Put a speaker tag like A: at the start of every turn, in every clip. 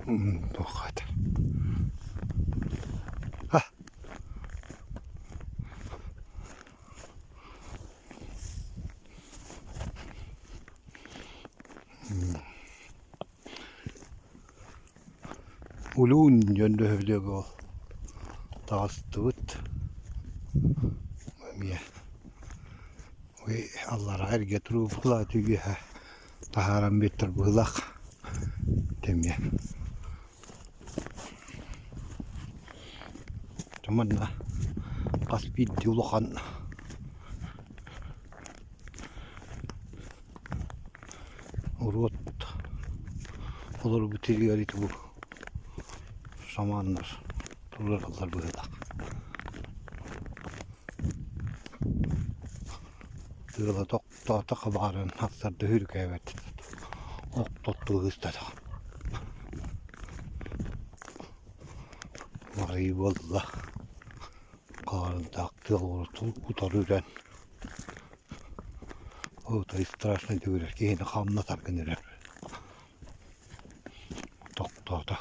A: Тухайт. Ха. Улуун жөндөхөлөгө тастыбыт. Мия. Ой, Аллара эрге туруу була түгү. Тахарам беттер булак. Темия. Таманна каспид улахан. Урот. Олар бутилигари туу. Шаманнар. Туралар булак. Тыла тоқта хабарын хаттарды хүркәбәт. Оқтотту гыстада. Марый болла. Қарындақ тылғыртыл ұтарыран. Ота страшный дөрер. Кейіні қамна таргынырар. Тоқтата.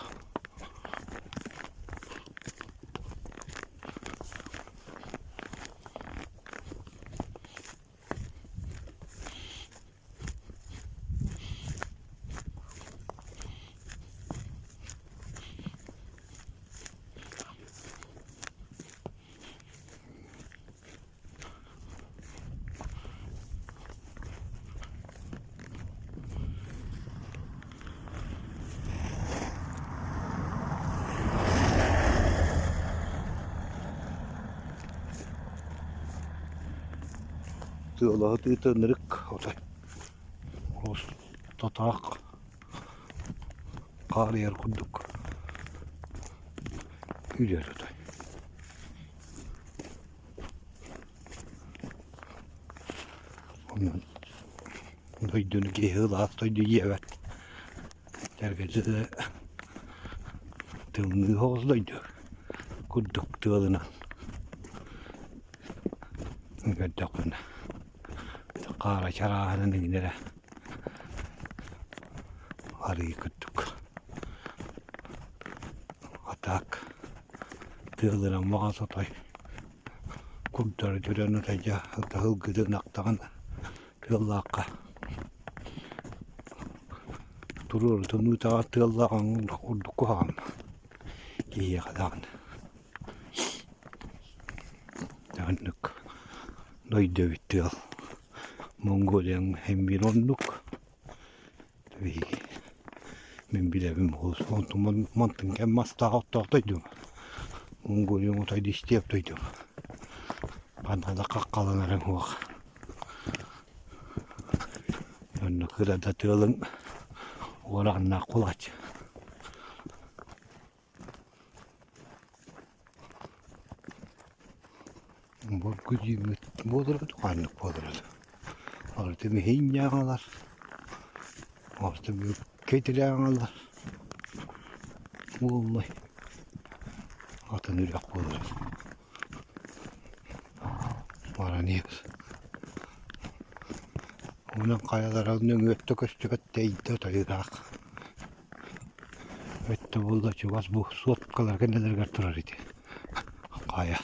A: Тылағы тыйтынырық отай. Ос татақ қар ер күндік. Үйлер отай. Онын дойдыны кейхіл астойды ебәт. Тәргізі тылны хоздойды. Күндік тылынан. Үгәддәк күнді. Қара шарағының дегенері арый күттік. Атак тылдыран маға сотай. Күмтары түрені тәжі ғылгыдың ақтаған тыллаққа. Тұрыр тұны таға тыллаған ұрдық қоғам. Кейе қадаған. Тәнік дойды біттіл. Mongolian hembironnuk. Min bilevim hos montin kämmästä ottaa toidum. Mongolian otai distiä toidum. Panna kakkalanaren huoka. Jonne kyllä työllön oranna kulat. Bol kujimit bodrat kannak bodrat. Orta hinjağalar. Orta keytileğalar. Vallahi. Atın ürek olur. Bana neyse. Onun kayalarının öttü köstüket deydi tayırak. Öttü bulda çuvas bu sotkalar kendileri götürür idi. Kaya.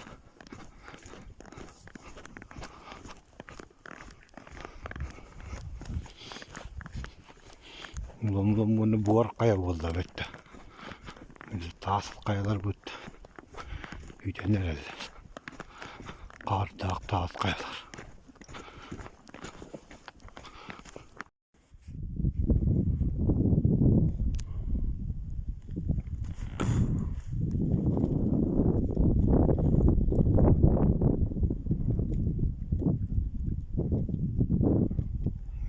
A: Ulan bunu buğar kaya oldu bitti. Tasıl kayalar bitti. Yüce nereler? Kar dağ tasıl kayalar.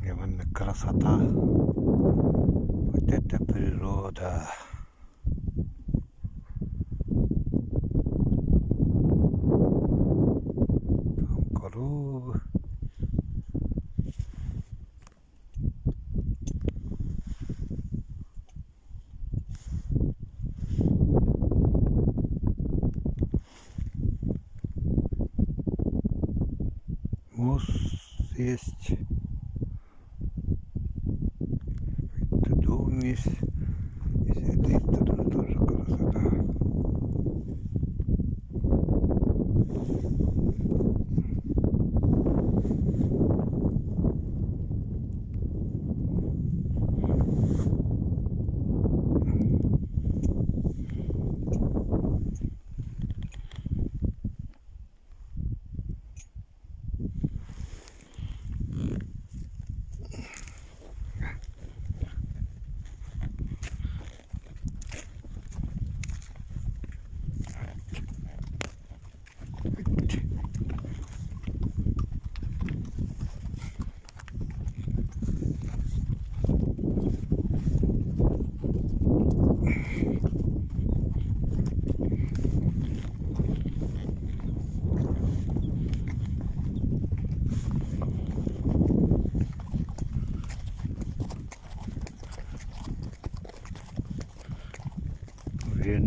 A: Yaman krasota. Вот это природа. Там коровы. Мост есть. Дом есть. Если это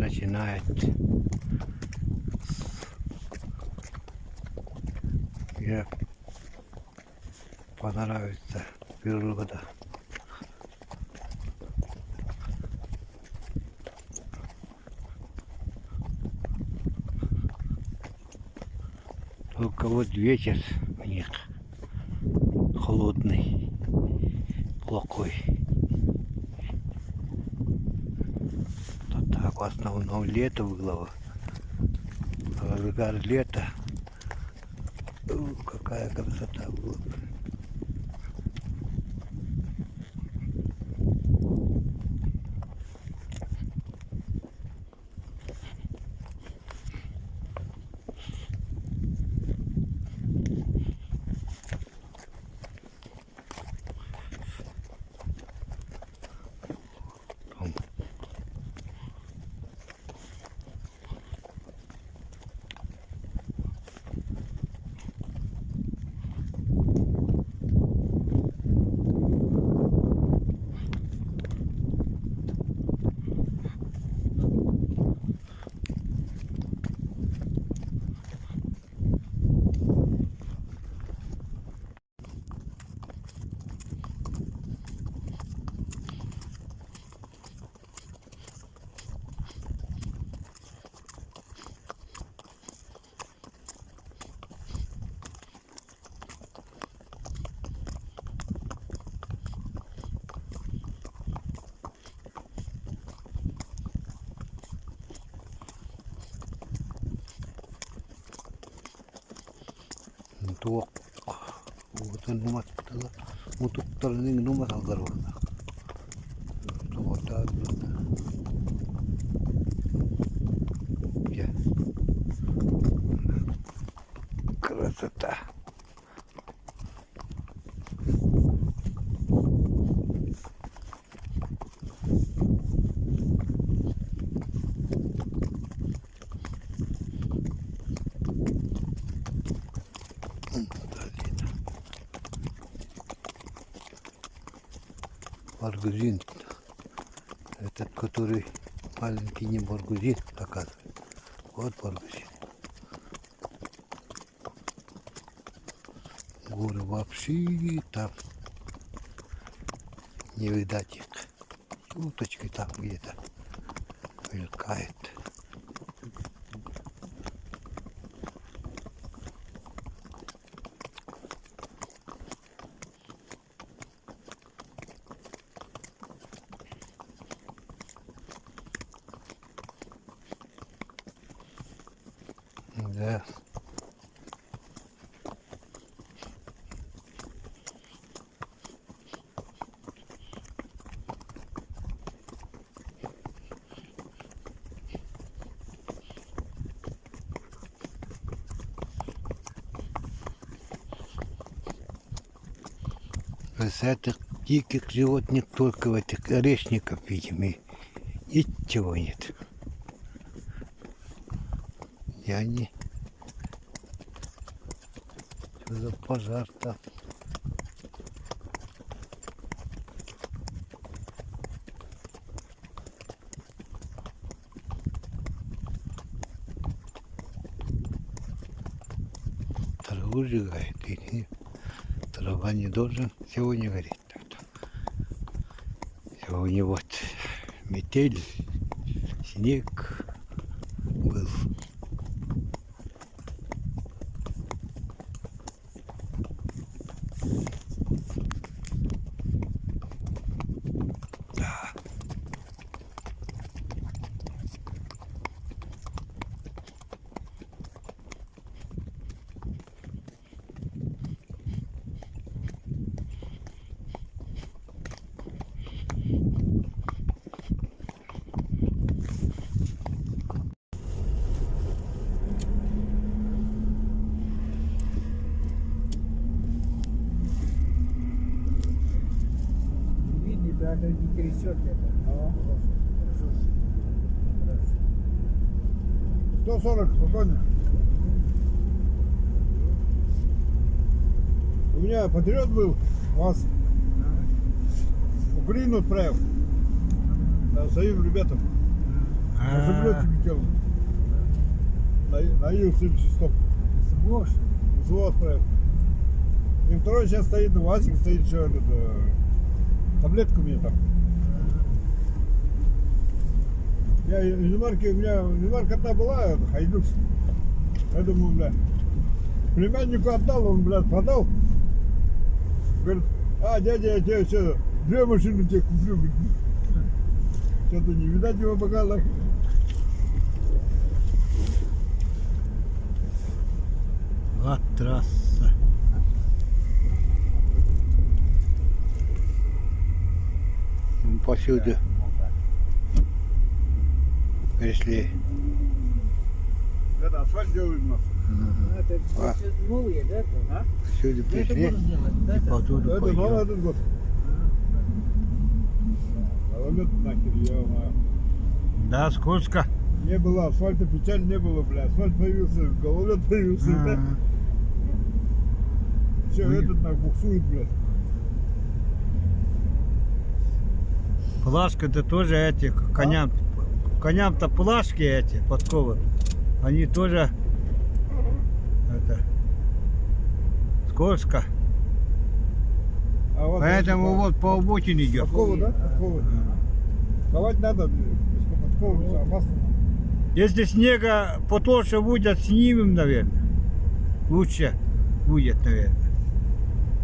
A: начинает мне понравится природа. Только вот ветер у них холодный, плохой. То так в основном лето было. Разгар лета. Какая красота была. Tuo muuten numattella mututtella niin numatallarvana. Tuo täällä. Ja. Красота. Баргузин. Этот, который маленький, не баргузин, оказывается. Вот баргузин. Горы вообще там не видать их. Уточкой там где-то мелькает. Да. Из этих диких животных только в этих орешниках, видимо, ничего нет. И они... Что за пожар там? Траву сжигает. И трава не должен сегодня гореть. Сегодня вот метель, снег был. Да.
B: Ребята, не трясет это.
C: 140, спокойно. У меня патриот был, вас в Украину отправил. Своим ребятам. На самолете летел. На Ил-76.
B: Сможешь?
C: Взвод отправил. И второй сейчас стоит, УАЗик стоит еще этот, таблетка у меня там. Я иномарки, у меня иномарка одна была, Хайдукс. Я думаю, бля, племяннику отдал, он, блядь, продал. Говорит, дядя, я тебе что, 2 машины тебе куплю. Говорит. Что-то не видать его богатых.
A: Вот трасса. Повсюду пришли.
C: Это асфальт делают у нас.
B: Это новые, да? А?
A: Повсюду
B: Это
A: пришли.
B: можно сделать, да?
A: И повсюду
C: Это
A: пойдем.
C: новый этот год. Гололед нахер, я знаю.
A: Да, сколько?
C: Не было асфальта, печаль не было, бля. Асфальт появился, гололед появился. Все,
A: Ой.
C: этот нах буксует, блядь.
A: Плашка-то тоже эти, коням-то плашки эти, подковы. Они тоже, это, скользко.
C: А вот
A: Поэтому вот по обочине идет.
C: подковы, да? Подковы. Ковать надо, если подковы, все опасно.
A: Если снега потолще будет, снимем, наверное. Лучше будет, наверное.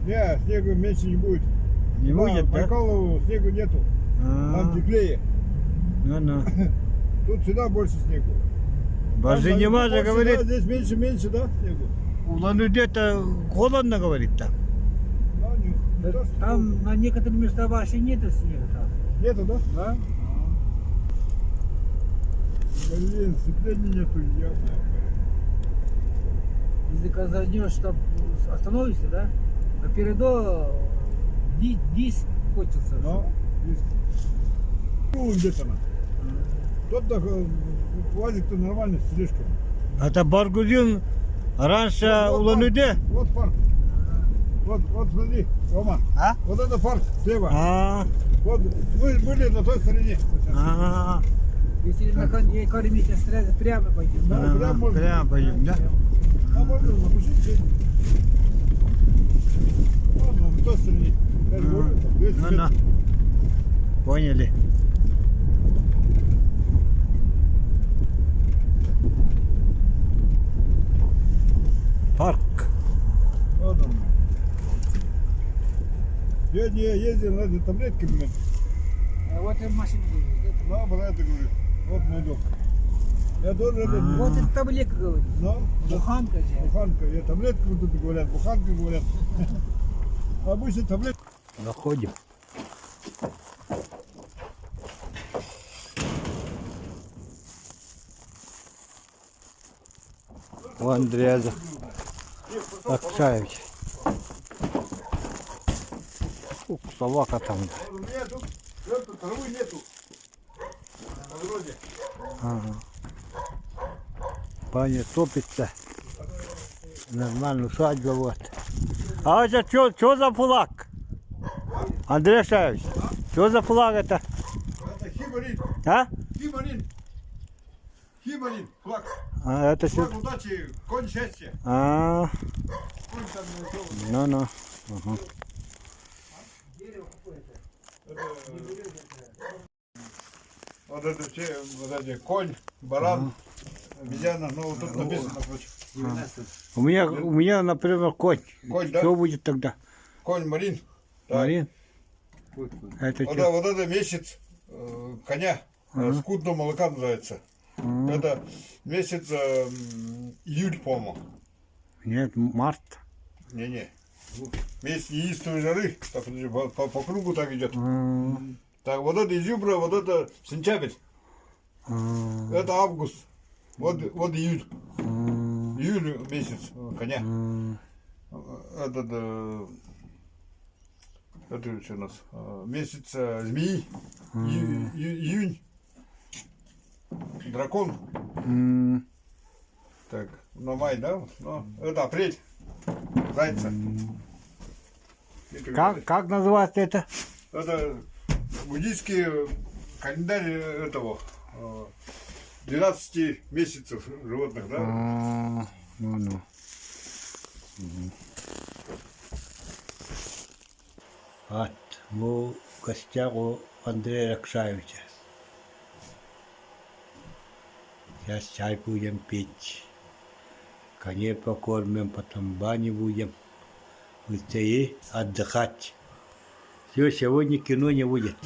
C: Не, снега меньше не будет.
A: Не будет, да?
C: Байкалу снегу нету. Там теплее.
A: Ну.
C: Тут сюда больше снегу.
A: Божий не
C: Больше,
A: может, говорит,
C: да, здесь меньше, да, снегу?
A: у Ланудета холодно, говорит там.
C: Да, не то, что
B: Там на некоторых местах вообще нету снега. Там.
C: нету, да?
B: Да?
C: Блин, сцепления нету, ясно.
B: Если когда зайдешь, там остановишься, да? Напереду диск кончился.
C: Но, есть. Ну, где-то она. Тот-то, УАЗик-то нормальный, с тележкой.
A: Это Баргузин раньше
C: Вот
A: у
C: парк,
A: Лануде?
C: Вот парк. Вот смотри, Рома.
A: А?
C: Вот это парк слева.
A: А,
C: Вот мы были на той стороне. Вот сейчас.
A: а,
B: Если на кормите сразу прямо пойдем.
C: Да,
A: а,
C: прям можно.
A: прям пойдем, да?
C: А можно запустить. Ладно, на той стороне. Я же говорю, там 200
A: Ну,
C: метров.
A: поняли. Парк.
C: Вот он. Сегодня я ездил на этой таблетке, блин.
B: А вот и машина будет.
C: Да, про это говорю. Вот найду. Я тоже это...
B: Вот это таблетка говорит.
C: Ну,
B: Буханка же.
C: буханка. Я таблетка вот тут говорят, буханка говорят. Обычно таблетка.
A: Заходим. У Андрея Акшаевич. Ух, собака там.
C: У меня тут травы нету. На дороге.
A: Ага. Баня топится. Нормально, усадьба вот. А это что за флаг? Андрей Акшаевич, что за флаг это?
C: Это Химарин.
A: А?
C: Химарин. Химарин. Флаг.
A: А это что?
C: Флаг удачи, конь счастья.
A: А,
C: Конь там нарисован.
A: ну. Ага.
C: Вот это все, вот эти конь, баран, обезьяна, ну вот тут написано, короче.
A: У меня, например, конь.
C: Конь, да?
A: Что будет тогда?
C: Конь Марин. Да.
A: Марин? Это
C: Вот,
A: что?
C: вот это месяц коня, скудного молока называется. Это месяц июль, по-моему.
A: Нет, март.
C: Не-не. Месяц неистовой жары, так, по кругу так идет. Так, вот это изюбра, вот это сентябрь. Это август. Вот июль. Июль месяц коня. Это что у нас? Месяц змеи. Июнь. Дракон. Так, на май, да? Ну, это апрель. Зайца.
A: Как называется это?
C: Это буддийский календарь этого 12 месяцев животных, да?
A: Ну. От, мы в гостях у Андрея Ракшаевича. Сейчас чай будем пить. Коней покормим, потом в бане будем. И отдыхать. Все, сегодня кино не будет.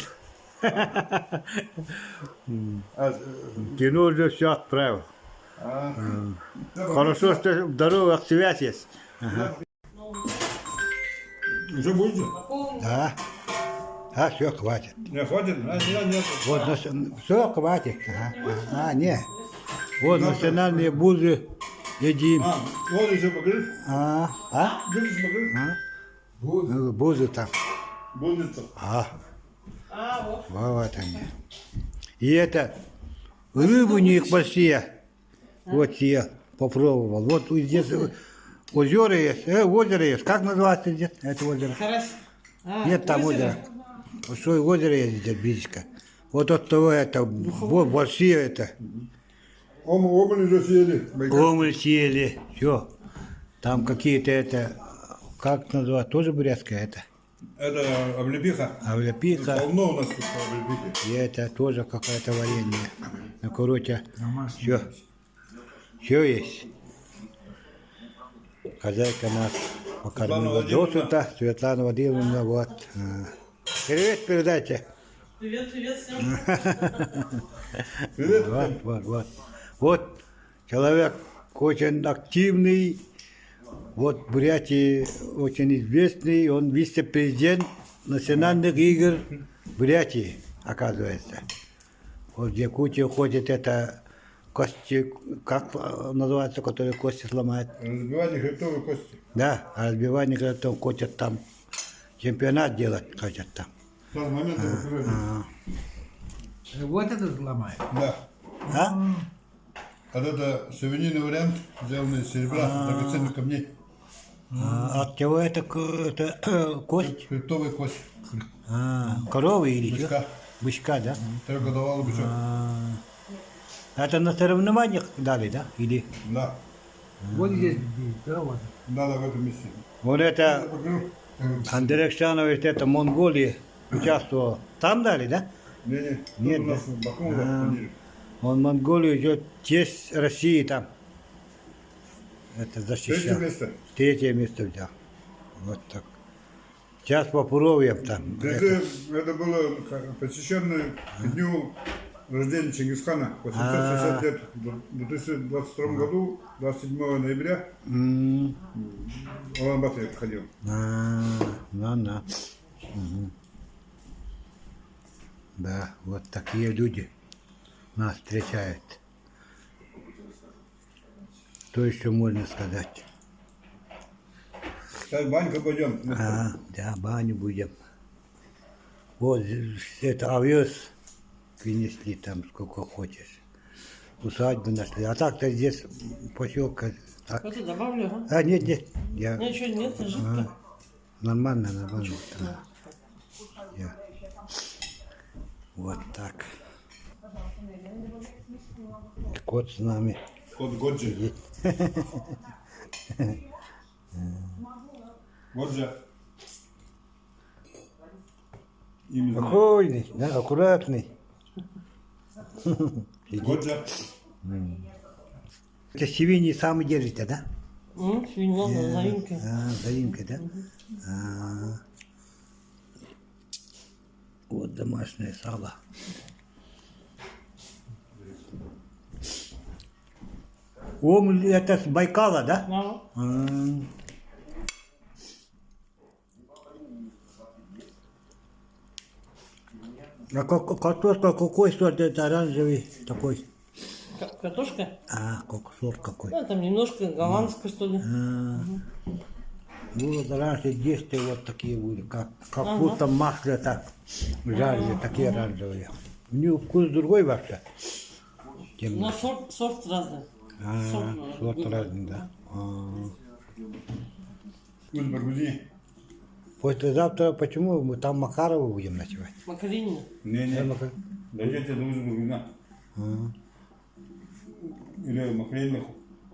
A: Кино уже все отправил. Хорошо, что в дорогах связь есть.
C: Уже будете?
A: Да. А, все, хватит.
C: Не, хватит? Нет.
A: Вот, все, хватит. Не. Вот национальные бузы едим.
C: Вот еще покажи. Будешь покажи.
A: Бузы там.
C: Будется.
A: Вот они. И это, рыбы у них большие. Вот я попробовал. Вот здесь озера есть. Озеро есть. Как называется здесь это озеро? Нет, там озеро. Большое озеро есть здесь близко. Вот от того это, вот большие это.
C: Омыль уже съели.
A: Омыль съели. Все. Там какие-то это, как называют, тоже бурятское это.
C: Это облепиха.
A: Облепиха.
C: Полно у нас тут облепихи.
A: И это тоже какое-то варенье. Ну, короче, все есть. Хозяйка нас покормила досыта. Светлана Владимировна, вот. Привет передайте.
D: Привет всем.
C: Привет.
A: Вот человек очень активный. Вот в Бурятии очень известный. Он вице-президент национальных игр Бурятии, оказывается. Вот в Якутию ходит это кости, как называется, которые кости сломают?
C: Разбивание хребтовой кости.
A: Да, разбивание хребтовой кости там. Чемпионат делать хотят там.
C: С момента покрывания.
B: Вот это взломает.
C: Да.
A: А?
C: Вот это сувенирный вариант, сделанный из серебра, драгоценных камней.
A: От чего это кость?
C: Хребтовая кость.
A: Коровы или что?
C: Бычка.
A: Бычка, да?
C: Трехгодовалый бычок.
A: Это на соревнованиях дали, да? Или?
C: Да.
B: Вот здесь, да, вот.
C: Да, в этом месте.
A: Вот
C: Я
A: это
C: покажу.
A: Андрей Александрович, это Монголии участвовал. Там дали, да?
C: Не-не,
A: Нет,
C: тут у нас в Баку, да, турнире.
A: Он Монголию идет, честь России там. Это
C: Третье
A: защищал.
C: место.
A: Третье место взял. Вот так. Сейчас попробуем там.
C: Это было посвящено к дню рождения Чингисхана. 860 лет. В 2022 году, 27 ноября,
A: М,
C: в Улан-Баторе проходил.
A: Ну. Да, вот такие люди нас встречают. Что еще можно сказать?
C: Сейчас в баньку пойдем.
A: Да, баню будем. Вот это овес принесли там сколько хочешь. Усадьбу нашли. А так-то здесь поселка. Так.
D: Что-то добавлю, а?
A: Нет. Я...
D: Ничего нет, жидко.
A: Нормально. Я. Вот так. Кот с нами.
C: Кот Годжи. Годжа. Именно.
A: Спокойный, да, аккуратный.
C: Годжа.
A: Это свиньи сами держите, да?
D: Свинья на заимке.
A: Заимка, да? Вот домашнее сало. Это с Байкала, да?
D: Да.
A: А картошка какой сорт? Это оранжевый такой.
D: Картошка?
A: Сорт какой.
D: Да, там немножко голландская, что ли.
A: Вот раньше действия вот такие были, как будто масло так жарили, такие оранжевые. У него вкус другой вообще.
D: Но сорт разный.
A: Сорт разный, да.
C: Вкус баргузи.
A: Послезавтра почему мы там Макарова будем ночевать?
D: Макаринина.
C: Не-не. Дойдете до уза баргузина. Или Макрельных.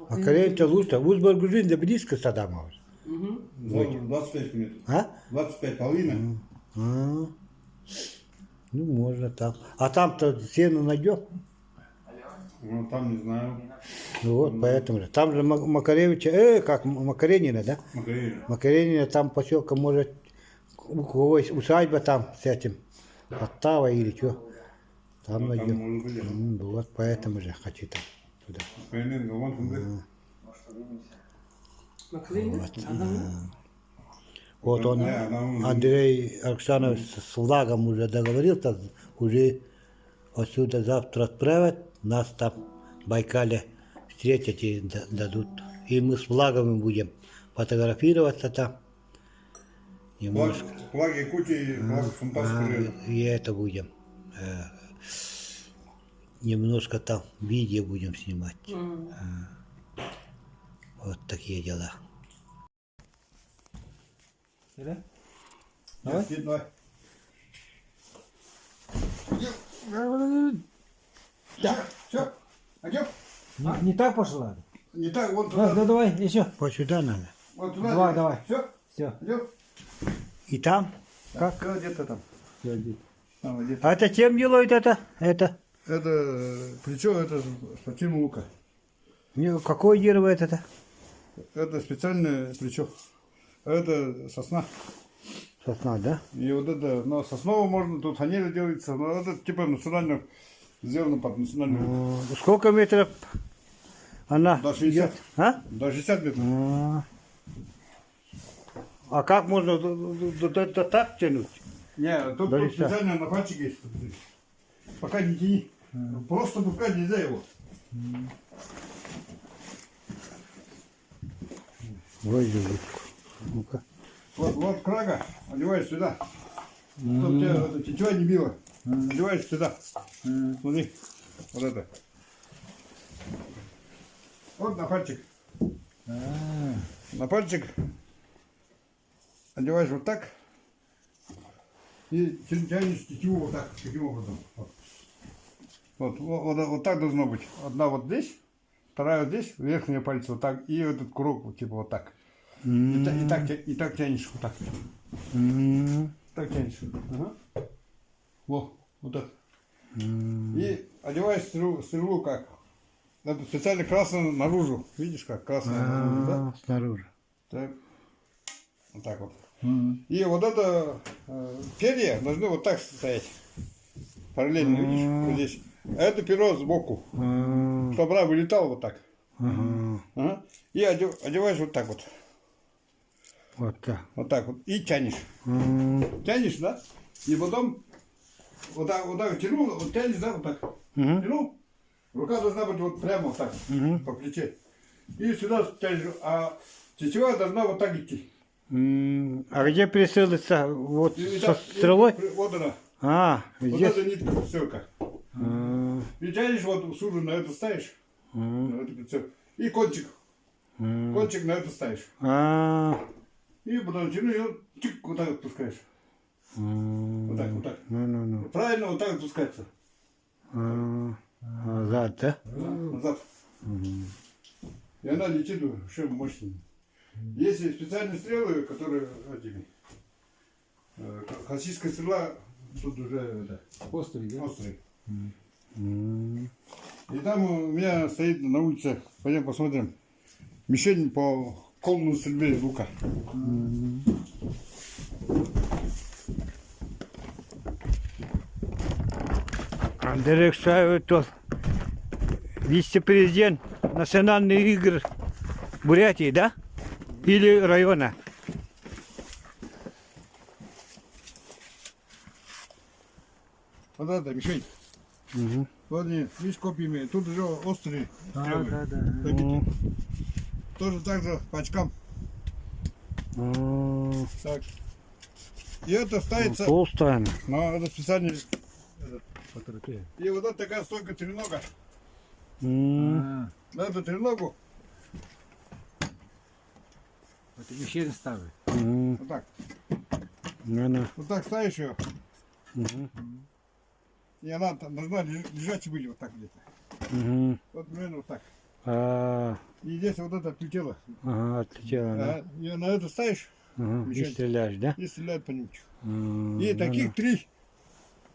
A: А Карель-то лучше. Узбар-Грузин, да близко Садамова.
C: 25 минут.
A: А?
C: 25 половина.
A: А. Ну, можно там. А там-то сено найдем.
C: Ну, там не знаю.
A: Ну вот, поэтому же. Там же Макаревича, как Макаренина, да?
C: Макрельных.
A: Макаренина, там поселка, может, у кого есть усадьба там с этим, Оттава или что. Там
C: Ну, там
A: найдем.
C: может быть.
A: Вот, поэтому же хочу там туда.
C: Макрельных, вон там.
D: Маклин?
A: Вот он,
C: Да, там-
A: Андрей Александрович с Влагом уже договорился, уже отсюда завтра отправят, нас там в Байкале встретят и дадут. И мы с Влагом будем фотографироваться там. Немножко.
C: Флаг Якутии, флаг Сумпарского.
A: И это будем. Немножко там видео будем снимать. Вот такие дела.
B: Да?
C: Давай. Все. Пойдем.
B: Не так пошла?
C: Не так, вон
B: Да,
C: туда.
B: давай, еще.
A: Вот сюда надо.
C: Вот туда.
B: Давай.
C: Все.
B: Все.
C: Пойдем.
A: И там?
C: Как? Где-то там.
B: Все, иди.
C: Там где-то.
A: А это чем делают это? Это?
C: Это плечо, это спортивного лука.
A: Какое дерево это?
C: Это специальное плечо. Это сосна.
A: Сосна, да?
C: И вот это, но соснового можно, тут фанера делается, но это типа национально, сделано под национальную.
A: Сколько метров она
C: До 60.
A: идет? А?
C: До 60 метров.
A: А как можно так тянуть?
C: Не, тут,
A: До
C: тут
A: 60.
C: специально на пальчике есть. Пока не тяни. Просто пускать нельзя его.
A: Ой, жутко. Ну-ка.
C: Вот крага одеваешь сюда. Чтобы тебя это тетива не била. Одеваешь сюда. Смотри. Вот это. Вот на пальчик. На пальчик одеваешь вот так. И тянешь тетиву вот так. Таким образом. Вот так должно быть. Одна вот здесь. Вторая вот здесь. Верхние пальцы вот так. И этот круг вот, типа вот так. И так тянешь вот так. Так тянешь. Ага. Вот так. И одеваешь стрелу как? Это специально красное наружу. Видишь как? Красное наружу, да?
A: Снаружи.
C: Так. Вот так вот. И вот это перья должны вот так стоять. Параллельно, видишь? Вот здесь. А это перо сбоку. Чтобы она вылетала вот так. Ага. И одеваешь вот так вот.
A: Вот так.
C: Вот так вот. И тянешь. Тянешь, да? И потом вот так тянул, вот тянешь, да, вот так. Тянул. Рука должна быть вот прямо вот так, по плече. И сюда тянешь, а тетива должна вот так идти.
A: А где прицелиться? Вот
C: И
A: со
C: так,
A: стрелой?
C: Вот она.
A: Вот
C: Вот
A: здесь?
C: эта нитка, стрелка. И тянешь, вот сужу на это ставишь. На эту прицел. И кончик. Кончик на это ставишь. И потом тяну, и он тик, вот так отпускаешь. Вот так, вот так. Правильно вот так отпускается.
A: Назад, да?
C: Назад. И она летит вообще мощнее. Есть и специальные стрелы, которые этими. Классическая стрела тут уже это,
B: Острый, да?
C: острый. И там у меня стоит на улице, пойдем посмотрим, мишень по конной стрельбе из лука.
A: Андрей Александрович, вице-президент национальных игр Бурятии, да? Или района?
C: Вот это мишень. Вот они, видишь, копьями. Тут уже острые стрелы. Забиты. Тоже так же по очкам. Так. И это ставится
A: Толстая.
C: на это специальный. И вот это такая стойка тренога. На эту треногу
B: Это мішень ставить.
C: вот так.
A: Ну-ну.
C: Вот так ставишь ее. И она там должна лежать быть вот так где-то. Вот примерно вот так.
A: А,
C: И здесь вот это отлетело.
A: ага, отлетело, да.
C: Ее на это ставишь
A: Ага, и
C: мишень.
A: стреляешь, да?
C: и стреляют по нему.
A: М,
C: И
A: ну
C: таких
A: да.
C: 3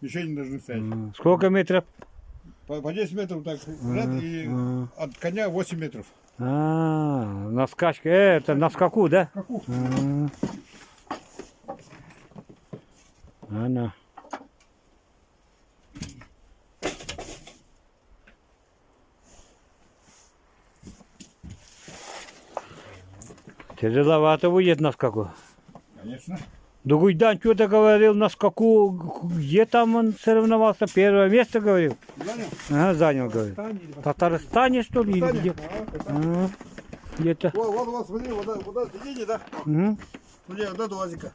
C: мишени должны стоять.
A: Сколько метров?
C: По 10 метров так ряд, и от коня 8 метров.
A: А, на скачке, это на скаку, да?
C: Каку?
A: Она. Тяжеловато будет на скаку.
C: Конечно.
A: Дугуйдан что-то говорил на скаку, где там он соревновался, первое место говорил.
C: Занял?
A: Ага, занял, говорит. В Татарстане, что ли, или
C: Таня?
A: где? Ага, где-то.
C: Вот, смотри, вот это сиденье, да?
A: Мгм.
C: Смотри, вот это УАЗика.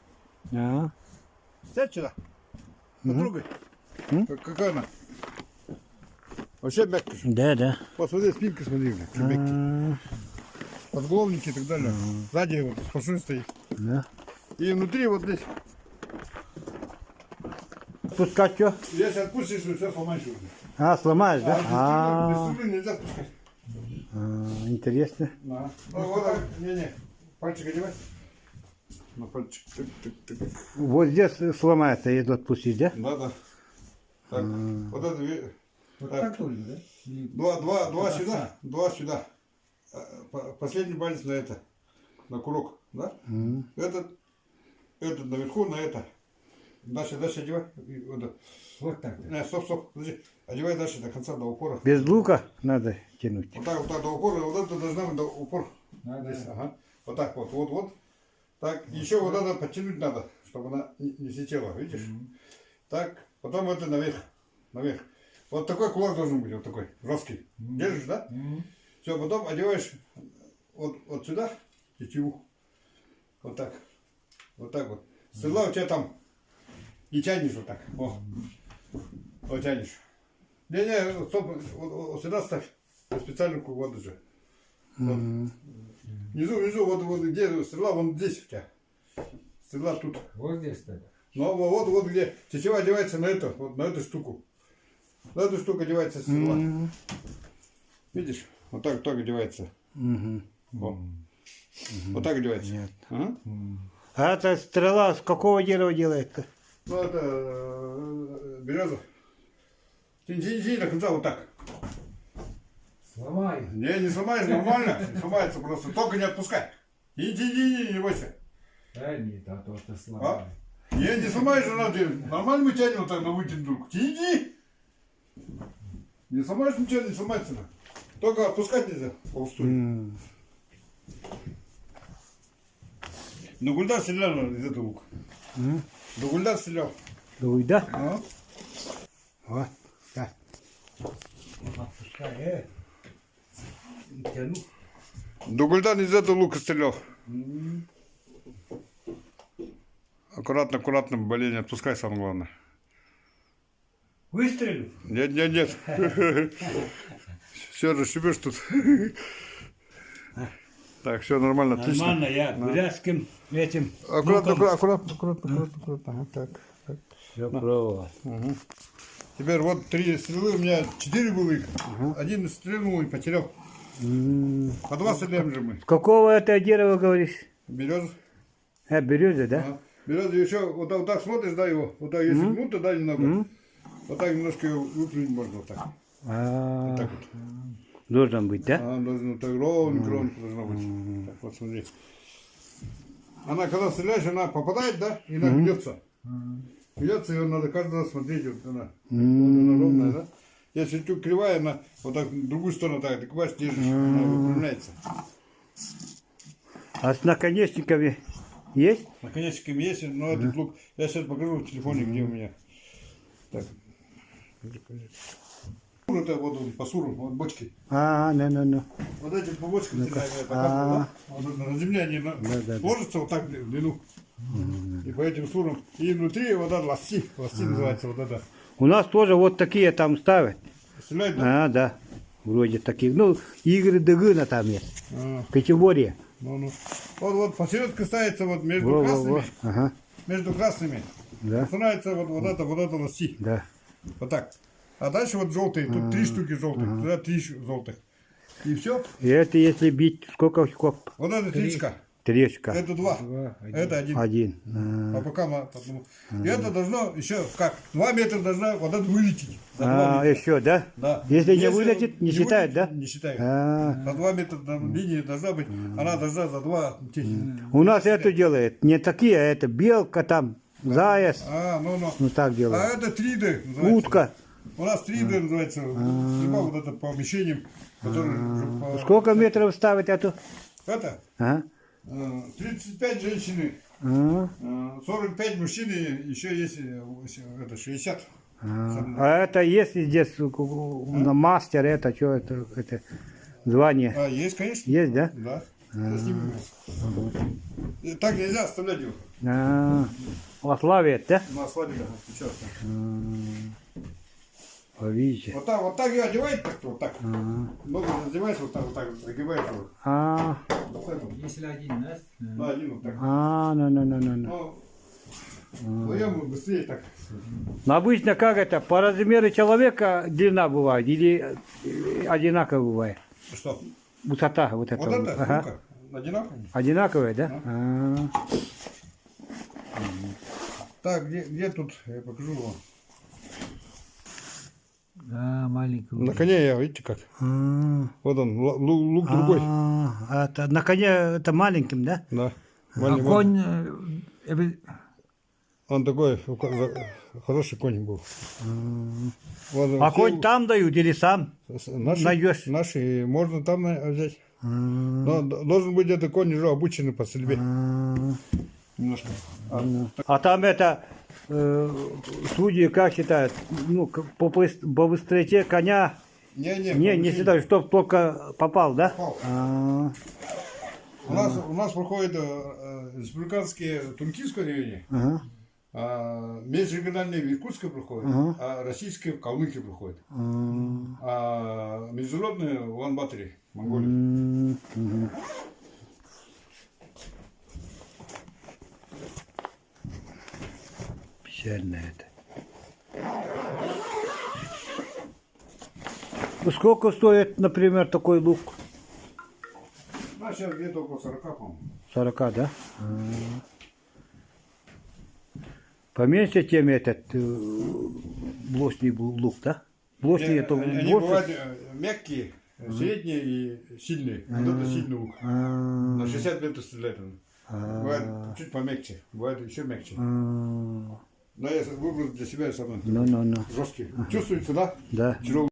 A: Ага.
C: Сядь сюда. Потрогай.
A: М?
C: Какая она? Вообще мягкая.
A: Да, да.
C: Вот смотри, спинка, смотри, бля, какие мягкие.
A: А,
C: Подголовники и так далее. Сзади вот сплошной стоит.
A: да.
C: И внутри вот здесь.
A: Пускать что?
C: Если отпустишь, то все сломаешь уже.
A: А, сломаешь, да?
C: Без
A: А,
C: струны нельзя отпускать.
A: интересно.
C: Да. Вот так, не-не. Пальчик одевай. На пальчик. Тык.
A: Вот здесь сломается, и отпустить, да?
C: Да. Так, вот это
B: Вот
C: так.
B: так только, да? Или-
C: Два сюда, два сюда. Последний палец на это, на курок, да? Этот наверху на это. Дальше одевай. И вот это.
B: Вот так, да?
C: Стоп, подожди. Одевай дальше до конца, до упора.
A: Без лука надо тянуть.
C: Вот так до упора, вот это должна быть до упора.
B: Надо.
C: Здесь, ага. Вот так вот. Так, еще вот это подтянуть надо, чтобы она не слетела, видишь? Так, потом это наверх. Вот такой кулак должен быть, вот такой, жесткий. Держишь, да? Все, потом одеваешь вот сюда тетиву. Вот так. Вот. Стрела у тебя там. И тянешь вот так. О. Вот тянешь. Не, стоп, вот сюда ставь. Специальную воду же. Вот. Внизу, вот где стрела, вон здесь у тебя. Стрела тут.
B: Вот здесь тогда.
C: Ну, вот где тетива одевается на эту, вот на эту штуку. На эту штуку одевается стрела. Видишь? Вот так одевается. Вот. Вот так одевается.
A: Нет.
C: Ага.
A: А эта стрела с какого дерева делается?
C: Ну, это береза. Тяни до конца вот так.
B: Сломай.
C: Не сломаешь, нормально. Не сломается просто. Только не отпускай. Тяни, не бойся.
B: Да нет, а то ты сломай.
C: Не сломаешь, надо. Нормально мы тянем вот так на вытянутую руку. Тяни. Не сломаешь, ничего не сломается. Только отпускать нельзя. Полстуя. Но Гульдар стрелял из этого лука. Да Гульдар стрелял.
A: Дугуйда?
C: А?
A: Вот. Так.
B: Отпускай, тяну.
C: Да Гульдар из этого лука стрелял. Аккуратно, болей не отпускай, самое главное.
A: Выстрелю?
C: Нет. Все, расшибешь тут. Так, все нормально, отлично.
A: Нормально, я бурятским этим.
C: Аккуратно. Ага, так.
A: Все пробовал.
C: Теперь вот 3 стрелы, у меня 4 было их. Один стрельнул и потерял. По 2 стреляем же мы.
A: С какого это дерева говоришь?
C: Береза.
A: Береза, да?
C: Береза еще вот так смотришь, да, его. Вот так, если гнут, то да, немного. Вот так немножко его выплюнуть можно вот так. Вот так вот.
A: Должен быть, да?
C: Она должна вот так ровненько должна быть. Так, вот смотри. Она, когда стреляешь, она попадает, да, и она бьется. Бьется, ее надо каждый раз смотреть, вот она. Вот она ровная, да. Если чуть кривая, она вот так в другую сторону так, ты кваш держишь, она выпрямляется.
A: А с наконечниками есть?
C: Наконечниками есть, но этот лук, я сейчас покажу в телефоне, где у меня. Так. Это вот он, по суру, вот бочки.
A: Ну.
C: Вот эти по бочкам стреляем, я показывал, да? Вот на земле они ложатся вот так в длину. И по этим сурам. И внутри вот это ласти называется вот это.
A: У нас тоже вот такие там ставят.
C: Стреляют, да?
A: Да. Вроде таких. Ну, игры Дыгына там есть.
C: А,
A: Категория.
C: ну. Вот посередке ставится вот между красными.
A: Ага.
C: Между красными.
A: Да.
C: Становится вот это ласти.
A: Да.
C: Вот так. А дальше вот желтые. Тут 3 штуки желтых. Туда 3 желтых. и все.
A: И это если бить, сколько скоб?
C: Вот это тричка.
A: Тречка.
C: Это 2. Это 1.
A: Один.
C: А пока и это должно еще как 2 метра должна вот это вылететь. За 2 метра.
A: Еще, да?
C: Да.
A: Если не вылетит, не считает,
C: вылетит,
A: да?
C: Не считает.
A: А.
C: На 2 метра там линия должна быть, она должна за 2 лететь.
A: У нас это делает. Не такие, а это белка там, заяц.
C: Ну.
A: Ну так
C: А
A: делают.
C: это 3D называется.
A: Утка.
C: У нас 3D называется. Стрельба вот это по помещениям, которые уже по...
A: Сколько метров ставить эту?
C: Это
A: Ага.
C: 35 женщины,
A: А.
C: 45 мужчин, и еще есть это 60.
A: А это если здесь мастер, это что это звание?
C: А, есть, конечно.
A: Есть, да?
C: Да. Я с ним- И так нельзя оставлять его.
A: Ославит, да?
C: На слабика сейчас.
A: Видите.
C: Вот так ее одевает, вот так. Ногу надеваешь, вот так загибаешь его. Вот это.
B: Если один, да?
C: Да, один вот так.
A: Ну.
C: Ну, вдвоем быстрее так.
A: Но обычно как это, по размеру человека длина бывает или одинаково бывает?
C: Что?
A: Высота вот эта.
C: Вот это,
A: Ага.
C: штука, одинаковая.
A: Одинаковая, да?
C: Так, где тут, я покажу вам.
B: Да, маленький.
C: На коне я, видите как? Вот он, лук другой.
A: Это, на коне это маленьким, да?
C: Да.
B: А конь...
C: Он такой, хороший конь был. Вот,
A: А
C: все
A: конь там дают или сам? найдешь?
C: Наши можно там взять. Но должен быть это конь уже обученный по стрельбе. Немножко.
A: А там это судьи как считают? Ну, по быстроте коня не считают, чтоб только попал, да?
C: Попал. У нас проходят республиканские Тункинское районе, а межрегиональные в Иркутске проходят, а российские в Калмыкии проходят, а международные в Улан-Баторе, Монголии.
A: Печально это. Ну, сколько стоит, например, такой лук?
C: Ну, сейчас где-то около 40, по-моему.
A: 40, да? Поменьше, чем этот блочный лук, да? Блочный это
C: Они
A: больше?
C: бывают мягкие, средние и сильные. Вот это сильный лук. На 60 метров стреляет он. Бывает чуть помягче, бывает еще мягче. Но я выбрал для себя самый жесткий. Чувствуется, да?
A: Да.
C: Тяжелый.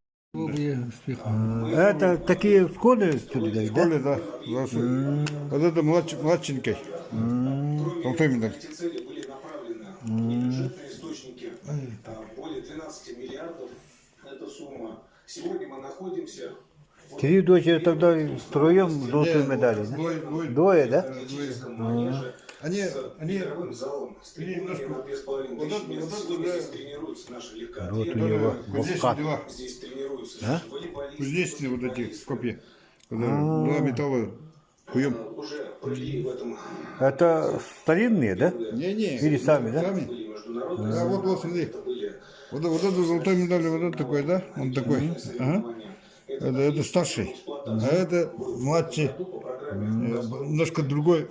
A: Это такие в школе стреляют,
C: В
A: да?
C: школе, да. Вот это младшенький. Золотой медаль.
E: Были направлены в бюджетные источники более 12 миллиардов. Это сумма. Сегодня мы находимся...
A: Три дочери тогда втроем золотую медаль, да? Двое, да?
C: Они
E: залом с
C: немножко...
E: на 2500 мест. Сегодня здесь тренируются наши легкоатлеты.
A: Вот у него
C: кузнечные дела.
E: Здесь тренируются
A: А?
E: наши волейболисты.
C: Кузнечные вот эти копья. Два металла куем.
E: Уже провели в этом...
A: Это старинные, да?
C: Не-не.
A: Или сами, да?
E: Были международные...
C: Да, вот смотри. Вот это золотой медаль, вот это такой, да? Он такой. Ага. Это старший. А это младший. Немножко другой.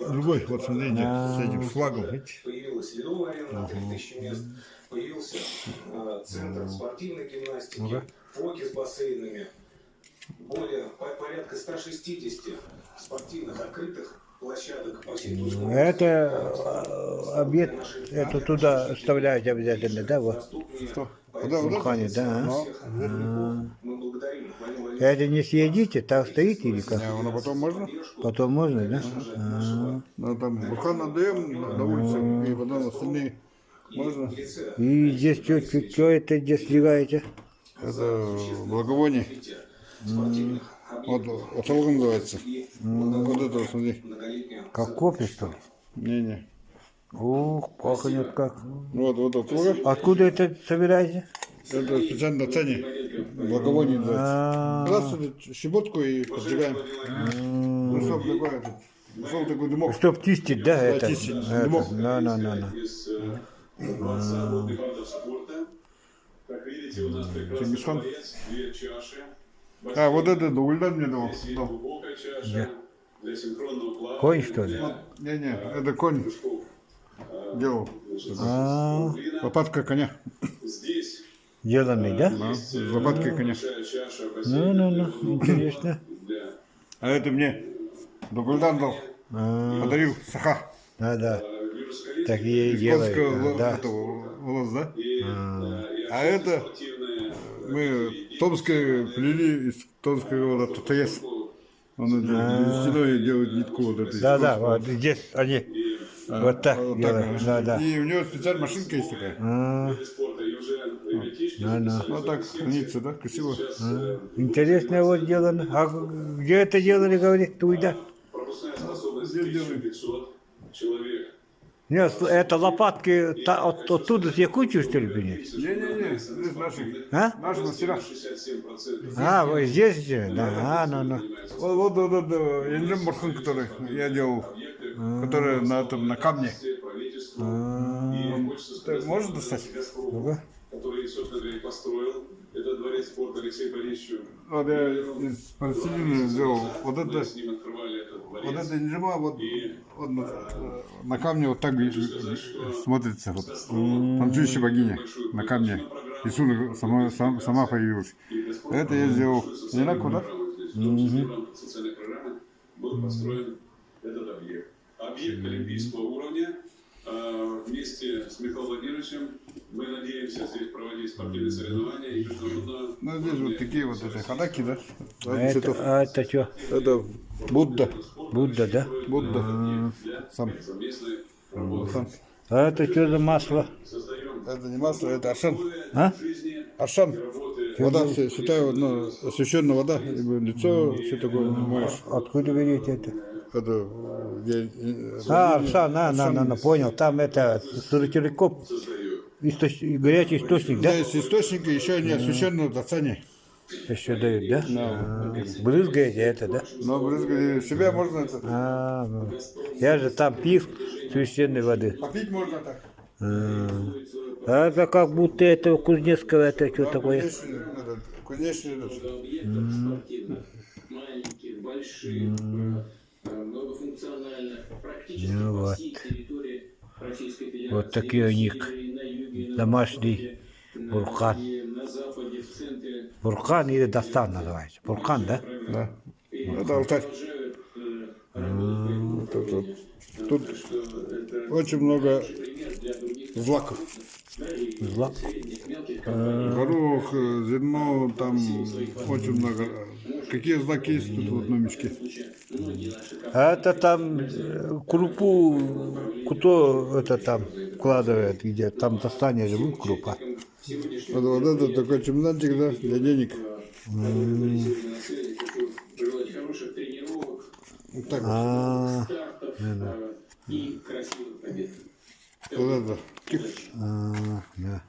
C: Вот смотрите, с этим флагом. Видите?
E: Появилась ледовая арена на 3000 мест, появился центр спортивной гимнастики, фоки с бассейнами, более порядка 160 спортивных открытых площадок по всей Тульской области.
A: Это объект, это туда вставляете обязательно, да? Вот.
C: Что?
A: Кухане, да?
E: Мы благодарим Владимира Владимировича.
A: Это не съедите, так стоите или как?
C: А потом можно?
A: Потом можно, да?
C: Ну, там бухан отдаем на улице, и потом остальные можно.
A: И здесь что это здесь сливаете?
C: Это благовоние. Вот отолган называется. Вот это вот, смотри.
A: Как кофе, что ли?
C: Не-не.
A: Ух, пахнет как.
C: Вот отолган.
A: Откуда это собираете?
C: Это специально на цене. Благовоние называется. Красили щеботку и поджигаем. Ну, чтобы такой дымок.
A: Чтоб чистить, да, это?
C: чистить.
A: Это,
C: Дымок.
E: Как видите, у нас прекрасный
C: Чингисхан.
E: боец, две чаши.
C: А, вот это Дугульдан мне дал.
E: Глубокая чаша
A: Где?
E: для синхронного плавания.
A: Конь, что ли?
C: Не-не, это конь делал.
A: А,
C: Лопатка коня.
E: Здесь
A: деланный, да?
C: Да, с лопаткой коня.
E: большая чаша
A: Ну, интересно.
E: для
C: А это мне Дугульдан дал.
A: А,
C: Подарил саха.
A: да.
E: вирусоколития
A: Так я и
C: Конского
A: делаю. Да.
C: волос, да?
E: и
C: А это
E: спортивные
C: мы Томское плели из Томского вот ТТС. Он стеной делает нитку вот этой.
A: Да, вот здесь они вот так
C: Вот
A: делают. Да.
C: И у него специальная машинка есть такая.
A: А,
E: виды спорта Евжен Ребятишки
C: Вот так хранится, да? Красиво.
A: интересно вот сделано. А где это делали, говорит, Туйда?
E: пропускная способность 1500 человек.
A: Нет, это лопатки оттуда с Якутии, что ли, принять?
C: Не-не-не, здесь наши.
A: А?
C: Наши мастера.
E: 67%.
A: А, вот здесь же? Да, ну.
C: Вот Инжем Бархан, который я делал, который на камне.
E: Правительство
A: А,
E: и хочется сказать,
C: Можешь достать?
A: ну-ка.
E: который, собственно говоря, и построил этот дворец спорта Алексею Борисовичу.
C: Вот я из пластилина сделал. Вот
E: Мы
C: это,
E: с ним открывали этот дворец.
C: вот это инжема, вот на камне вот так смотрится. Вот. Танцующая богиня на камне. Исуна сама появилась. Это я сделал. Не на куда?
E: Социальной программы был построен этот объект. Объект олимпийского уровня. Вместе с Михаилом Владимировичем мы надеемся здесь проводить спортивные соревнования и международного.
C: Ну здесь вот такие вот эти хадаки, да?
A: А это что?
C: Это Будда.
A: Будда, да?
C: Будда. Сам.
E: совместной
C: Сам.
A: А это что за масло?
E: создаем
C: Это не масло, это аршан.
A: А?
E: жизни
C: Аршан.
E: работы.
C: Вода, святая, ну, освященная вода, лицо, все такое моешь.
A: Откуда берете это?
C: Это,
A: Арсан, понял. Там это сыротирикоп, горячий источник, да?
C: Да, есть источник, еще не освященного тацани.
A: Еще дают, да? Брызгаете это, да?
C: Но брызгать себя можно это.
A: Ну. Я же там пив священной воды.
C: Попить можно так.
A: А это как будто это у Кузнецкого, это что такое?
C: Кузнечный этот.
F: Маленьких, больших, многофункциональных, практически
A: Ну
F: по
A: вот.
F: всей территории Российской Федерации.
A: Вот такие у них
F: На юге, на
A: домашний
F: западе,
A: бурхан.
F: на западе, в центре.
A: Бурхан или Дастан называется. Бурхан, да?
C: Да. Это алтарь. Тут очень много злаков.
A: Злак.
C: Горох, зерно, там очень много. Какие злаки есть тут в одном мешке?
A: А это там крупу, кто это там вкладывает, где там Дастане живут крупа.
C: Вот это такой чемоданчик, да, для денег.
F: Желать хороших тренировок,
C: Вот так.
F: стартов и красивых побед.
C: Вот это.
A: Да.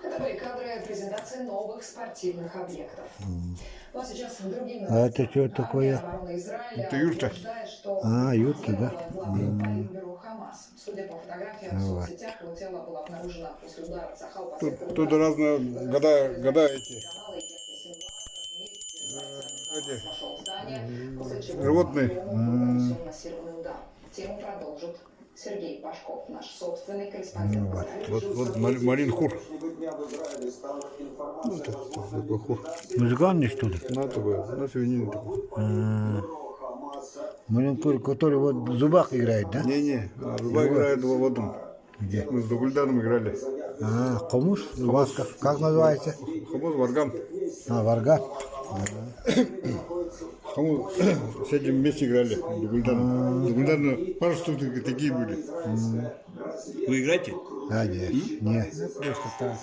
G: Это были кадры презентации новых спортивных объектов. Ну а сейчас другим
A: А это что такое?
G: обороны Израиля
C: Это юрта.
G: утверждает, что
A: юрта, да?
G: главный политбюро ХАМАС. Судя по фотографиям в соцсетях, его тело было обнаружено после удара Цахал по сектору.
C: Тут разные года эти
G: Вошел в здание, после чего
C: животные.
G: нанесен массированный удар. Тему продолжит Сергей Пашков, наш собственный корреспондент.
C: Вот Марин Хур. Такой хур.
A: Музыкальный, что ли?
C: На такой, на свинину такой.
A: Маленький, который вот в зубах играет, да?
C: Не-не, Зуба играет в этом.
A: Где?
C: Мы с Дугульданом играли.
A: Комуш? У вас как называется?
C: Хамоз, Варган.
A: Варга.
C: Хамоз, с этим вместе играли. Дугульдан, пару штук такие были. Вы играете?
A: А, нет. Нет.
B: Просто так.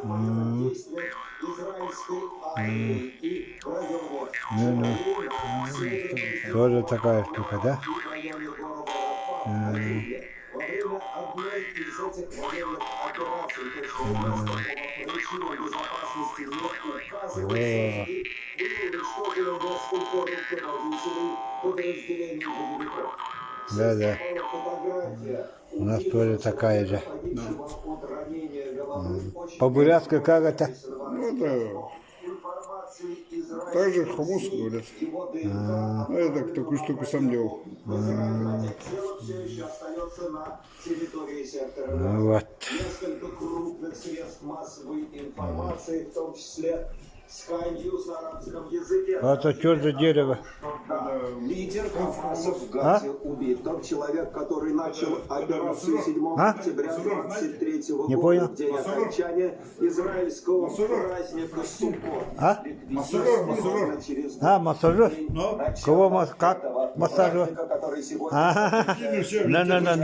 A: Ну. Тоже такая штука, да? Да, да. У нас тоже такая же. По-бурятски как это?
C: Ну, это так же хумус говорят. А я так такую штуку сам делал.
A: Ну, вот.
E: Несколько крупных средств массовой информации, в том числе Sky News на арабском языке.
A: А это что за дерево?
E: Лидер Кавказа в Газе убит. Тот человек, который начал операцию 7
A: А?
E: октября 23
A: Не
E: года,
A: понял.
E: в день окончания израильского праздника Суккот.
A: А?
C: Массажер.
A: А, массажер? Кого как массажер?
E: Который сегодня
A: А,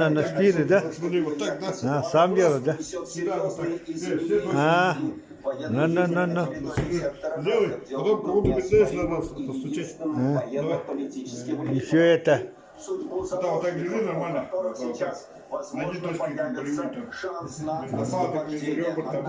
A: на спине, да?
C: Смотри, вот так, да?
A: А, сам делает, да?
E: несет серьезные изменения.
A: А,
E: Военные
C: Сделай, потом кого-то метаешь, надо постучать.
E: военно-политическим
A: и все это.
E: судьбу
C: Да, вот так держи нормально.
E: которых сейчас,
C: Найди
E: возможно,
C: точки
E: появится
C: болевые-то.
E: шанс на
C: Нападок не
E: освобождение
C: ребра
E: от
C: там.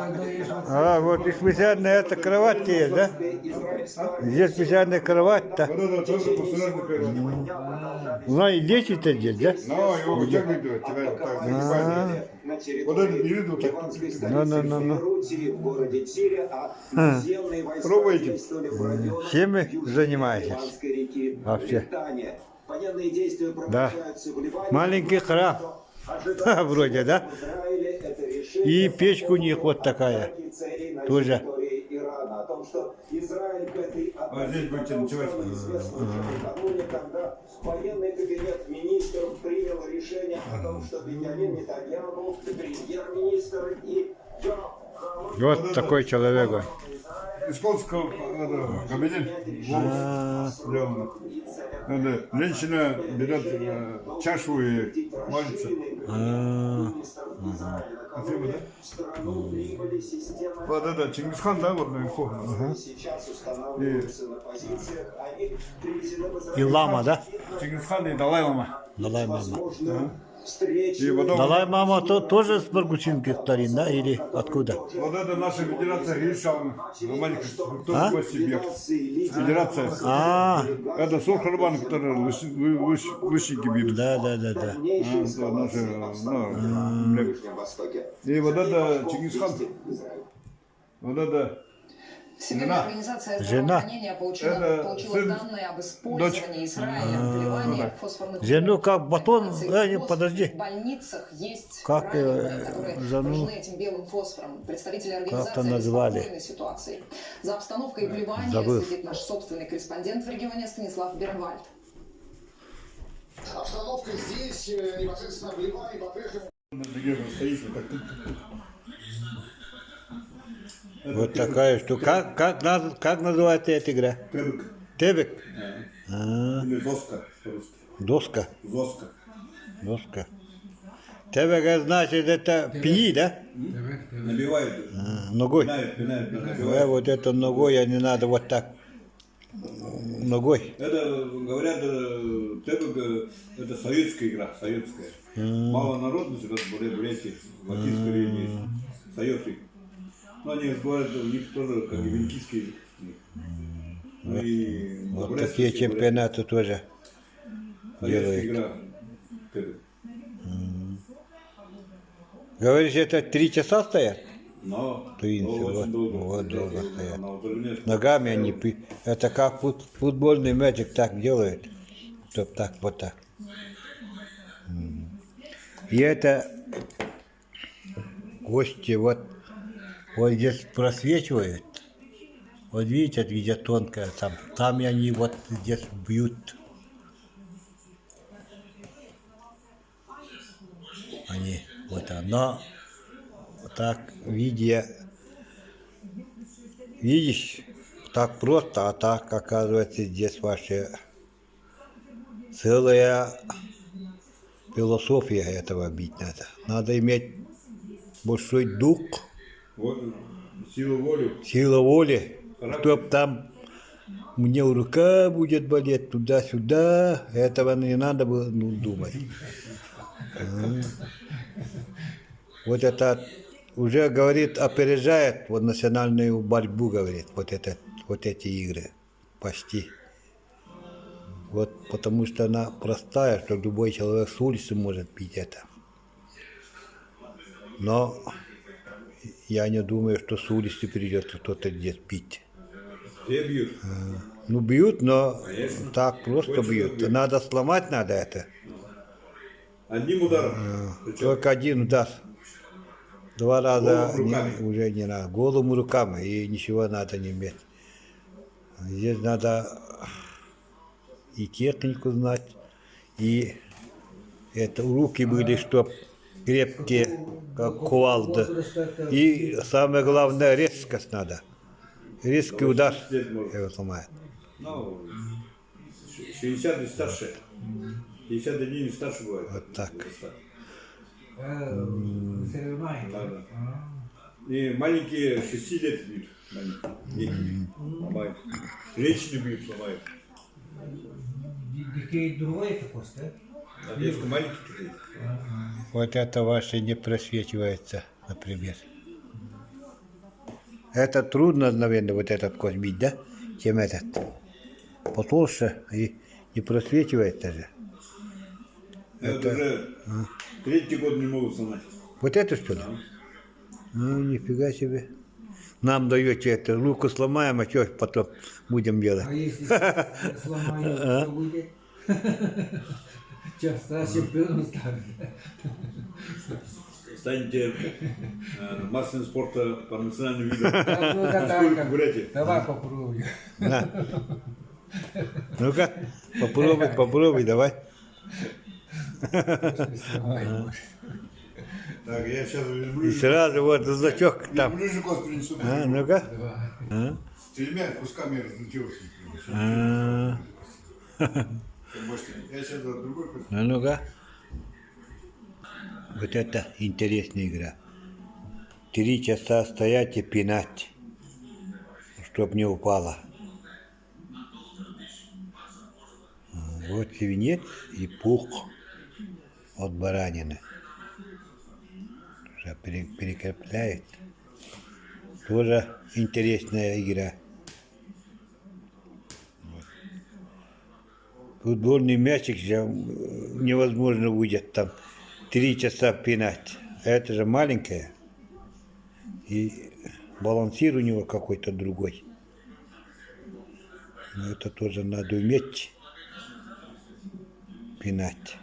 A: А, вот и специальная эта кроватка есть, да?
E: израильского
A: Здесь специальная кровать-то.
C: Вот это тоже постоянно такая.
A: Ну и лечить-то здесь, да?
C: Ну, его вытягивают, тебя вот так загибают.
E: на
C: Вот это не
E: территории
C: видно, вот так.
E: ливанской
A: Ну,
E: столицы
A: ну.
E: Бейруте, в городе Тире, а наземные войска
C: Пробуйте.
E: действовали в районах
A: Чем вы
E: южной
A: занимаетесь?
E: Ливанской реки
A: Вообще?
E: Литания. Военные действия
A: Да.
E: продолжаются в Ливане.
A: Маленький храм.
E: Ожидается,
A: Вроде, да?
E: в Израиле это решение
A: И печка у них вот такая.
E: атаки целей на
A: Тоже.
E: территории Ирана. О том, что Израиль к этой атаке
C: здесь будете ночевать.
E: стало известно уже накануне, когда военный кабинет министров принял решение о том, что Беньямин Нетаньяху, премьер-министр и Йоав Галланд
A: Вот такой человек. он.
C: Исконского кабинет. Сделано. Надо, женщина берет чашу и молится. Спасибо, да?
E: в страну прибыли системы
C: Вот это Чингисхан, да, вот наверху.
E: сейчас устанавливаются на позициях. Они привезены в Израиль.
A: И лама, да?
C: Чингисхан и Далай-лама.
A: Далай-мама.
E: Возможно, встречи.
C: И потом
A: Далай-мама тоже с Баргучинских старин, да? Или откуда?
C: вот это наша федерация решала. Маленькая, кто
A: А?
C: гости бьет. Федерация.
A: А,
C: Это Сухарбан, который лыщики бьют.
A: да.
C: Это наши, ну,
E: Ближнем Востоке.
C: и вот это Чингисхан. Вот это
G: Всемирная организация
A: Жена.
G: здравоохранения
C: Это
G: получила
C: сын,
G: данные об использовании Израиля в вливании фосфорных
A: Жену как батон,
G: информации в
A: подожди.
G: В больницах есть
A: Как,
G: раненые, которые
A: жену
G: поражены этим белым фосфором. Представители организации
A: как-то назвали?
G: обеспокоены ситуацией. За обстановкой в Ливане
A: Забыл.
G: следит наш собственный корреспондент в регионе Станислав Бервальд.
H: Обстановка здесь, непосредственно в Ливане, по-прежнему...
A: Вот такая штука. Как называется эта игра? Тебек. А,
C: Или доска по-русски.
A: доска.
C: Доска.
A: Доска. Тебек значит это пни, да?
C: Набивают.
A: А, ногой.
C: Пинают.
A: Вот это ногой, а не надо вот так. Ногой.
C: Это, говорят, Тебек, это советская игра, советская. Малонародность, это Бурятии, Латинской религии, советский. Но они говорят, у них тоже как и венкийский язык. Ну и
A: Вот
C: бурятский
A: такие
C: говорят,
A: чемпионаты тоже
C: советская
A: делают.
C: игра. Тебек.
A: Говоришь, это 3 часа стоят?
C: Но
A: Принцы,
C: очень
A: вот,
C: долго.
A: вот долго стоят.
C: На Утырнецке.
A: Ногами они, это как футбольный мячик так делают, чтоб так, вот так. И это кости вот здесь просвечивают. Вот видите, где тонкая, там и они вот здесь бьют. Они вот оно так видишь, так просто, а так оказывается здесь ваша целая философия этого бить надо. Надо иметь большой дух,
C: Вот сила воли.
A: сила воли, чтоб там мне рука будет болеть туда-сюда, этого не надо было думать. Вот это уже говорит, опережает вот национальную борьбу, говорит, вот эти игры почти. Вот потому что она простая, что любой человек с улицы может пить это. Но я не думаю, что с улицы придется кто-то здесь пить.
C: Все бьют.
A: Ну, бьют, но
C: Конечно.
A: так просто
C: Очень
A: бьют.
C: бьют.
A: Надо сломать надо это.
C: Одним ударом. Причем
A: Только один удар. 2 раза
C: Голыми руками.
A: уже не надо. Голыми руками и ничего надо не иметь. Здесь надо и технику знать, и это руки были, чтоб крепкие, как кувалда. И самое главное, резкость надо. Резкий удар его сломает.
C: ну, 60 и старше. 51 и старше бывает.
A: Вот так.
C: Надо. И маленькие 6 лет бьют. Маленькие. Ломают. Женщины бьют, ломают.
B: Детей другой такой, да?
C: А девушка маленькие такие.
A: Вот это ваше не просвечивается, например. Это трудно, наверное, вот этот кость бить, да? Чем этот. Потолще и не просвечивается же.
C: Это уже 3-й год не могут сломать.
A: Вот это что ли? Ну, нифига себе. Нам даете это, руку сломаем, а что потом будем делать?
B: А если сломаю, что будет? Что, стать чемпионом станет?
C: Станете мастером спорта по национальному виду.
B: Ну,
C: Республика Бурятия.
B: давай попробуем.
A: На. Ну-ка, попробуй, давай.
C: Так, я сейчас
A: И сразу вот значок там.
C: ближе кость принесу.
A: А, ну-ка. А?
C: С 3 кусками разлетелся.
A: А,
C: Я сейчас другой кость.
A: а ну-ка. Вот это интересная игра. 3 часа стоять и пинать, чтоб не упала. Вот свинец и пух от баранины. Уже перекрепляет. Тоже интересная игра. Вот. Футбольный мячик же невозможно будет там 3 часа пинать. А это же маленькая. И балансир у него какой-то другой. Но это тоже надо уметь пинать.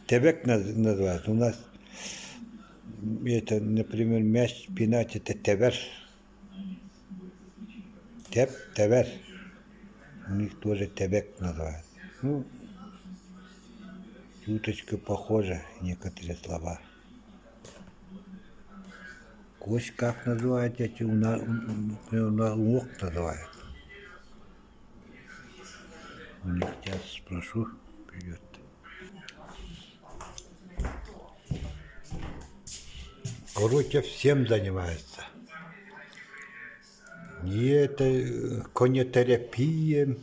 A: Тебек называют. У нас это, например, мяч пинать это тебер. Тебер. У них тоже тебек называют. Ну, чуточку похоже некоторые слова. Кость как называют эти? У нас лук называют. У них сейчас спрошу. Вперед. Короче, всем занимается. И это конетерапия,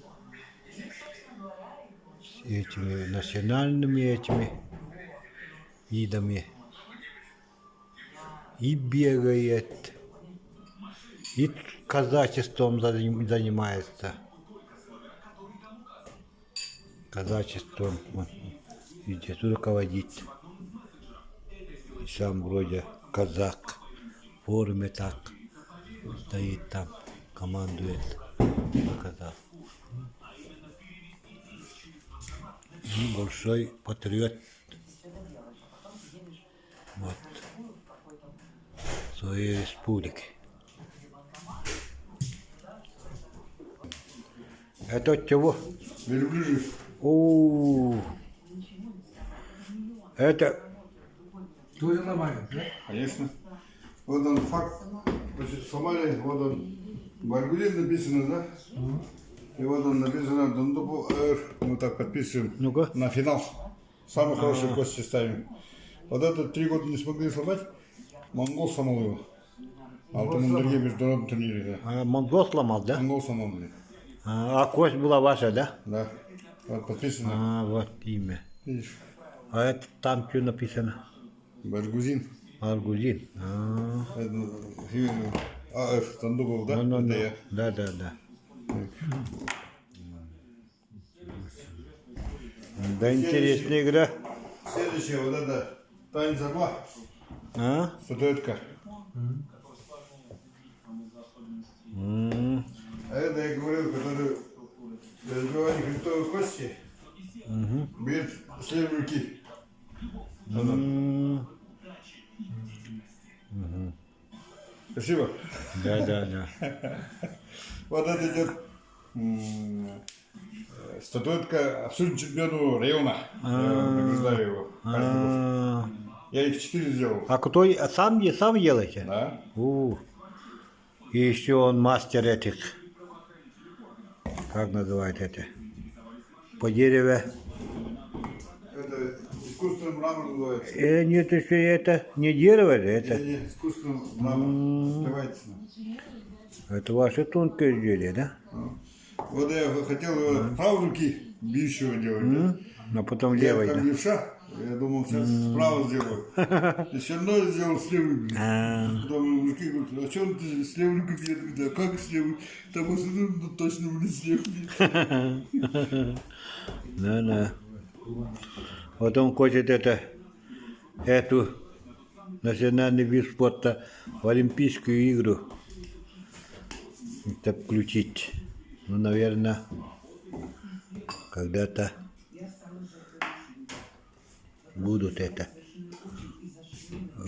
A: этими национальными этими видами. И бегает, и казачеством занимается. Казачеством, вот, видите, руководит. И сам вроде казак, в форме так, стоит там, командует, казак. И большой патриот. Вот. Своей республики. Это от чего?
C: Верблюжий.
A: О, это
B: Тоже ломают, да?
C: Конечно. Вот он факт. Значит, в Сомалии, вот он, Баргулин написано, да? И вот он написано, Дундубу Эр. Мы так подписываем
A: Ну-ка.
C: на финал. Самый хороший кости ставим. Вот это 3 года не смогли сломать. Монгол сломал его. А вот он на другие международные турниры, да.
A: монгол сломал, да?
C: Монгол сломал, блин.
A: А кость была ваша, да?
C: Да. Вот подписано.
A: А, вот имя.
C: Видишь?
A: А это там что написано?
C: Баргузин.
A: Аргузин.
C: АФ Тандубов, да?
A: Ну,
C: Это я.
A: да. Да, интересная игра.
C: Следующая вот это танец орла,
A: А?
C: статуэтка. А это я говорил, который для разбивания хребтовой кости берет с левой руки. Спасибо.
A: Да.
C: Вот это идет статуэтка абсолютно чемпиону района. Я награждаю его. Каждый год. Я их 4 сделал.
A: А кто сам делаете?
C: Да.
A: И еще он мастер этих, как называют это, по дереву.
C: Это искусственный мрамор называется.
A: Нет, еще это не дерево, это.
C: Не, искусственный мрамор. Давайте.
A: Это ваше тонкое изделие, да?
C: Вот я хотел его правой руки бьющего делать. Да?
A: А потом
C: Я
A: левой,
C: как
A: да?
C: левша, я думал, сейчас справа сделаю. И все равно сделал с левой. Потом мужики говорят, а что ты с левой рукой бьет? Я говорю, а как с левой? Там ну, точно будет с левой.
A: Да. Вот он хочет эту национальный вид спорта в Олимпийскую игру это включить. Ну, наверное, когда-то будут это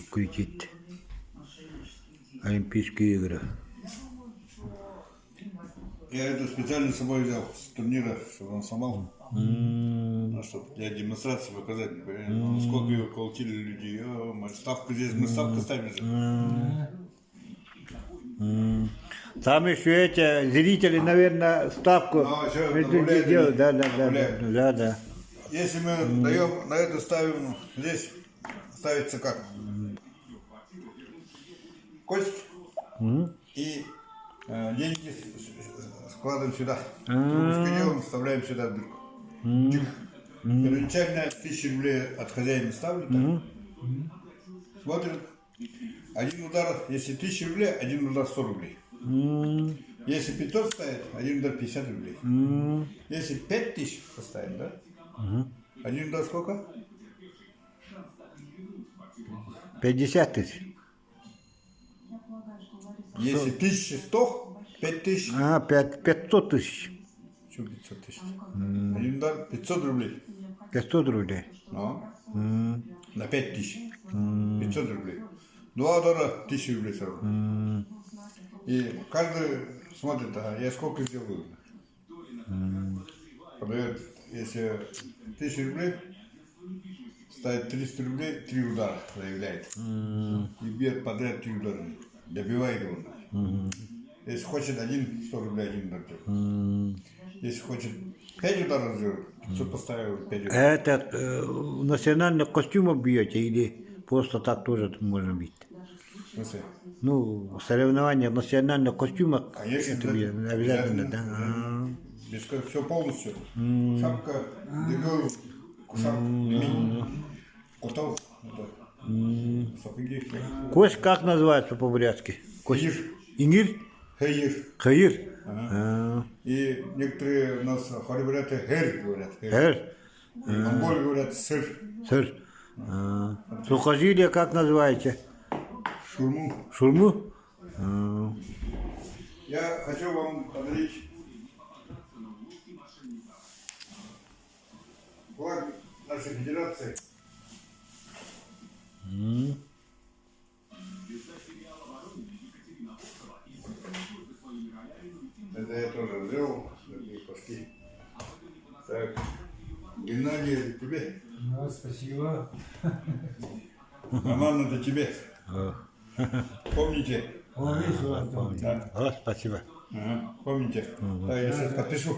A: включить Олимпийские игры.
C: Я это специально с собой взял с турнира, чтобы он сломал. Ну, чтобы для демонстрации показать, ну, сколько его колотили люди. Ставку здесь, мы ставку ставим же.
A: Там еще эти зрители, наверное, ставку
C: добавляют,
A: делают.
C: добавляют.
A: Да.
C: Если мы даем на это ставим, здесь ставится как? Кость и деньги складываем сюда. Трубочку делаем, вставляем сюда в дырку. Первоначально 1000 рублей от хозяина ставлю. Смотрят. Один удар, если 1000 рублей, один удар 100 рублей. Если 500 ставит, один удар 50 рублей. Если 5000 поставить, да? Один удар сколько?
A: 50 тысяч.
C: Если 1100, 5000.
A: 500 тысяч.
C: Что 500 тысяч? Один удар 500 рублей.
A: 500 рублей.
C: Ну, на 5000. 500 рублей. Два удара 1000 рублей сразу. И каждый смотрит, я сколько сделаю. Продает, если 1000 рублей, ставит 300 рублей, 3 удара заявляет. И бьет подряд 3 удара. Добивает его. Если хочет 100 рублей, 1 удар делает. Если хочет 5 ударов сделать, 500 поставил 5 ударов.
A: Это в национальных костюмах бьете или просто так тоже можно бить?
C: В смысле?
A: Ну, соревнования в национальных костюмах.
C: Конечно,
A: это
C: да.
A: обязательно, да.
C: Без все полностью. Шапка, дыргал, кушак, ремень, кутал. Сапоги.
A: Кость как называется по-бурятски?
C: Хаир.
A: Ингир?
C: Хаир.
A: Хаир.
C: И некоторые у нас хорибряты хэр говорят.
A: Хэр.
C: И монголы говорят сыр.
A: Сыр. Сухожилие как называете?
C: Шурму.
A: Шурму?
C: Я хочу вам подарить флаг нашей федерации. Это я тоже взял, такие пашки. Так, Геннадий, это тебе.
B: Ну, спасибо.
C: Роман, это тебе. Помните?
A: Да. О, спасибо.
C: Ага, помните? Да, я сейчас подпишу.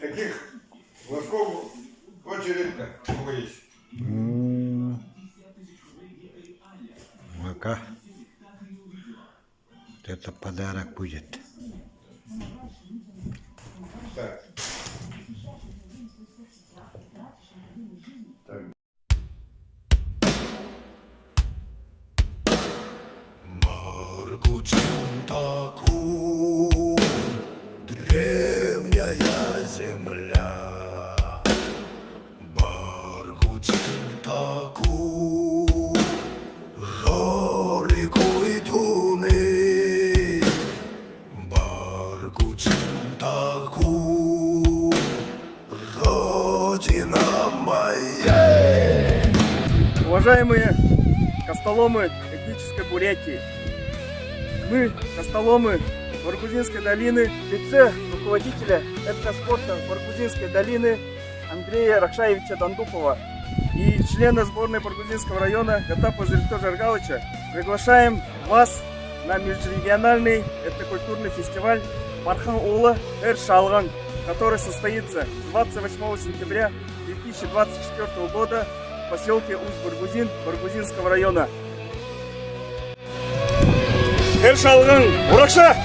C: Таких флажков очень редко есть.
A: Ага. Вот это подарок будет.
C: Так.
I: Margucin taku Воркуту, родина моя.
J: Уважаемые костоломы этнической Бурятии, мы, костоломы Баргузинской долины, в лице руководителя этноспорта Баргузинской долины Андрея Рахшаевича Дандупова и члена сборной Баргузинского района Гатапа Зельто Жаргалыча приглашаем вас на межрегиональный этнокультурный фестиваль Мархан Улы Эр Шалган, который состоится 28 сентября 2024 года в поселке Усть-Баргузин Баргузинского района. Эр Шалган, Уракша!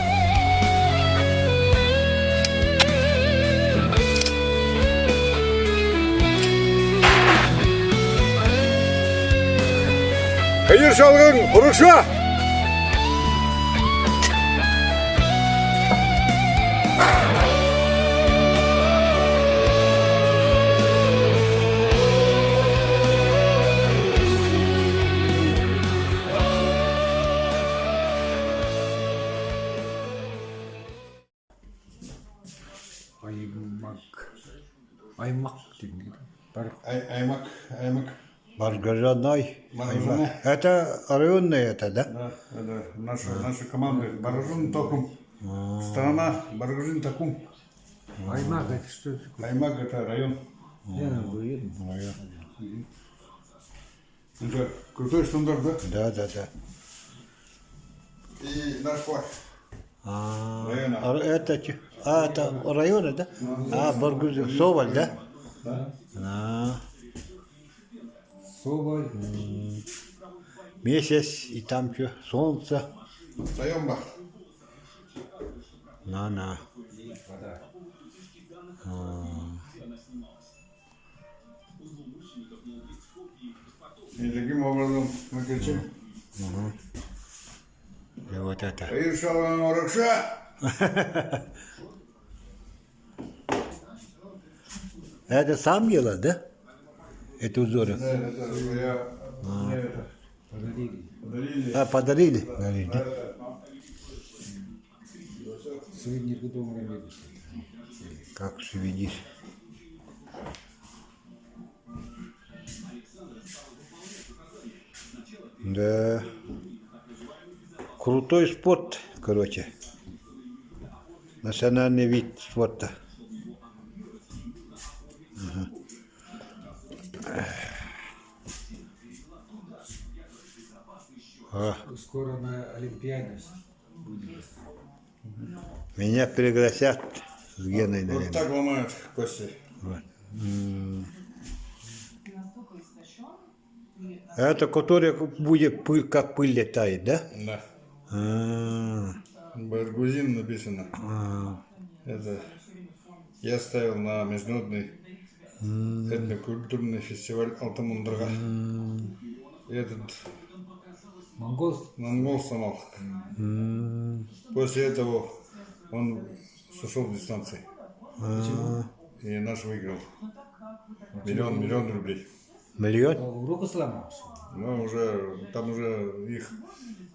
C: Эр Шалган, Уракша!
B: Аймак дейді.
C: Аймак.
A: Баргажаной.
C: Баргажаной.
A: Это районный это, да?
C: Да, это наша команда. Баргажин Токум. Страна Баргажин Токум.
B: Аймак это что?
C: Аймак это район. Это крутой стандарт, да?
A: Да.
C: И наш флаг. Района.
A: Это районы, да? Баргузин. Соболь, да?
C: Да.
B: Соболь.
A: Месяц, и там что? Солнце.
C: Таемба.
A: На.
C: И таким образом мы кричим.
A: И вот это.
C: Эр Шалган, Уракша!
A: Это сам делал, да? Это узоры.
C: Да, это я... Мне это... Подарили.
A: Подарили, да?
B: Сувенир дома робили.
A: Как сувенир. Да. Крутой спорт, короче. Национальный вид спорта.
B: Скоро на Олимпиаде будет.
A: Меня пригласят с Геной,
C: Вот
A: наверное.
C: так ломают кости.
A: Вот. Это который будет пыль, как пыль летает, да?
C: Да. Баргузин написано. Это я ставил на международный этнокультурный фестиваль Алтамундрага. И этот монгол сломал. После этого он сошел с дистанции. И наш выиграл. Миллион рублей.
A: Миллион?
B: Руку сломал.
C: Ну, там уже их,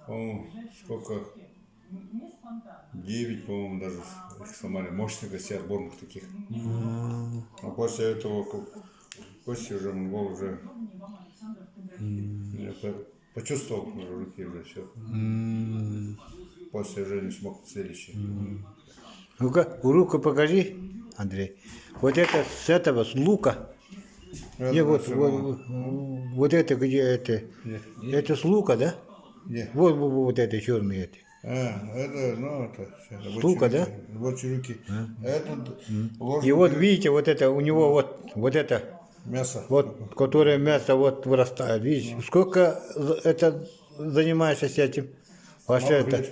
C: по-моему, сколько? 9, по-моему, даже их сломали. Мощных гостей отборных таких. А после этого Кости уже монгол уже почувствовал в руке уже все. После уже не смог следующий.
A: Ну-ка, руку покажи, Андрей. Вот это с этого, с лука. Не, вот это где это? Это с лука, да? Вот это черный это.
C: Это
A: Штука, да?
C: Рабочие руки.
A: И вот видите, вот это у него вот это
C: мясо.
A: Вот, которое мясо вот вырастает. Видите, сколько это занимаешься с этим? Ваше это?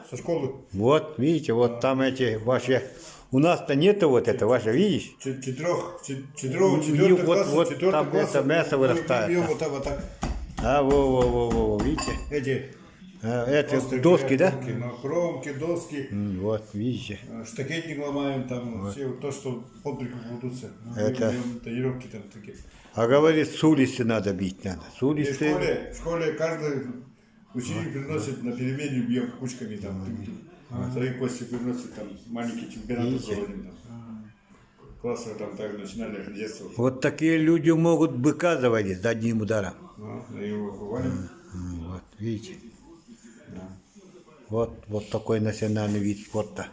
C: Со школы.
A: Вот, видите, вот там эти ваши. У нас-то нету вот это, ваше, видишь?
C: Четвертый класс,
A: вот там это мясо вырастает.
C: Вот так.
A: Во, видите?
C: Эти
A: доски, да?
C: Кромки, доски.
A: Вот, видите.
C: Штакетник ломаем, там все то, что под руку будутся.
A: Это...
C: Тренировки там такие.
A: А говорит, с улицы надо бить, надо. С улицы.
C: В школе каждый ученик приносит на перемене, бьем кучками там. Вторые после приносят там маленькие чемпионаты проводим там. Классно там так начинали с детства.
A: Вот такие люди могут быка заводить одним ударом.
C: И его валим.
A: Вот, видите? Вот такой национальный вид спорта.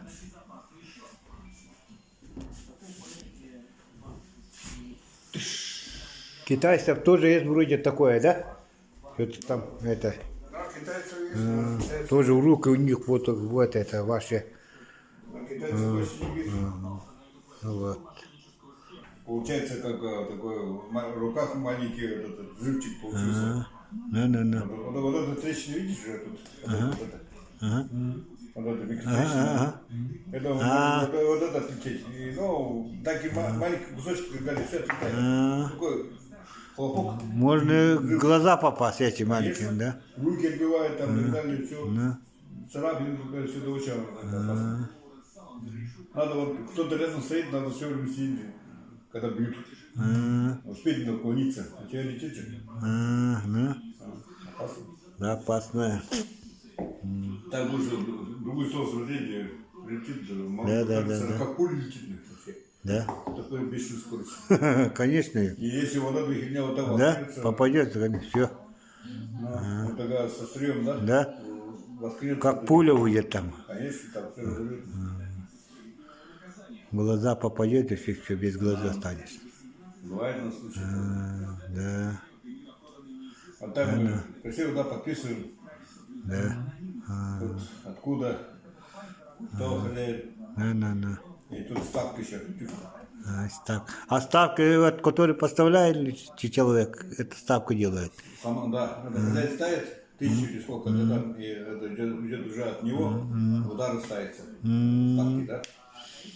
A: Китайцев тоже есть вроде такое, да? Что-то там это.
C: Да, китайцев есть.
A: Тоже в руки у них вот это ваши.
C: Китайцев больше не видно.
A: Вот.
C: Получается, как такой в руках маленький вот этот взрывчик получился. Вот это трещина, видишь, тут. Вот это микротрещина. Это вот это отлететь. Ну, так и маленькие кусочки прыгали, все отлетает. Такой хлопок.
A: Можно глаза попасть эти маленькие, да?
C: Руки отбивают, там, и так далее, все. Царапины, все до уча. Надо вот, кто-то рядом стоит, надо все время сидеть, когда бьют. Успеть наклониться. А тебя летит же. Опасно.
A: Да, опасная.
C: Так лучше в другую сторону смотреть, летит,
A: Да.
C: как пуля летит вообще.
A: Да.
C: Такой бешеной скоростью.
A: Конечно.
C: И если вот эта херня вот так вот
A: Да,
C: открыется,
A: попадет, все.
C: вот тогда со стрием, да?
A: Да.
C: Воскрется,
A: Как пуля уйдет там.
C: конечно, там все разорвется.
A: В глаза попадет, и все без глаза останешься.
C: Бывает на случай.
A: Да.
C: А так мы красиво, да, подписываем.
A: Да.
C: Вот откуда, кто хозяин.
A: Да.
C: И тут ставка еще.
A: А ставка, вот, который поставляет человек, это ставку делает.
C: Сама, да, это хозяин ставит 1000 или сколько, да, там, и это идет уже от него, удары ставятся. Ставки, да.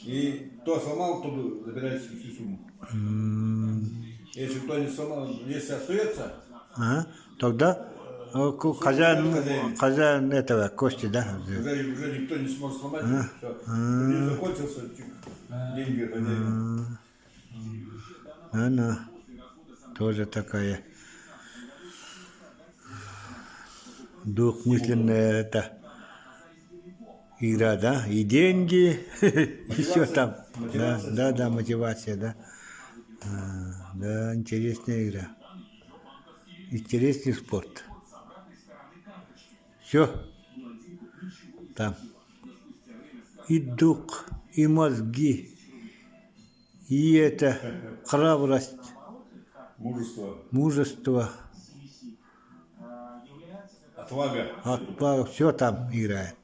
C: И кто сломал, тот забирает всю сумму. Если кто не сломал, если остается,
A: тогда хозяин этого кости, да?
C: уже никто не сможет сломать, все. День закончился, деньги хозяина.
A: Тоже такая двухмысленная это игра, да? И деньги, еще там. Да, мотивация, да. Да, интересная игра. Интересный спорт. Все. Там. И дух, и мозги, и это храбрость, мужество, отвага, все там играет.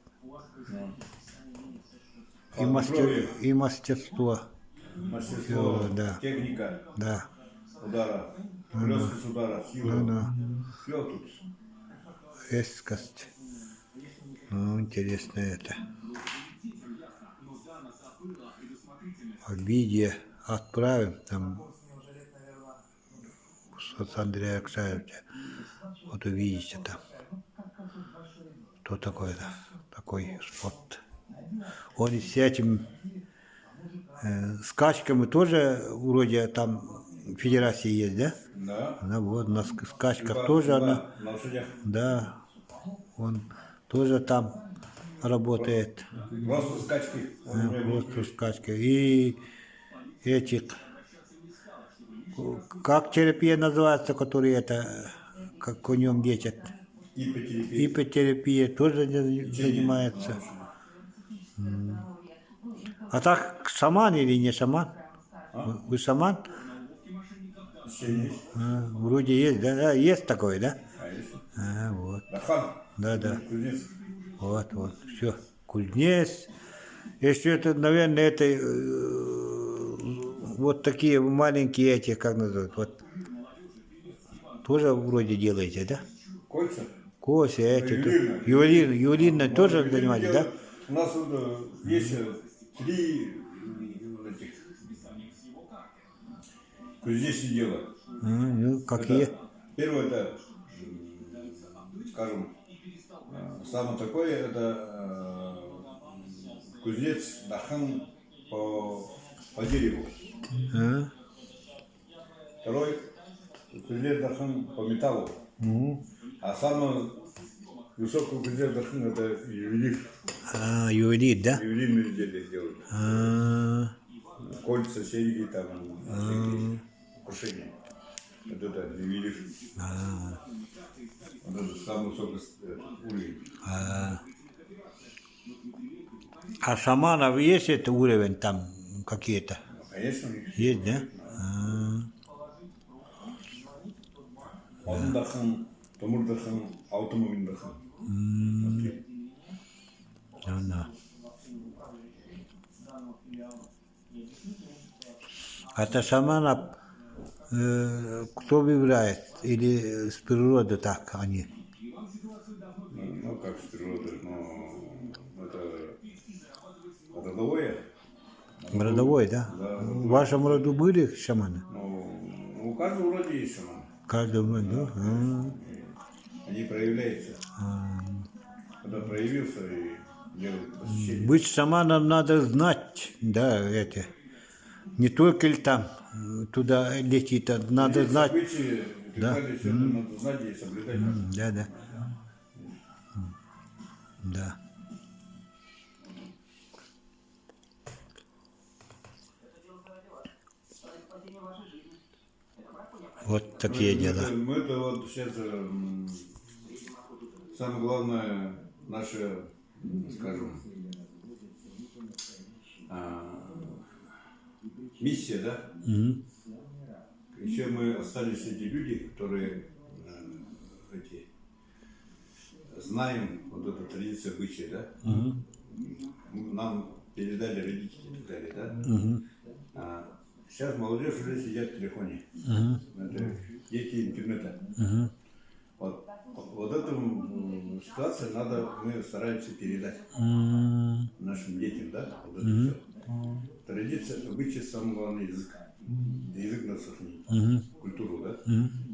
A: И мастерство.
C: Мастерство,
A: да.
C: техника,
A: да.
C: удара, легкость удара, сила. Все тут.
A: Резкость. Ну, интересно это. Видео отправим там с Андрея Аксаевича. Вот увидите там. Что такое-то? Такой спорт. Он и с этим скачками тоже вроде там федерации есть, да?
C: Да.
A: Да, вот на скачках тоже она. Да. Он тоже там работает.
C: Просто скачки.
A: Просто скачки. И этих, как терапия называется, который это, как конем лечат? Ипотерапия тоже занимается. А так шаман или не шаман? Вы шаман? Вроде есть, да? Есть такое, да? Вот. Да. Вот. Все. Кузнец. Если это, наверное, это вот такие маленькие эти, как называют, вот. Тоже вроде делаете, да?
C: Кольца?
A: Кольца, эти. Ювелирно тоже занимаетесь, да?
C: У нас есть 3 этих кузнечных дела.
A: Ну, какие?
C: Первое это, скажем, самое такое, это кузнец Дархан по дереву. Второй кузнец Дархан по металлу. А самое Высокого президента это ювелир.
A: Ювелир, да?
C: Ювелирные изделия делают. Кольца, серьги, там, всякие украшения. Вот это ювелир. Вот это самый высокий уровень.
A: А шаманов есть это уровень там какие-то?
C: Конечно, у них
A: Есть, да?
C: Алтындархан, Томурдархан, Алтынмогиндархан.
A: Да. Это шаманов кто выбирает? Или с природы так они?
C: Ну, как с природы, но это родовое.
A: Родовой, да?
C: Да.
A: В вашем роду были шаманы?
C: Ну, у каждого вроде есть шаман.
A: Каждый вроде, да?
C: Они проявляются. Когда проявился и делают посещение.
A: Быть шаманом надо знать, да, это. Не только ли там туда летит, а надо знать.
C: События,
A: Да.
C: все это надо знать и соблюдать.
A: Да. Да. Вот такие дела.
C: Это вот сейчас самое главное наша, скажем, миссия, да? Еще мы остались эти люди, которые знаем вот эту традицию обычая, да? Нам передали родители и так далее, да? Сейчас молодежь уже сидят в телефоне. Это дети интернета. Вот эту ситуацию мы стараемся передать нашим детям, да? Вот это все. Традиция, обычай, самый главный язык. Язык надо сохранить. Культуру, да?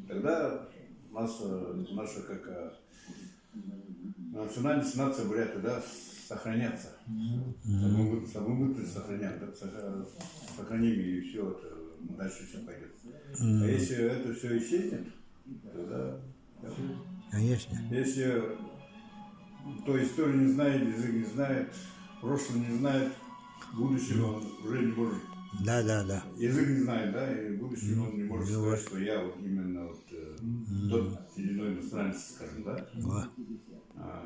C: Тогда наша как национальность, нация буряты, да, сохранятся. Самобытность сохранят, да? Сохраним, и все это, дальше все пойдет. А если это все исчезнет, тогда...
A: Конечно.
C: Если кто историю не знает, язык не знает, прошлое не знает, будущего он уже не может.
A: Да.
C: Язык не знает, да, и будущего он не может сказать, что я вот именно вот тот или иной национальности, скажем, да.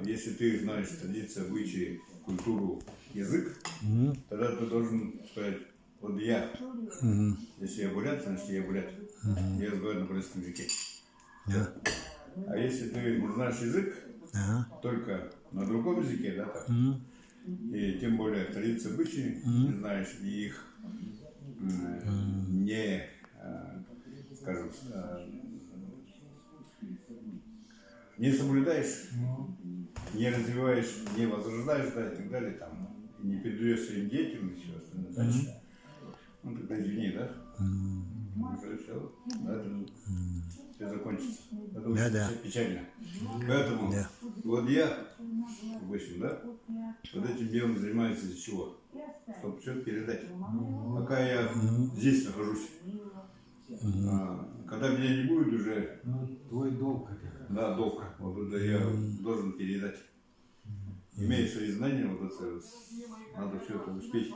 C: Если ты знаешь традиции, обычаи, культуру, язык, тогда ты должен сказать, вот я, если я бурят, значит я бурят. Я разговариваю на бурятском языке. А если ты не знаешь язык, только на другом языке, да, так, и тем более традиции, обычаи не знаешь, и их не, скажем, не соблюдаешь, не развиваешь, не возрождаешь, да, и так далее, там, и не передаешь своим детям и все остальное дальше. Ну, тогда извини, да? Уже все, это все закончится. Это очень печально. Поэтому вот я, допустим, да, вот этим делом занимаюсь из-за чего? Чтобы все передать. Пока я здесь нахожусь. Когда меня не будет уже...
B: Твой долг.
C: Да, долг. Вот это я должен передать. Имея свои знания, вот это, надо все это успеть.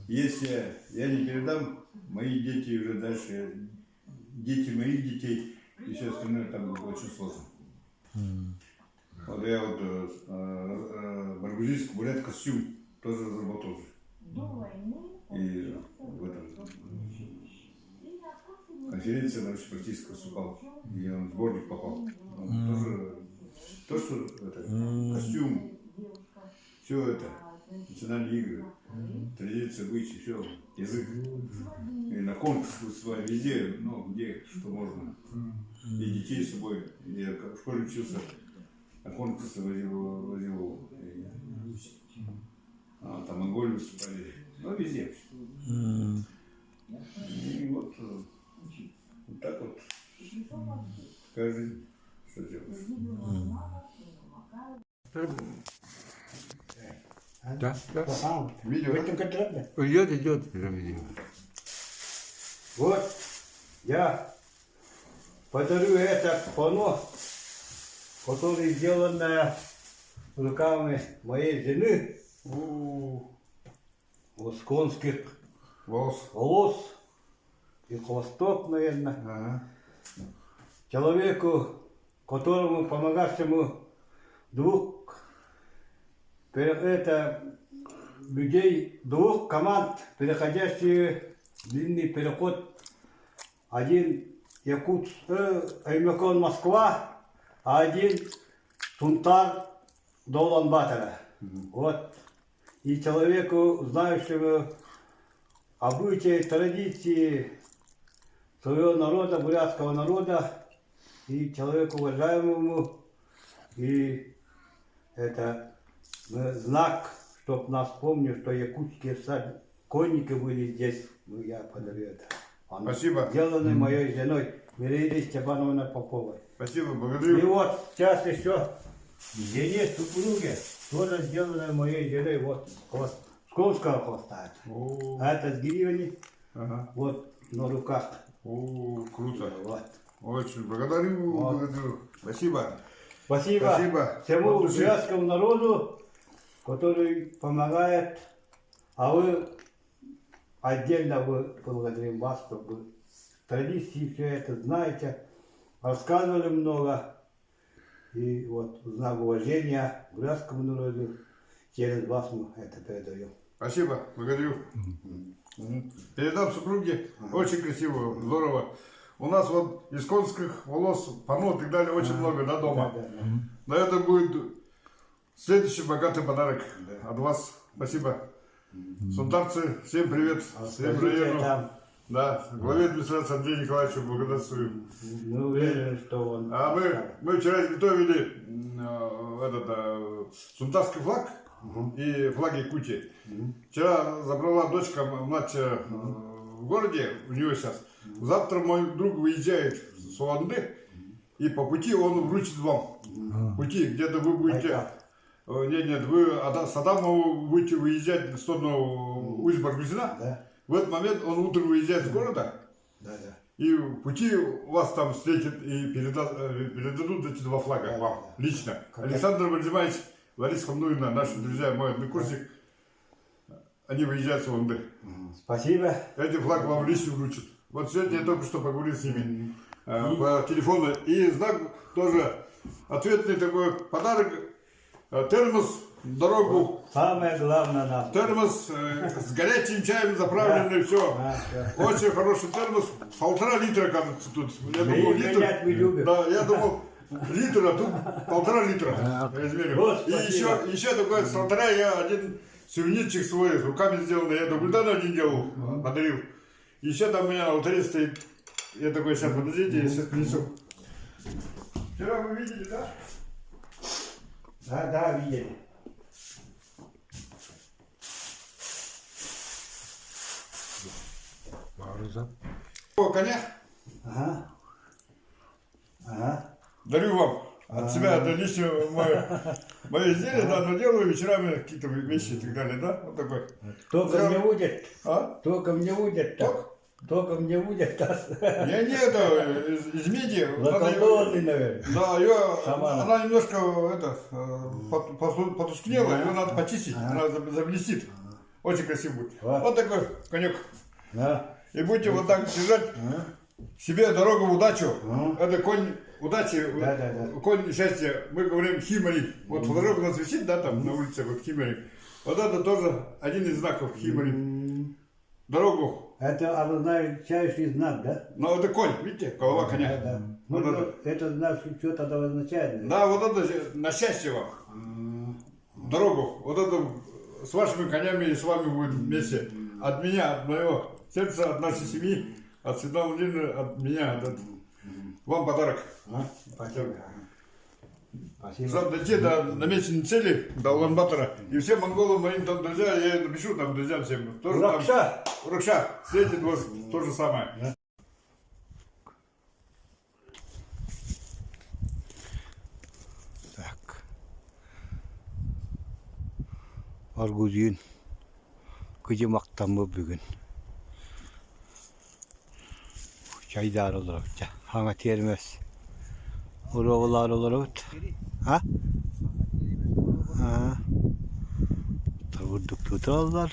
C: Если я не передам, мои дети уже дальше, дети моих детей и все остальное там очень сложно. Вот я вот баргузинский бурят костюм тоже разработал же. И в этом конференции на общепрактически выступал. И он в сборник попал. Тоже то, что это, костюм, все это, национальные игры, традиции, обычаи, все, язык. И на конкурс выступаем везде, ну, где что можно. И детей с собой. Я в школе учился, на конкурсы возил. Там Монголию выступали. Ну, везде. И вот так вот. Скажи, что делаешь.
B: Да.
C: Видео,
B: Идет.
A: Вот я подарю это панно который сделан руками моей жены, с конских волос и хвостов, наверное. Человеку, которому помогавшему людей, двух команд, переходящие длинный переход. Один Якутск, Аймакон, Москва, а один Сунтар до Улан-Батора. Вот. И человеку, знающему обычаи, традиции своего народа, бурятского народа, и человеку уважаемому, и это знак, чтоб нас помнил, что якутские конники были здесь, я подарю это.
C: Спасибо.
A: Сделаны моей женой Миреидой Степановной Поповой.
C: Спасибо, благодарю.
A: И вот сейчас еще жене супруге, тоже сделаны моей женой, вот с конского хвоста. А это с гривни, вот на руках.
C: Круто.
A: Вот.
C: Очень благодарю, благодарю. Спасибо.
A: Спасибо всему бурятскому народу, который помогает, а вы отдельно благодарим вас, чтобы традиции все это знаете, рассказывали много, и вот в знак уважения бурятскому народу через вас мы это передаем.
C: Спасибо, благодарю. Передам супруге, очень красиво, здорово. У нас вот из конских волос, панно и так далее очень много, да, дома. Но это будет следующий богатый подарок от вас. Спасибо. Сунтарцы, всем привет, всем району. Да, главе администрации Андрею Николаевичу благодарствую.
A: Мы уверены, что он...
C: А мы вчера изготовили сунтарский флаг и флаг Якутии. Вчера забрала дочка младшая в городе, у нее сейчас. Завтра мой друг выезжает с Уланды, и по пути он вручит вам. Пути, где-то вы будете... Нет, вы с Адамова будете выезжать в сторону Усть-Баргузина.
A: Да.
C: В этот момент он утром выезжает с города.
A: Да.
C: И в пути вас там встретят и передадут эти два флага вам лично. Александр Владимирович, Лариса Хамнуевна, наши друзья, мой однокурсник, они выезжают с Уланды.
A: Спасибо.
C: Эти флаг вам лично вручат. Вот сегодня я только что поговорил с ними по телефону. И знак тоже ответный такой подарок. Термос, дорогу.
A: Самое главное нам.
C: Термос с горячим чаем заправленный, все. Очень хороший термос. 1,5 литра, кажется, тут. Я думал, литр. Да, я думал, литр, а тут 1,5 литра. И еще такой с алтаря я один сувенирчик свой, руками сделанный. Я до Гульдана один делал, подарил. Еще там у меня на алтаре стоит. Я такой, сейчас подождите, я сейчас принесу. Вчера вы видели, да?
A: Да, видели.
C: Коня. Дарю вам. От себя это лично мое изделие, да, но делаю вечерами какие-то вещи и так далее, да? Вот такой.
A: Только мне будет.
C: А?
A: Только мне будет. Только мне будет.
C: Я не это, из меди.
A: Заколдованный, наверное.
C: Да, она немножко потускнела, ее надо почистить, она заблестит. Очень красиво будет. Вот такой конек. И будете вот так держать себе дорогу в удачу. Это конь удачи, конь счастья. Мы говорим химари. Вот флажок у нас висит, да, там на улице, вот химари. Вот это тоже один из знаков химари. Дорогу.
A: Это означающий знак, да?
C: Ну, это конь, видите, голова коня.
A: Да. Вот это знак что тогда означает?
C: Да, вот это на счастье вам. Дорогу. Вот это с вашими конями и с вами будет вместе. От меня, от моего сердца, от нашей семьи, от Светланы Владимировны, от меня. Вам подарок.
A: Спасибо.
C: Чтобы дойти до намеченной цели, до Улан-Батора. И всем монголам, моим там друзьям, я напишу там друзьям всем.
A: Уракша!
C: Уракша! Встретит вас то же самое.
A: Так. Баргузин. Күде мақтамы бүгін. Чайдар олар. Хаңа термес. Oralar olarak. Ha? Ha. Vurduk tutarlar.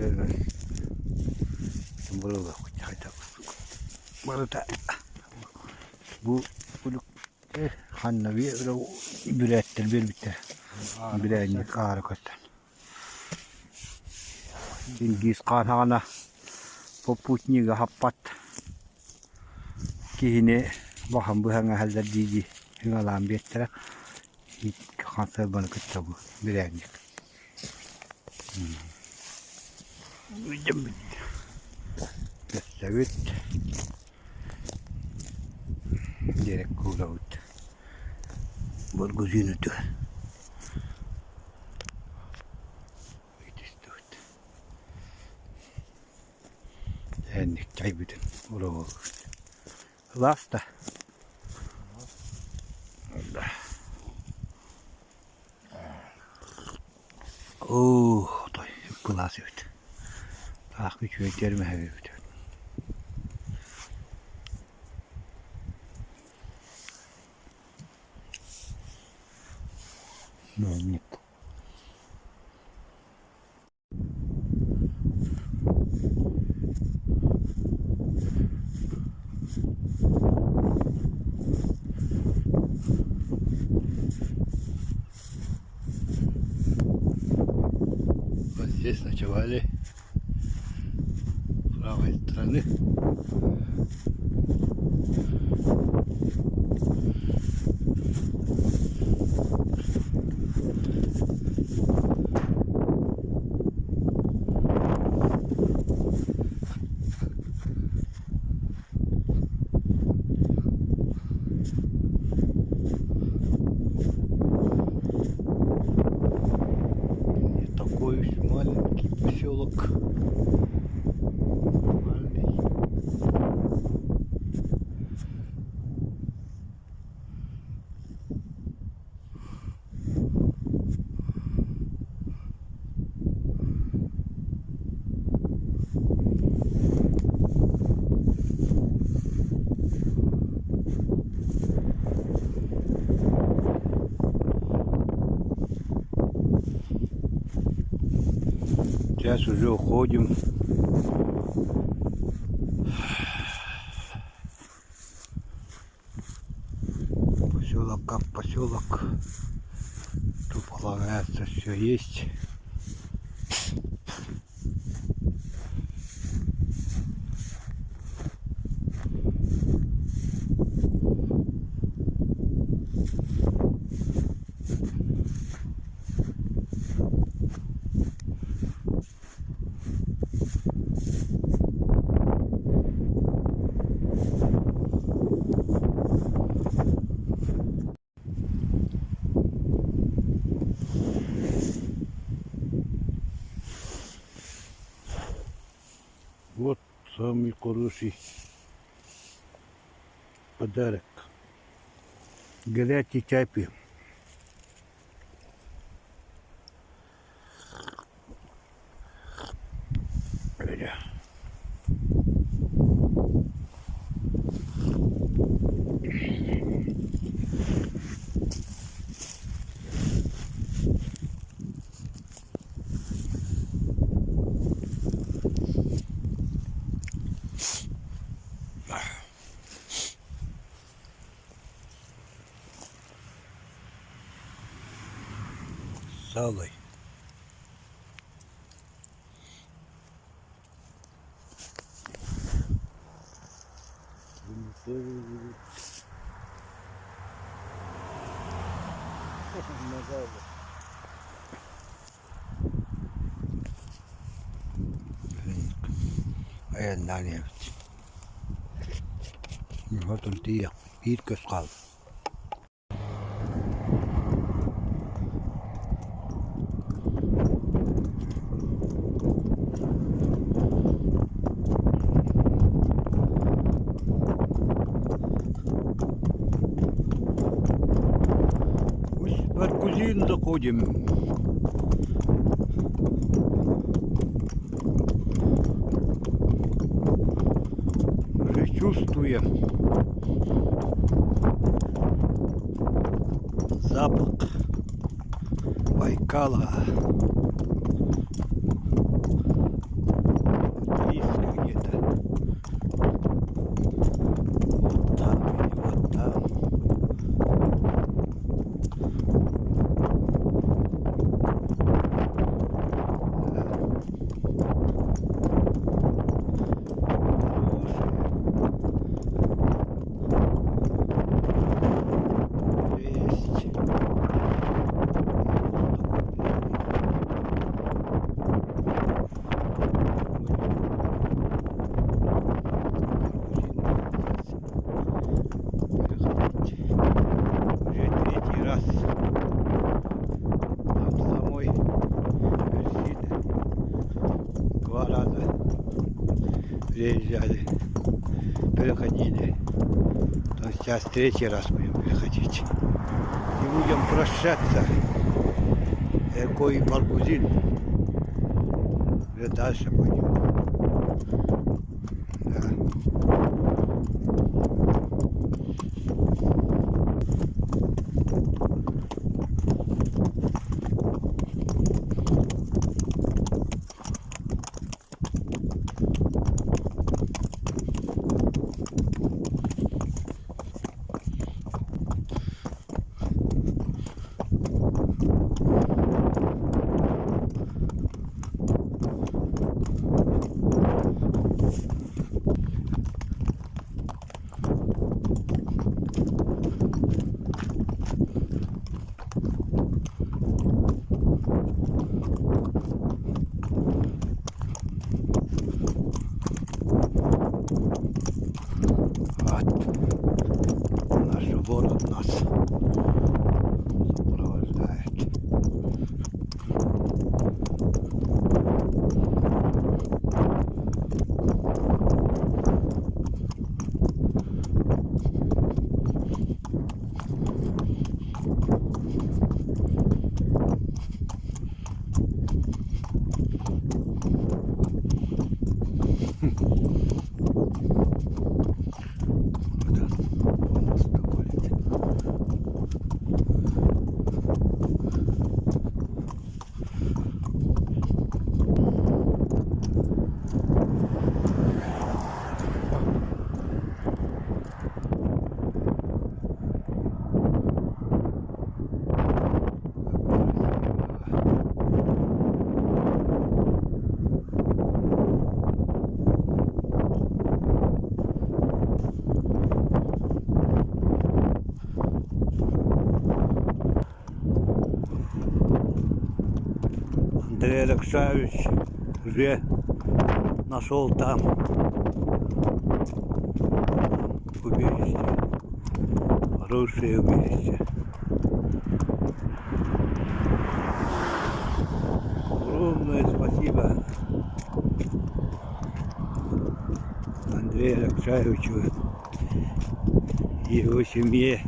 A: Evet. Burada kaytak. Burada bu hanna bir ürettir bir bitti. Birenlik ağrı kösten. Dingis kan hana poputniga happat. Kihine bakam bu hanga halda diji hanga lam bettere. Hiç kanser bana kötü bu birenlik. Evet. Direkt kulavut. Burguzinu tu. Ennek çay bütün. Bravo. Lasta. Oh, toy klas ut. Tak bir köy terme hevi ut. Нет. Вот здесь ночевали с правой стороны. Такой уж маленький поселок. Нормальный. Сейчас уже уходим. Поселок как поселок. Тут полагается все есть. Вот самый хороший подарок. Горячий чай пьем. Салой. Ayandan evet. Вот он тия, ирка скал. От кузин заходим. чувствуем запах Байкала. Близко где-то. Вот там или вот там. Приезжали, переходили. То сейчас третий раз будем переходить. И будем прощаться. Экой Баргузин. Уже дальше пойдем. Да. Наш город нас сопровождает. Андрей Александрович уже нашел там убежище, хорошее убежище. Огромное спасибо Андрею Александровичу и его семье.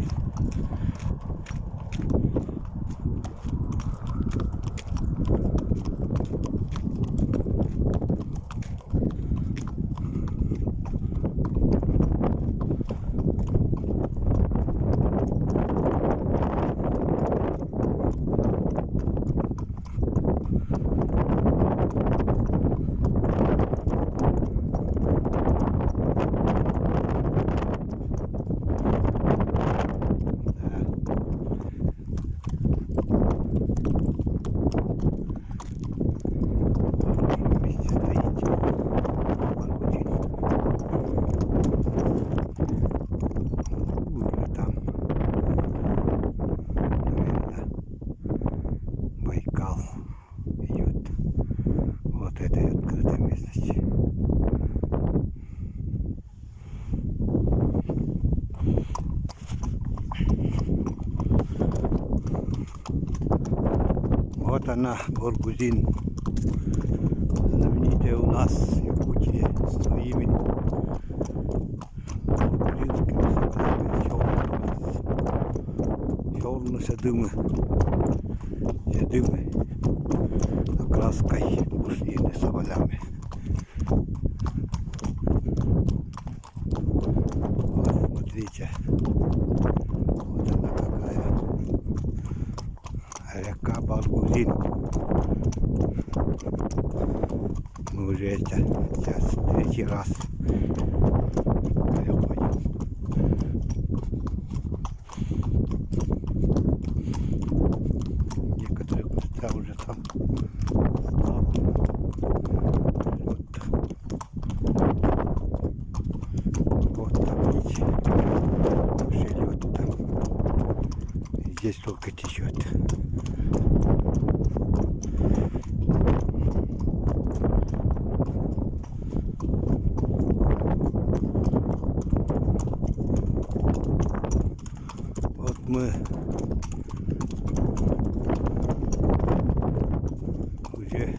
A: Вот она, Баргузин, знаменитая у нас в Якутии своими баргузинскими соболями, черные дымы, окраской пустыни соболями. видите. Вот она какая. Река Баргузин. Мы уже это сейчас третий раз переходим. Некоторые куста уже там стало. Вот там, видите, уже лед там. И здесь только течет. Вот мы уже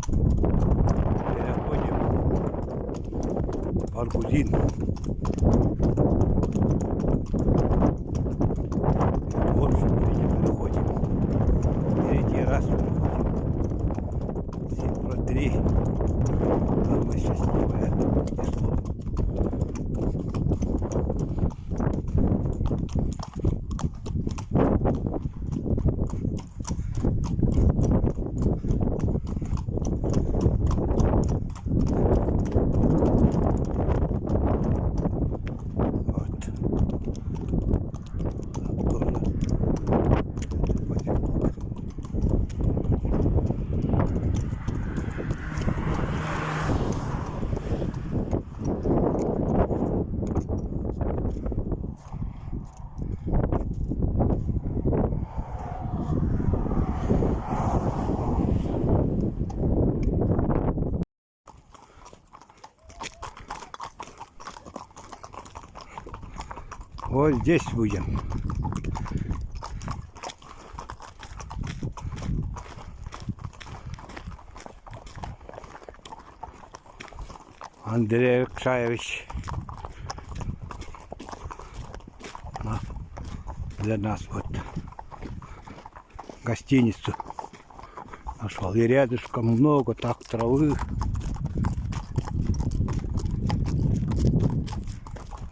A: переходим Баргузин. Больше уже не переходим. Третий раз переходим. Цифра 3. Самое счастливое число. Вот здесь будем. Андрей Алексеевич для нас вот гостиницу нашел. И рядышком много так травы.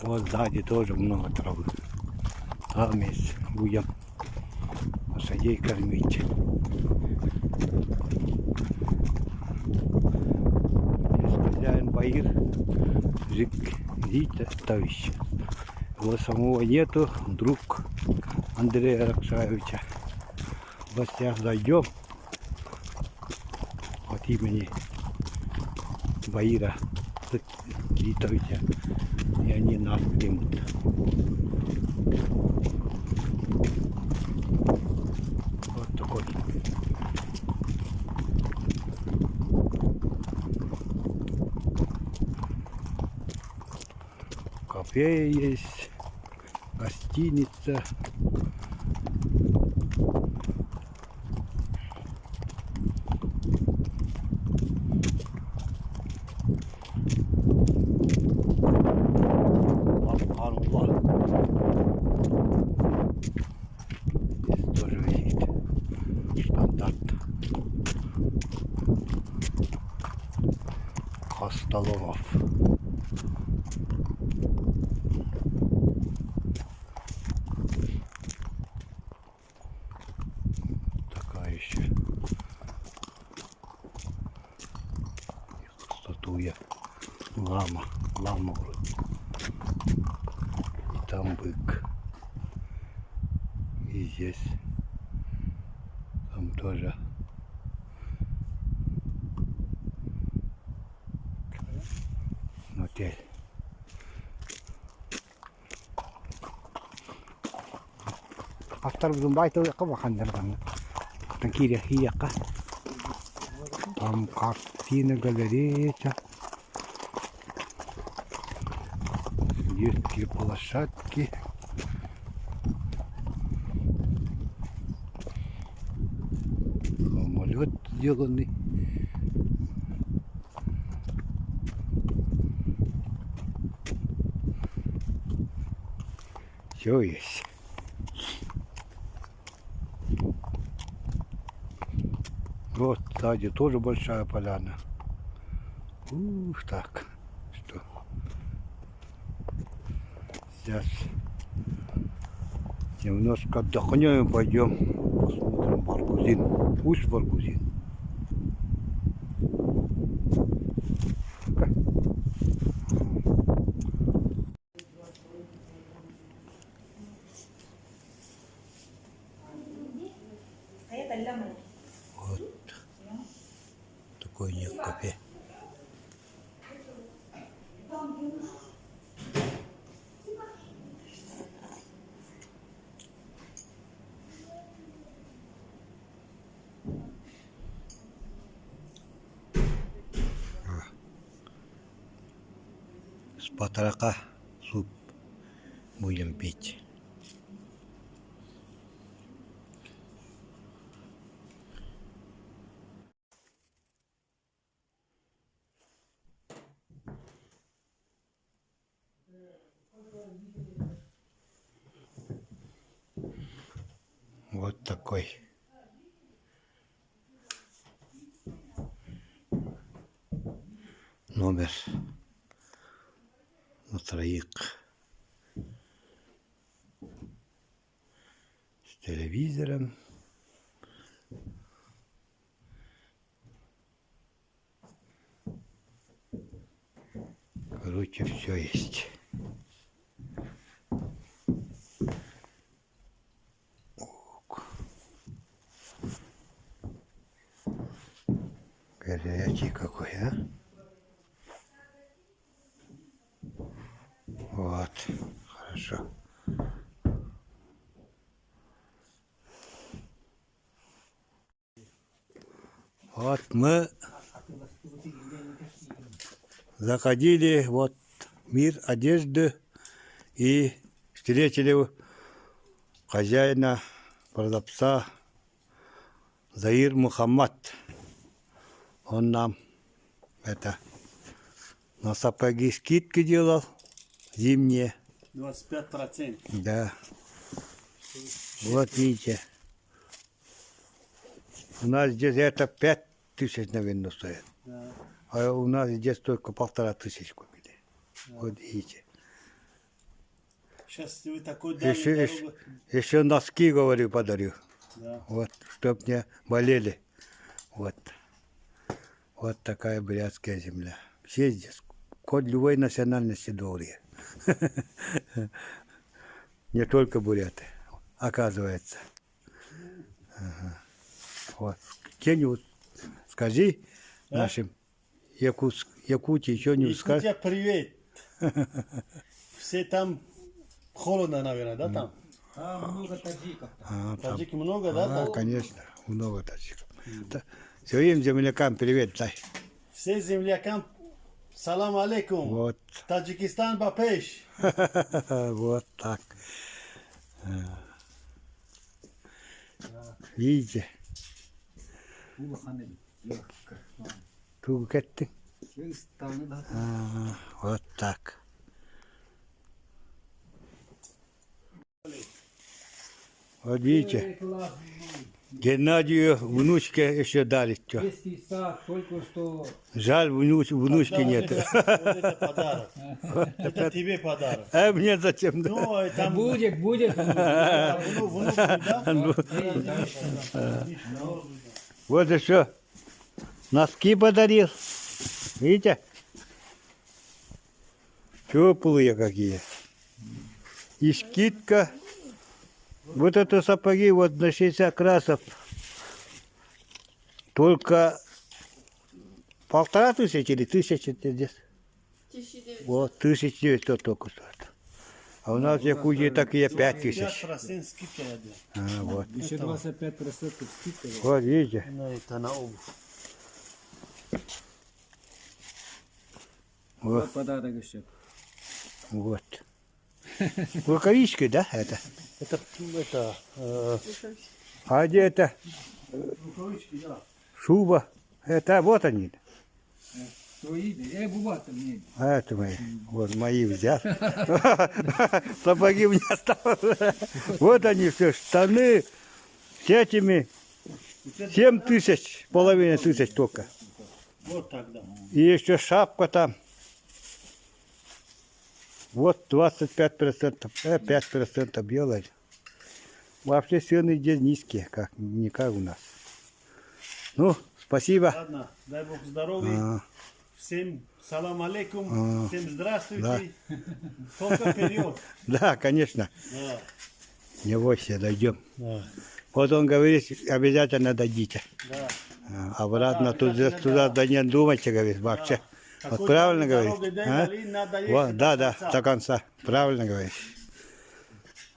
A: Вот сзади тоже много травы. Там есть, будем лошадей кормить. Есть хозяин Баир, Зитович. Его самого нету, друг Андрея Алексеевича. В гостях зайдем от имени Баира Зитовича. И они нас примут. Вот такой. Кафе есть, гостиница. Здесь тоже висит стандарт. Костоломов. Такая еще статуя лама. Лама. И там бык. И здесь там тоже отель. After Dubai to ka bakandar kan. Такие хияка. Там картина, галерея. Детские площадки. Самолет сделанный. Все есть. Вот сзади тоже большая поляна. Ух, так, что сейчас Немножко отдохнем, пойдем посмотрим Баргузин. Усть-Баргузин. Вот такой нет кафе. С потрока суп будем пить. Вот такой. Номер на троих. С телевизором. Короче, все есть. Горячий какой, а? Вот, хорошо. Вот мы заходили вот в мир одежды и встретили хозяина, продавца Заир Мухаммад. Он нам на сапоги скидки делал зимние.
J: 25%.
A: Да. Вот видите. У нас здесь это 5000, наверное, стоит.
J: Да.
A: А у нас здесь только 1500 купили. Да. Вот видите.
J: Сейчас вы такой дальний
A: еще носки, говорю, подарю.
J: Да.
A: Вот, чтоб не болели. Вот. Вот такая бурятская земля. Все здесь. Код любой национальности добрые. Не только буряты, оказывается. Ага. Вот. Где-нибудь скажи нашим Якутии что-нибудь скажи.
J: Якутия, привет. Все там холодно, наверное, да, там?
B: Там много таджиков.
J: Таджики много, да?
A: Да,
J: там?
A: конечно, много таджиков. Своим землякам привет дай.
J: Все землякам салам алейкум.
A: Вот.
J: Таджикистан бапеш.
A: Вот так. Видите? Тугу кеттің? Вот так. Вот видите? Геннадию внучке еще дали.
B: Детский сад только что...
A: Жаль, внучки нет.
J: Это подарок. Это тебе подарок.
A: А мне зачем?
J: Ну, там
B: Будет.
J: внук, да?
A: Вот еще носки подарил. Видите? Теплые какие. И скидка. Вот это сапоги вот на 60 красов. Только 1500 или 1000 здесь?
K: 1900.
A: Вот, 1900 только стоит. А у нас в Якутии такие 5000.
J: 5% скидка, я делаю.
A: А, вот.
B: Еще 25% скидка.
A: Вот, видите?
J: Ну, это на обувь.
B: Вот подарок еще.
A: Вот. Рукавички, да, это?
J: Это
A: А где это?
J: рукавички, да.
A: Шуба. Это вот они.
B: Твои, бубата мне.
A: А это мои. Вот мои взял. Сапоги у меня осталось. Вот они все, штаны с этими 7500 только.
J: Вот так, да.
A: И еще шапка там. Вот 25%, 5% белая. вообще цены здесь низкие, не как у нас. Ну, спасибо.
J: Ладно, дай Бог здоровья. Всем салам алейкум. Всем здравствуйте. Только вперед.
A: Да, конечно.
J: Да.
A: Не бойся, дойдем.
J: Да.
A: Вот он говорит, обязательно дойдите.
J: Да.
A: Обратно
J: Да,
A: туда да не думайте, говорит, вообще.
J: Да.
A: Вот
J: Какой
A: правильно
J: дорогой
A: говорит.
J: дали, надо ехать
A: Вот,
J: до
A: да,
J: конца.
A: до конца. Правильно говоришь.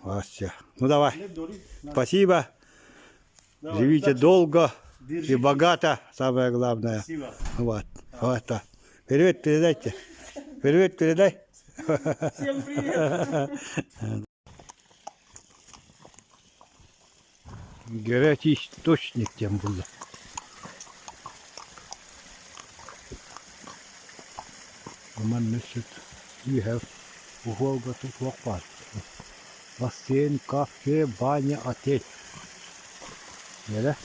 A: Вот все. Ну давай.
J: Хлеб дори. Да.
A: Спасибо.
J: Давай,
A: Живите
J: удачи.
A: долго и
J: Держите.
A: богато, самое главное.
J: Спасибо.
A: Вот. Вот так. Привет передайте. Привет передай.
D: Всем привет.
A: Горячий источник тем был. You have Volga to walk past. Бассейн, кафе, баня, отель. Неде?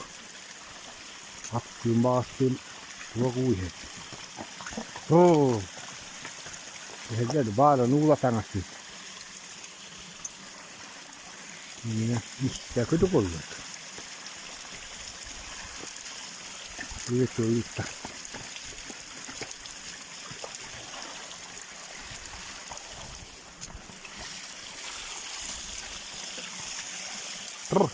A: Актимастын вогуйhe. О. Егет бара нула таңасы. Міне істе көді болды. Өте өйтті. Тррр.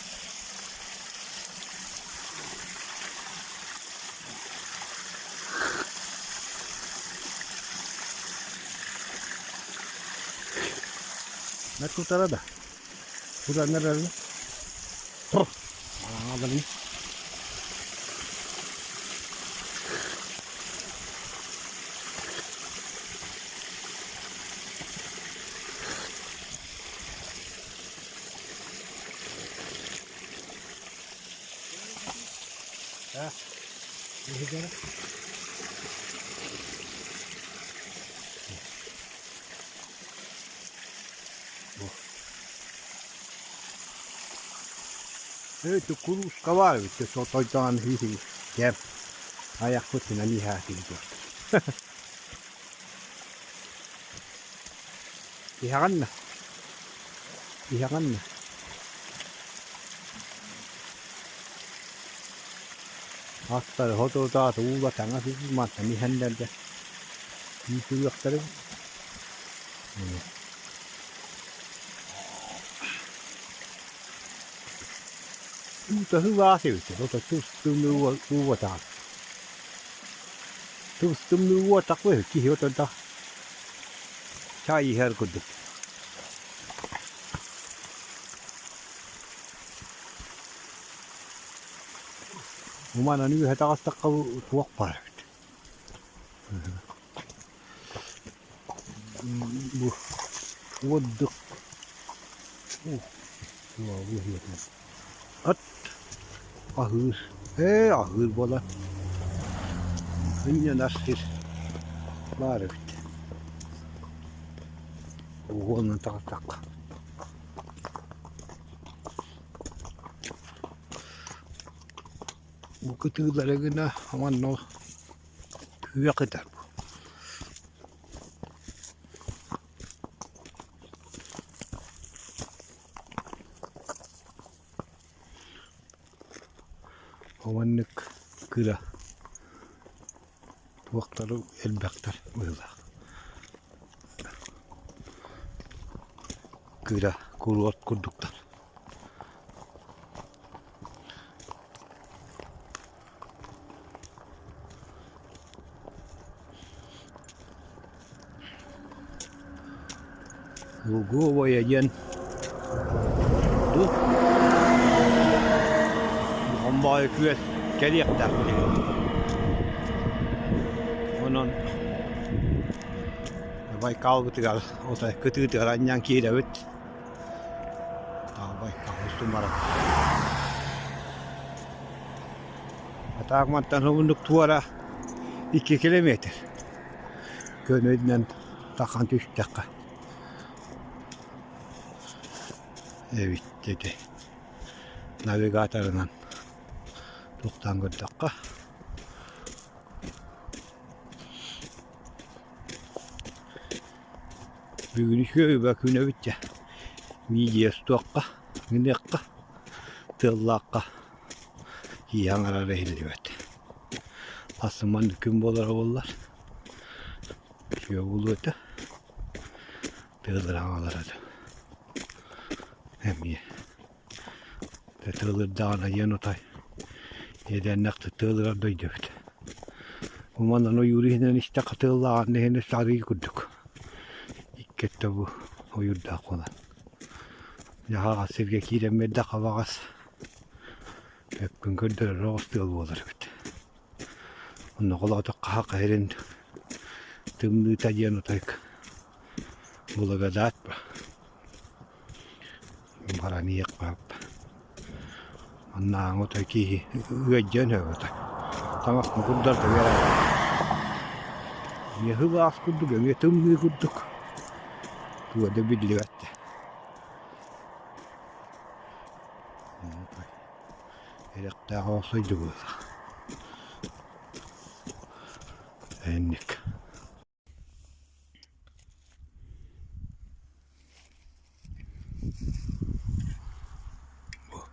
A: Тут рада. Куда наверное? Блин. Да. Видишь? Это курус коварит, что той там висит. Я хоть на лиха идет. Иганна. Иганна. 아따 허도다 우가 당하지 마다 니 한단데 이 수역들은 우다 흐와세요 저도 뚜스뚜누와 우와다 뚜스뚜누와 딱 왜 기혀던다 차이 할 것도 وما أنا نيجي هتاعس تقو توقع ودق أت أهير أهير ولا هني نسير ما عرفت وهو نتعتق وكتير عملنا في قتال وانك كده وقتلوا البقتل ويضع كده كروات كدكتر Ого, один. Dur. Amma küvet keriyekler. Onun vai kalkıtıgal, ota kıtıtıgal anyan kiirevyt. Tää vai kaustumara. Taakmattan hunnuk tuoda 2 kilometer. Könöiden takan tystekka. Evet dedi. Navigatorundan to'xtan go'daqqa. Bugun shu va kuni bitta. Video stoqqa, naqqa. tığlaqqa yanar rehillivet. Asman gün bolar bollar. Şu buluta. Tığlar ağalara. Hem ye. Tığlar dağına yanotay. Yeden nakta tığlar doyduvet. Umandan o yürüyünden işte katığlağın nehine sarıyı kurduk. İkkette bu o yurda kolan. Yaha sevge kirem medde kavağız. Hep gün gördüler roğuz tığıl olur. Onu kolağda kaha kahirin tımlı taciyen otayık. Bulaga dağıt ba. Bara niyek ba. Anna otayki üyecen öğütay. Tamam mı kurdar da verer. Ya hıva az kurduk ya tımlı kurduk. Tuğa da billi vetti. Elekte olsaydı bu. Ennik. Bu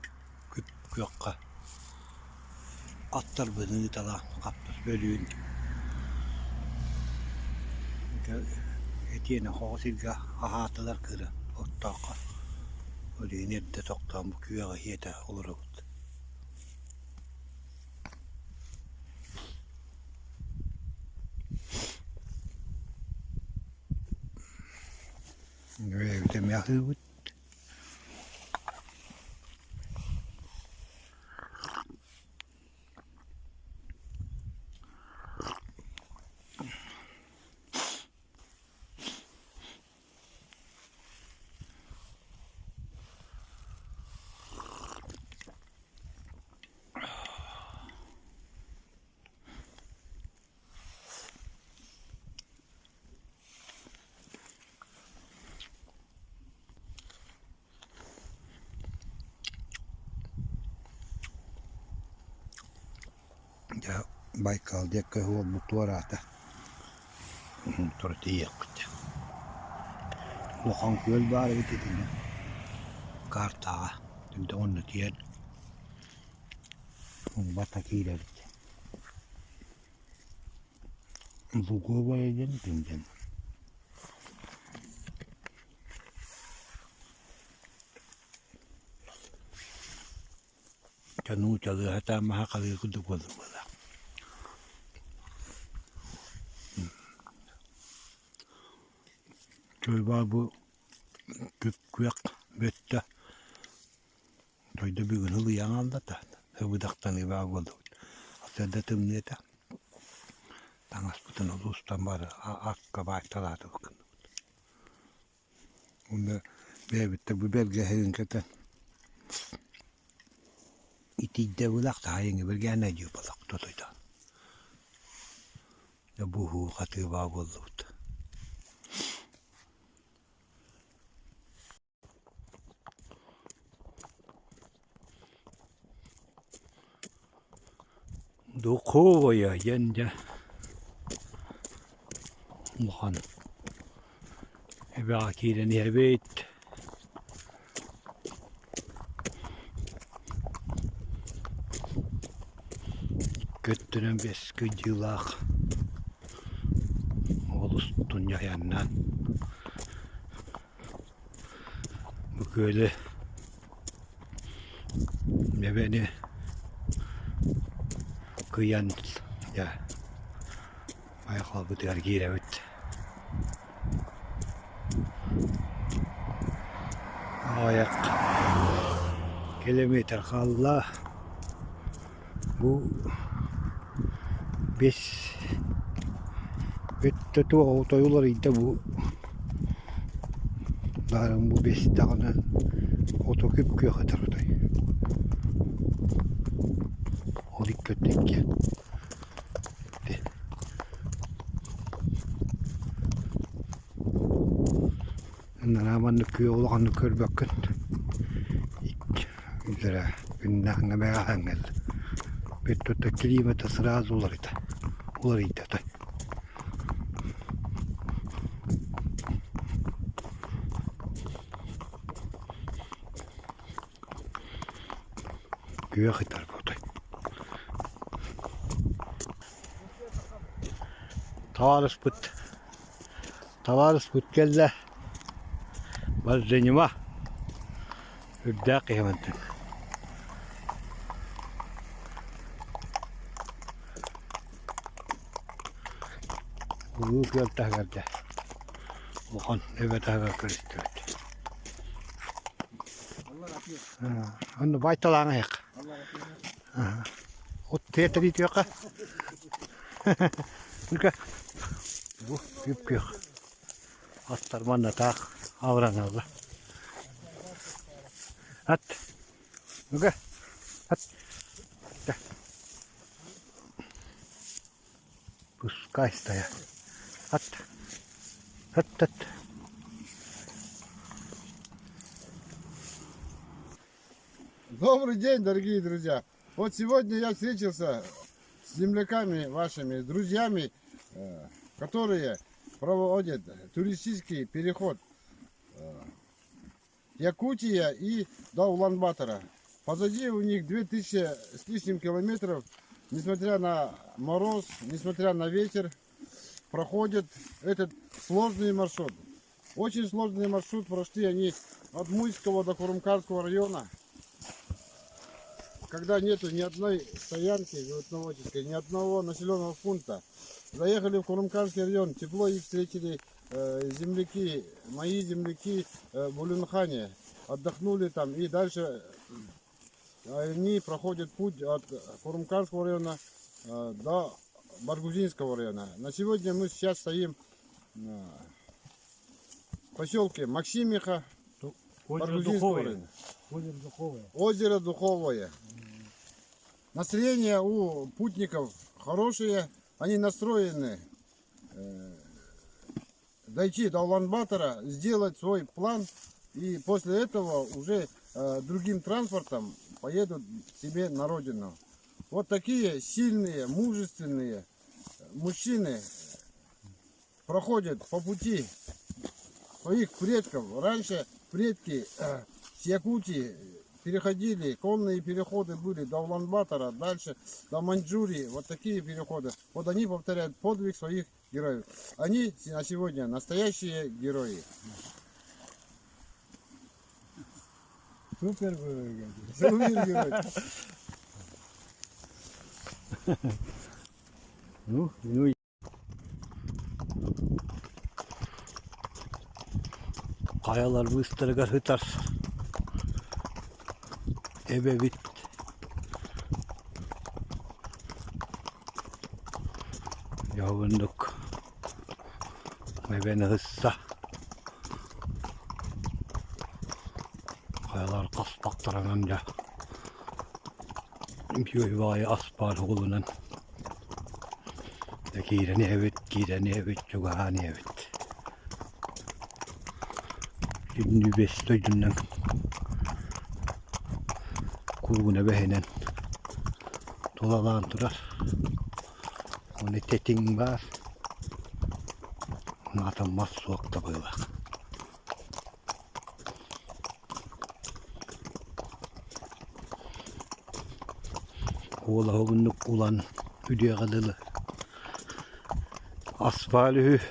A: kuyakka. Atlar beni tala kaptır bölüğün. Etiyene hoğusilga ahatılar kırı. Ottaqa. Öyle nerede toktan bu küyağa yete olur oldu. Evde mehut. Ja Baikal tiekkä huomu tuoraata. Torti jäkkätä. Lohan kyllä vääritin. Kartaa. Nyt on tien. On vata kiireet. Buku vai jentin. Ja nuuta lyödään mahakaliin kutukuolella. Tuli vaan bu kykkyä vettä. Toida bygyn huljan alta täältä. Se vudaktani vaan kuoltu. Sieltä tymniitä. Tangas putan olustan bara akka vaihtaa tukun. Kun veivittä bu belge henketä. Itidde vulakta hayengi belge näji balak totoida. Ja buhu khati vaan kuoltu. Dukoya yende muhan ebe akiden yebet göttüren beskıcılak olustun yayandan bu böyle ne beni kıyan ya ayakla bu dergiyle öt ayak kilometre kalla bu 5 bitti tu otoyollarıydı bu darın bu 5 tane otoküp köy kadar o dikkatli Naman nüküyor olan nükür bakın. Üzere günden ne hangel. Bir tuta kilometre sıraz olardı. Olardı da. Köye hıtar bu. Tavarız put geldi. Baz zenima. Ürdağ kıyamadım. Uyuk yaltah geldi. Bakın evet aga kırıştı. Onu baytalağına yak. O tiyatri diyor ka. Bu yapıyor. Astar bana tak avran abla. At. Nuka. At. Пускай стоят. От.
C: Добрый день, дорогие друзья. Вот сегодня я встретился с земляками вашими, с друзьями, которые проводят туристический переход Якутия и до Улан-Батора. Позади у них 2000 с лишним километров, несмотря на мороз, несмотря на ветер, проходят этот сложный маршрут. Очень сложный маршрут прошли они от Муйского до Курумкарского района, когда нету ни одной стоянки животноводческой, ни одного населенного пункта. Заехали в Курумкарский район, тепло их встретили земляки, мои земляки в Улюнхане, отдохнули там и дальше они проходят путь от Курумкарского района до Баргузинского района. На сегодня мы сейчас стоим в поселке Максимиха, Баргузинского района. Озеро Духовое. Настроение у путников хорошее, они настроены дойти до Улан-Батора, сделать свой план и после этого уже другим транспортом поедут себе на родину. Вот такие сильные, мужественные мужчины проходят по пути своих предков. Раньше предки с Якутии переходили, конные переходы были до Улан-Батора, дальше до Маньчжурии. Вот такие переходы. Вот они повторяют подвиг своих героев. Они на сегодня настоящие герои. Супер герой.
A: Ну. Kayalar bu ıstırıgar hıtar. Ebe bit. Yavunduk. Ebeni hıssa. Kayalar kasbaktıran amca. Yuvayı asfal olunan. Gireni evet, çugahani evet. Şimdi bestoydundan kurguna behenen dolalan durar. Onu tetin var. Atanmaz soğukta böyle. Ola ogunluk ulan üdüye kadılı. Asfalü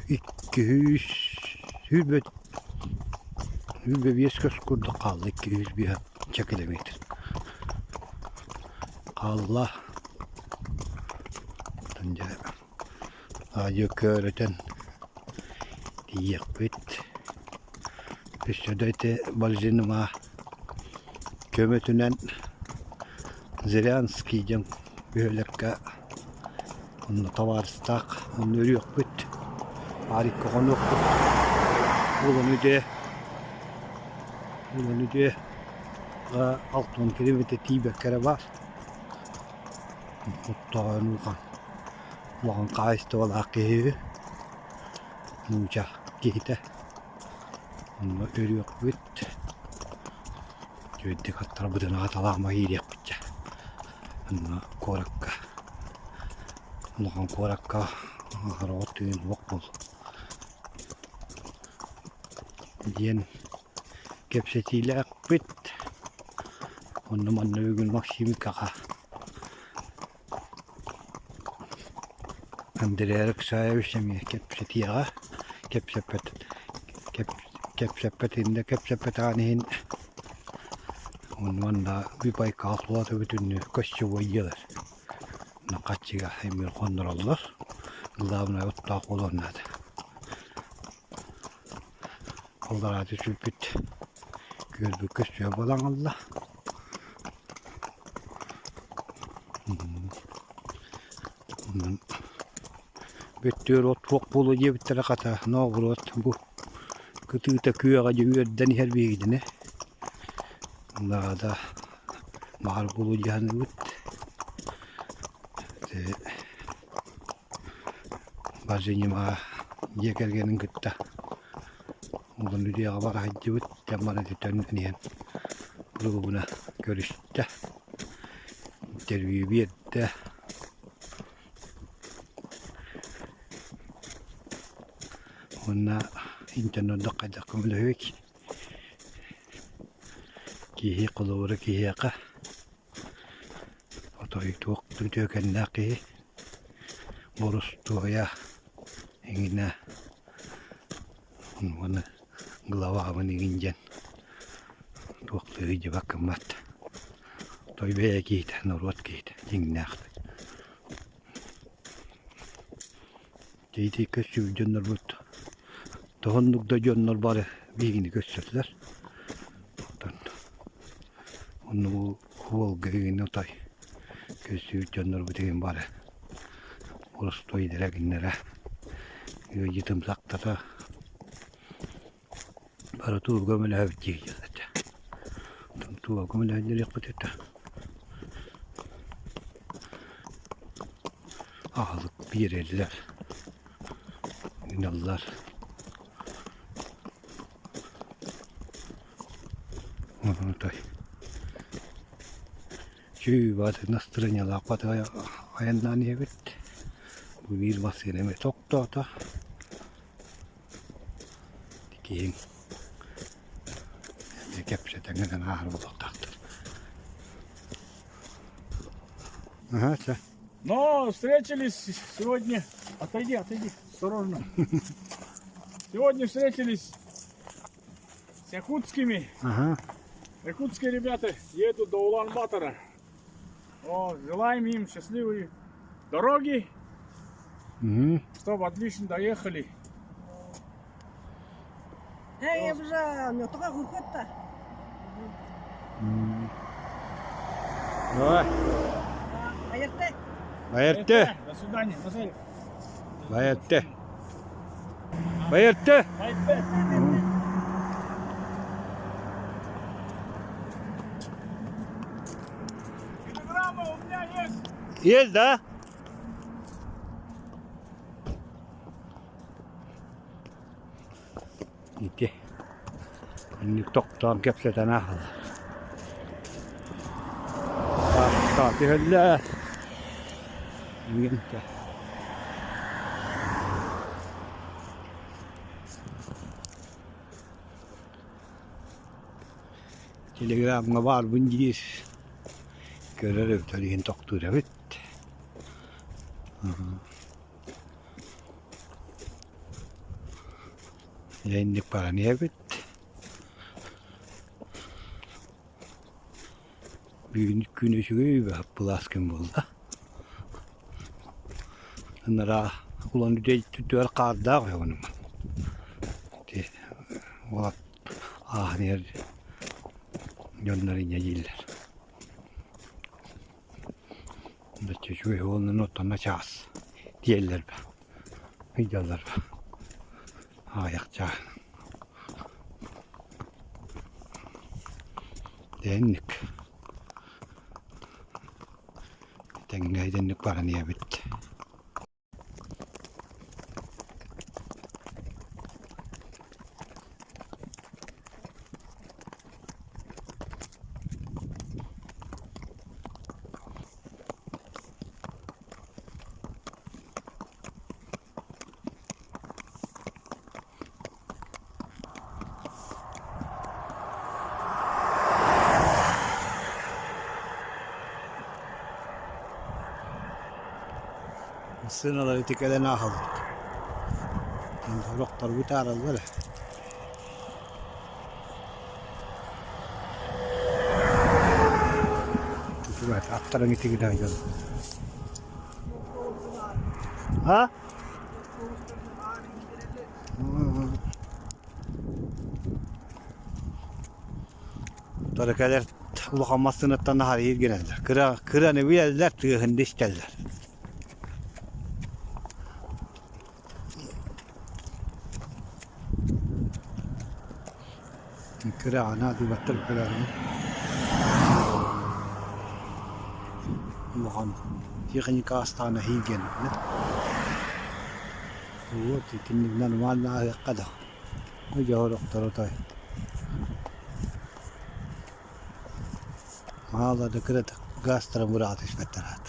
A: 200 hübet bir köz kurdu kaldı 200 bir kilometre. Allah önce acı köreten diyek bit. Üstüde balzinuma kömetünen Zelenski'den böyleka onu tavarstak onu örüyor bit. Harika konu Ulan öde 60 kilometre tibekere var. Mutlağın ulan kayıstı olakı muca giyde onu örüyor bit. Gördük hatta bu dönem atalama yiyecek bitecek. Onu korakka ulan korakka haratın vakbol diyen kepsetiyle bit Onu manna bugün Maksimik kaka. Andreyerek sahaya işlemiyor. Kepseti yağa. Kepsepetinde kepsepet hanehin. Onun da bir pay kalkılatı bütünlüğü kaççı boyuyorlar. Kaççıga emir kondurallar. Gılavına otta kolonladı. Kollara düşüp gözü kışıyor balan Allah. Bütüyor ot çok bolu diye bitti kata. Ne olur ot bu. Kötü de köye giden her bir gidine. Daha da mahal bolu cihanı bit. Bazıcı ma yekergenin gitti. Bugün dünya var hacı bit. Zamanı dönüyen. Bugüne görüştü. Terbiye bir de. Ona internette kadar kumluğuk. Kihi kulağır kihi ka. Otoyuk vakti tüken naki. Borus tuya. İngine. Ona glava mı ingen. Vakti hiç bakmat. Toy beye git, norvat git. Ingnak. Jadi köşü cönler but. Tohonlukta cönler bari bilgini gösterdiler. Onu bu volgayın otay. Köşü cönler butayım bari. Orası toy direginlere. Yitim saktada. Bari tuğ gömüle hevciye geldi. Tuğ gömüle hevciye yapıtı. Ağlık bir eller. İnanlar. Tay. Şu bazı nastırınyalar pataya ayandan evet. Bu bir masine tokta da. Dikeyim. Kepseten gelen ağır bulaktaktır. Ага, все.
D: Но встретились сегодня. Отойди, осторожно. Сегодня встретились с якутскими.
A: Ага.
D: Якутские ребята едут до Улан-Батора. Желаем им счастливой дороги, чтобы отлично доехали.
A: Давай. Bayırttı.
D: До свидания. Назарик.
A: Bayırttı. Bayırttı.
D: Телеграмма у меня есть.
A: Есть, да? Gitti. Şimdi toktan kepseten ahal. Taati höllä. Gitti. Telegramma var buncis. Görürüm tabii doktor evet. Yayınlık paranı evet. Büyük güneşi gibi plaskin buldu. Onlara ulan tütüyor karda ya onun. O ner yönlerin yayılır. Da çocuğu yolunun otana çağız. Diyeller be. Hıyyalar be. Ayakça. Denlik. Denlik paranı bitti. Sığınaları tikelen ahal. Roktar biter böyle. Şuraya atların iti gider yol. Ha? Tarikalar uluqammasınıttan da harayır gelirler. Kıranı bilirler, tığında isterler. Kıra ana dubattır kırarını. Uluqam. Yıqın kastana hiygen. Bu tikinlikten malna ayakada. O jahoruk tarotay. Mağla da kırıt gastra murat ismetterat.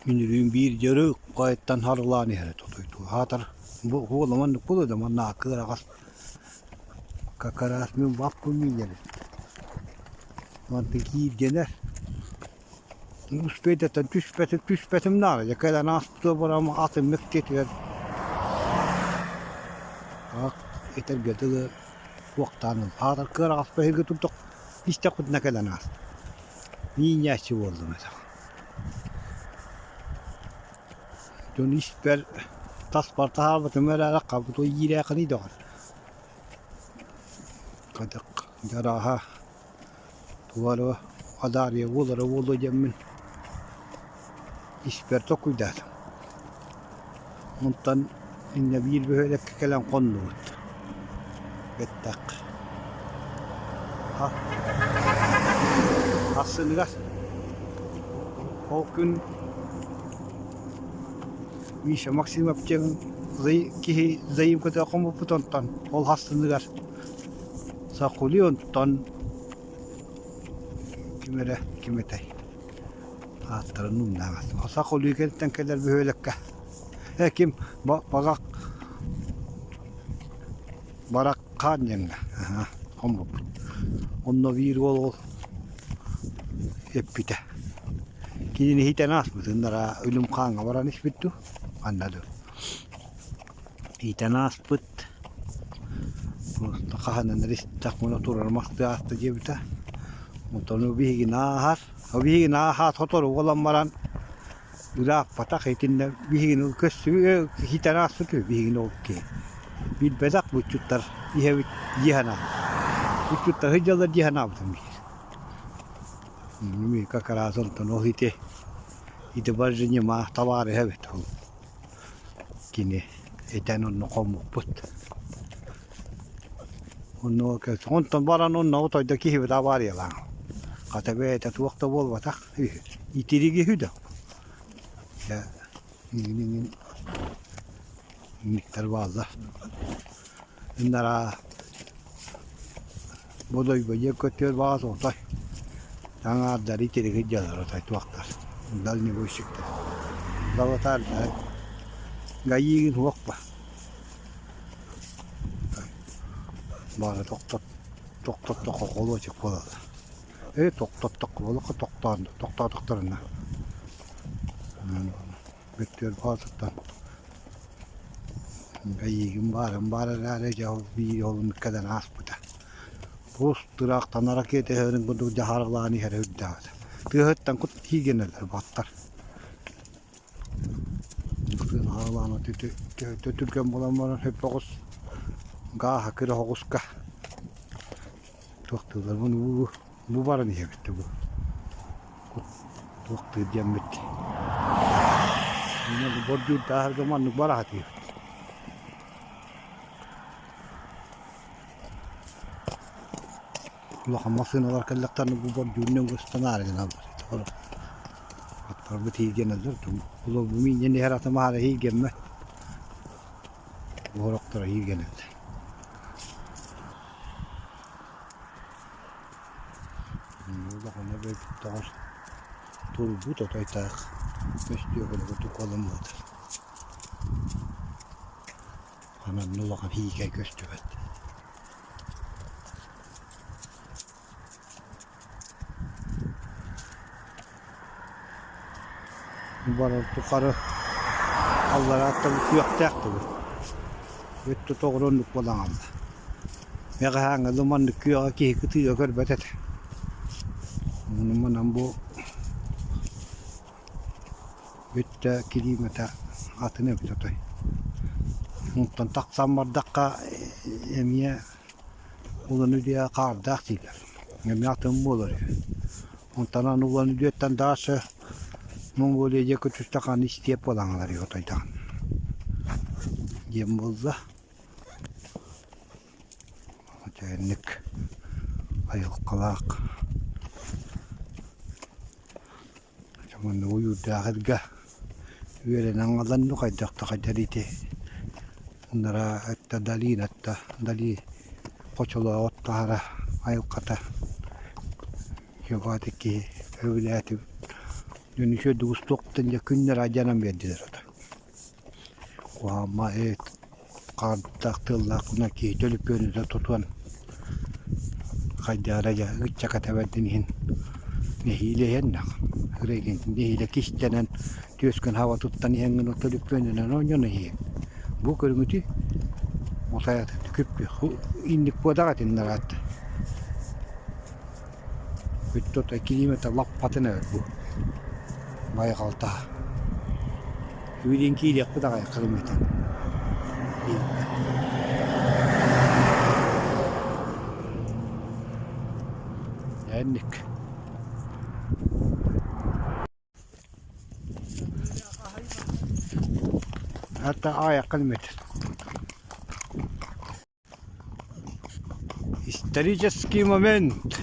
A: Günlüğün bir yarı gayettan harılan yere tutuydu. Hatar bu zaman bu da manna akıra gas. Kakaras mı vappu mu gelir. Mantıki gener. Uspete tüspetim nar. Ya kadar nasıl buram atım mektet ver. Ak eter geldi vaktanın. Hatar kıra gas pehir tutuk. Hiç takut ne kadar nas. Niye oldu mesela. Dün işber tasparta harbatı merara kabuto yire kani doğar. Kadık jaraha tuvalı adariye vulu cemmin işber tokuydu. Ondan inne bir böyle kelam konut. Bettak. Ha. Aslında o gün Misha maksimum yapacağım zayıf kadar kamu putontan ol hastalıklar sakulyon ton kimete hatırınım namaz sakulyu kelten keler böylekka hekim barak kanyen kamu onunla bir gol epite kini hiten asmutundara ölüm kanga varan iş bitti anladım. İtenas put. Kahanan ristak monotor mastı astı cebite. Mutonu bihi nahar. Bihi nahar totor olanmaran. Udah patak itinde bihi köstü hitenas put bihi okey. Bir bedak buçutlar ihe jihana. Buçutlar hıcalar jihana butum. Mi kakara sonton ohite. Ite barjnya mah tawar evet. Kini eten no komu put. Onno ke onton baran onno otoyda kihi da var ya lan. Katabe et vakta bol vatak. İtirigi hüda. Ya ni miktar valla. Indara bodoy baye kötür bazı otay. Sana dari itirigi jalar otay vaktar. Dal ni bu şekilde. Davatar da gayi vakpa. Bana tok olacak falan. Tok olacak toktarına. Bekliyor fazladan. Gayi bara raja bir yolun kadar asputa. Post duraktan hareket ederin kudu jaharlani her hüdda. Tığıttan kut higeneler battar. Harlana Türkiye'm olanların hep okuz. Gaha kira okuzka. Toktular bunu bu bara niye bitti bu. Toktu diyem bitti. Yine bu borcu da her zaman bara hati. Allah masinalar kellekten bu borcunun gösterler yani. Hatta bir higeneler tüm. Ulu bu min yeni her atama hala higemme. Bu doktora higeneler. Bu kana bir taş. Bu da taytak. Bestiyor böyle bu kolum var. Ana nula kan hige göstüvet. barır tukarı. Allah hatta bu kuyaktaydı bu. Bitti toğrunluk bolan aldı. Mega hanga zamanlık kuyağa ki kıtıyor görbetet. Bunun bu bitti kilimete atını bitti. Muttan taksam bardakka emiye ulanı diye kardak diler. Emiye atım bu olur. Muttan ulanı diyetten daha sı Mongolia'ya kötüstakan isteyip olanlar yotaydan. Yem bozda. Cennik. Ayıl kalak. Zaman uyu dağırga. Üyelenen alanı kaydak kadarite. Onlara hatta dalin hatta dali koçuluğa ottahara ayıl kata. Yogadaki evliyatı dönüşü dostluktan yakınlar acanam verdiler o da. Ama kardaktırlar buna ki dölüp önünde tutulan kaydaraca ıççaka teverdinihin nehiyle yennak. Hıregen nehiyle kiştenen düzgün hava tuttan yengin o dölüp önünden onca nehiye. Bu körüngütü otaya küppü indik bu da katinler attı. Büttot kilometre lap patına ver bu. Baykalta. Üydin kiyle bu da kaya kilometre. Yendik. Hatta ayak kilometre. Исторический момент.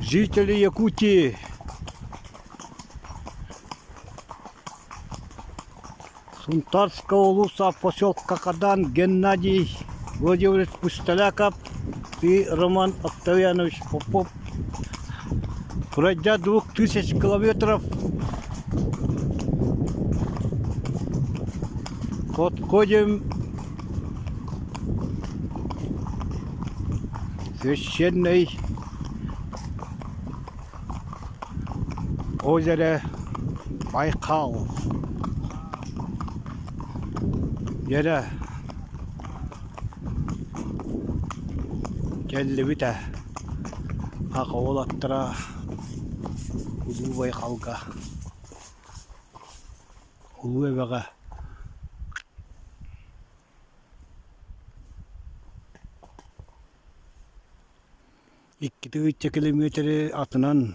A: Жители Якутии Сунтарского улуса поселка Кадан Геннадий Владимирович Пустоляков и Роман Октавианович Попов, пройдя 2000 километров, подходим священной озеро Байкал. Yere geldi bite haka olattıra Ulu Baykalga Ulu Eve'ga İki 3 kilometre atınan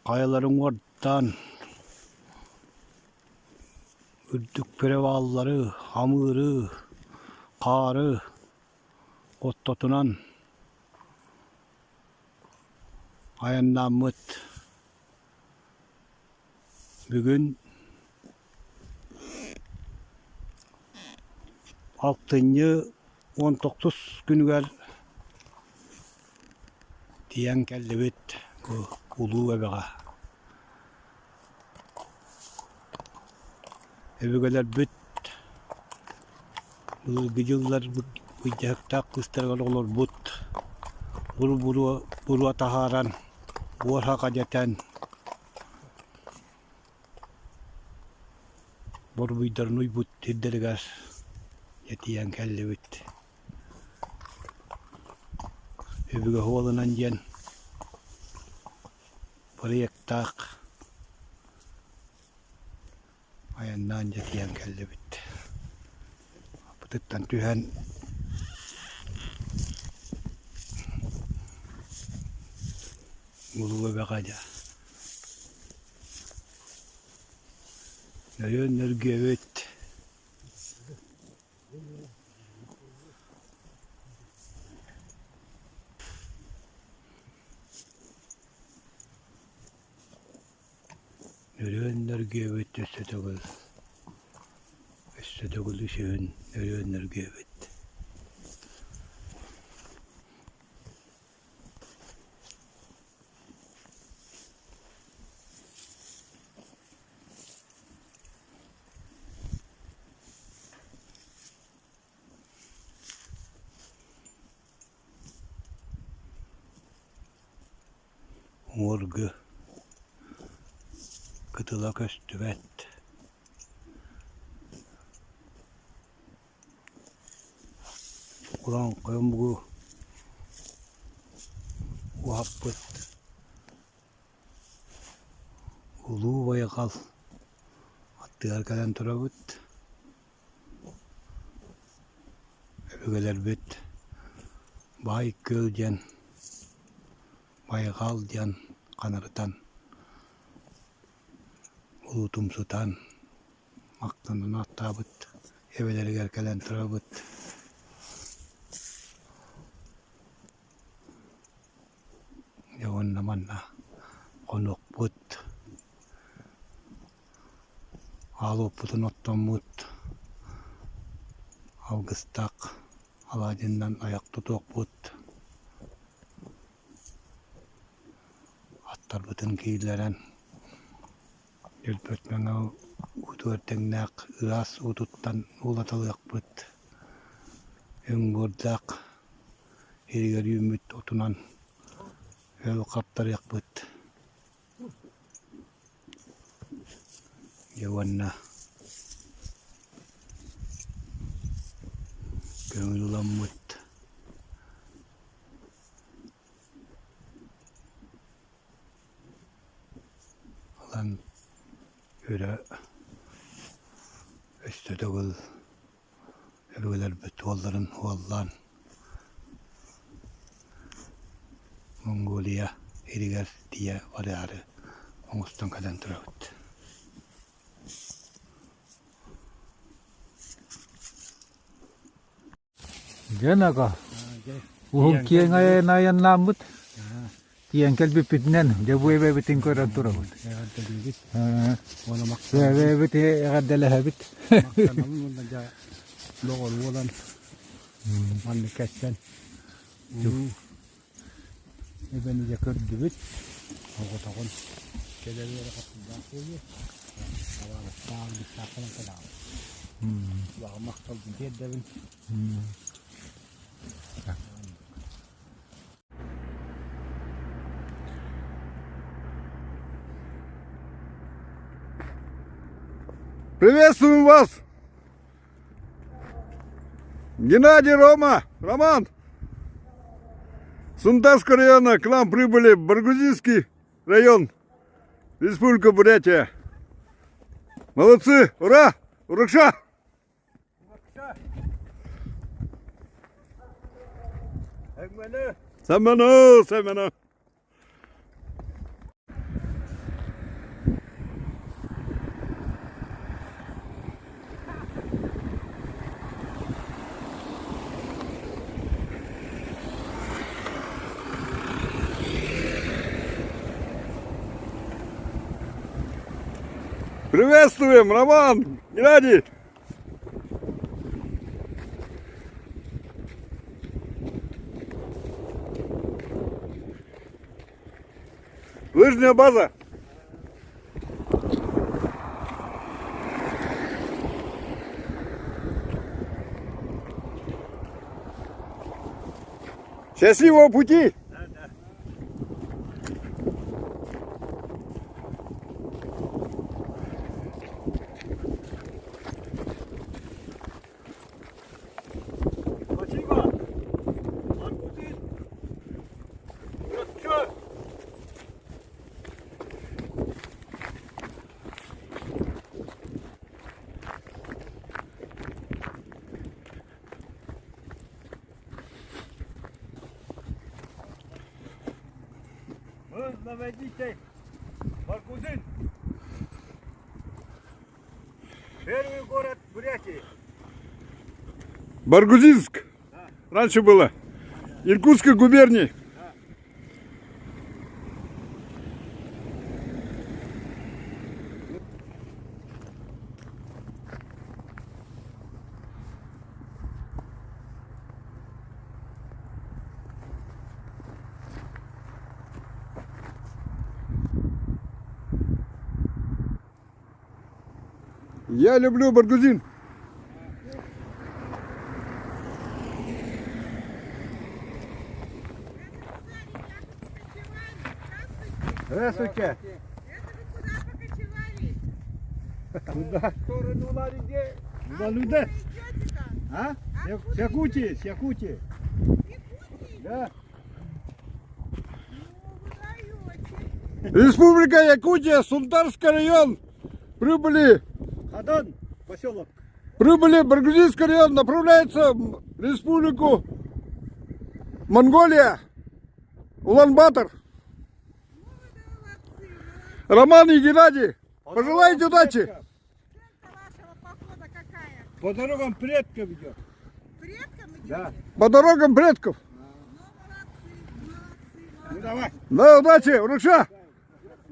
A: kayaların ortadan ürdük perevalları, hamırı, karı, ottotunan ayından mıt. Bugün 6. 19 günüger diyen geldi bit Ulu Eve'ga. Eve'geler bit bu gıcıllar bu cahakta kıstarlar olur but. Buru ataharan, buarha kajatan. Boru bidarnuy but hiddergar yetiyan geldi bit. Eve'ge holanan jen proyektak ayandan yetiyan geldi bit. Pututtan tühen Ulu Eve'ga. Nereye evet. Nereye evet estetagul. Estetagul işin nereye evet. Morgu. Kıtıla köstüvet. Kur'an kömgü. Uhabbet. Ulu bayakal. Attı arkadan turabıt. Ögeler bit. Bayık gölgen. Bayakal diyen kanarıtan. Ulutum sutan. Maktanın attabıt. Eveleri gerkelen turabıt. Yawan naman na konok put. Alo putun ottomut. Augustak. Alacından ayak tutok put. Attar bütün kiyileren. Yelpötmen av utuvertennak ıras ututtan ulatalıyak put. Öngordak. Heriger yümüt otunan. Öl kaptar yakpıt. Yawanna. Köngül ulanmıt. Alan öyle üstü dögül. Ögüler büt valların vallan. Mongolia, Heriger diye vararı. Oğuz'tan kalan turabıt.
B: Genaka. Uhum kia ngay nayan lamut. Tiang kel bipitnen. Jabu ebe biting ko ran turabut. Ebe bit kadala habit.
A: Logol wolan. Man kessen. Ben de kör gibi. Aku takon. Kederi ada kat belakangnya. Kalau tak di belakang kadang. Wah maktal gede dah.
C: Приветствуем вас! Геннадий, Рома, Роман! Сунтарского района к нам прибыли в Баргузинский район, Республика Бурятия. Молодцы! Ура! Уракша! Самано, самано. Приветствуем, Роман, Геннадий. Лыжная база. Счастливого пути!
J: Наводите Баргузин. Первый город Бурятии.
C: Баргузинск. Да. Раньше было. Иркутской губернии.
J: Да.
C: Я люблю Баргузин.
A: Здравствуйте.
C: Куда? В сторону Лариде. Валюда. А? С Якутии, с Якутии. Да. Республика Якутия, Сунтарский район. Прибыли. Хадан, поселок. Прибыли Баргузинский район, направляется в республику Монголия. Улан-Батор. Роман и Геннадий, пожелайте удачи.
J: По дорогам предков идет.
C: Предкам идет? Да.
J: По дорогам предков.
C: Ну давай.
J: Да, удачи, Руша.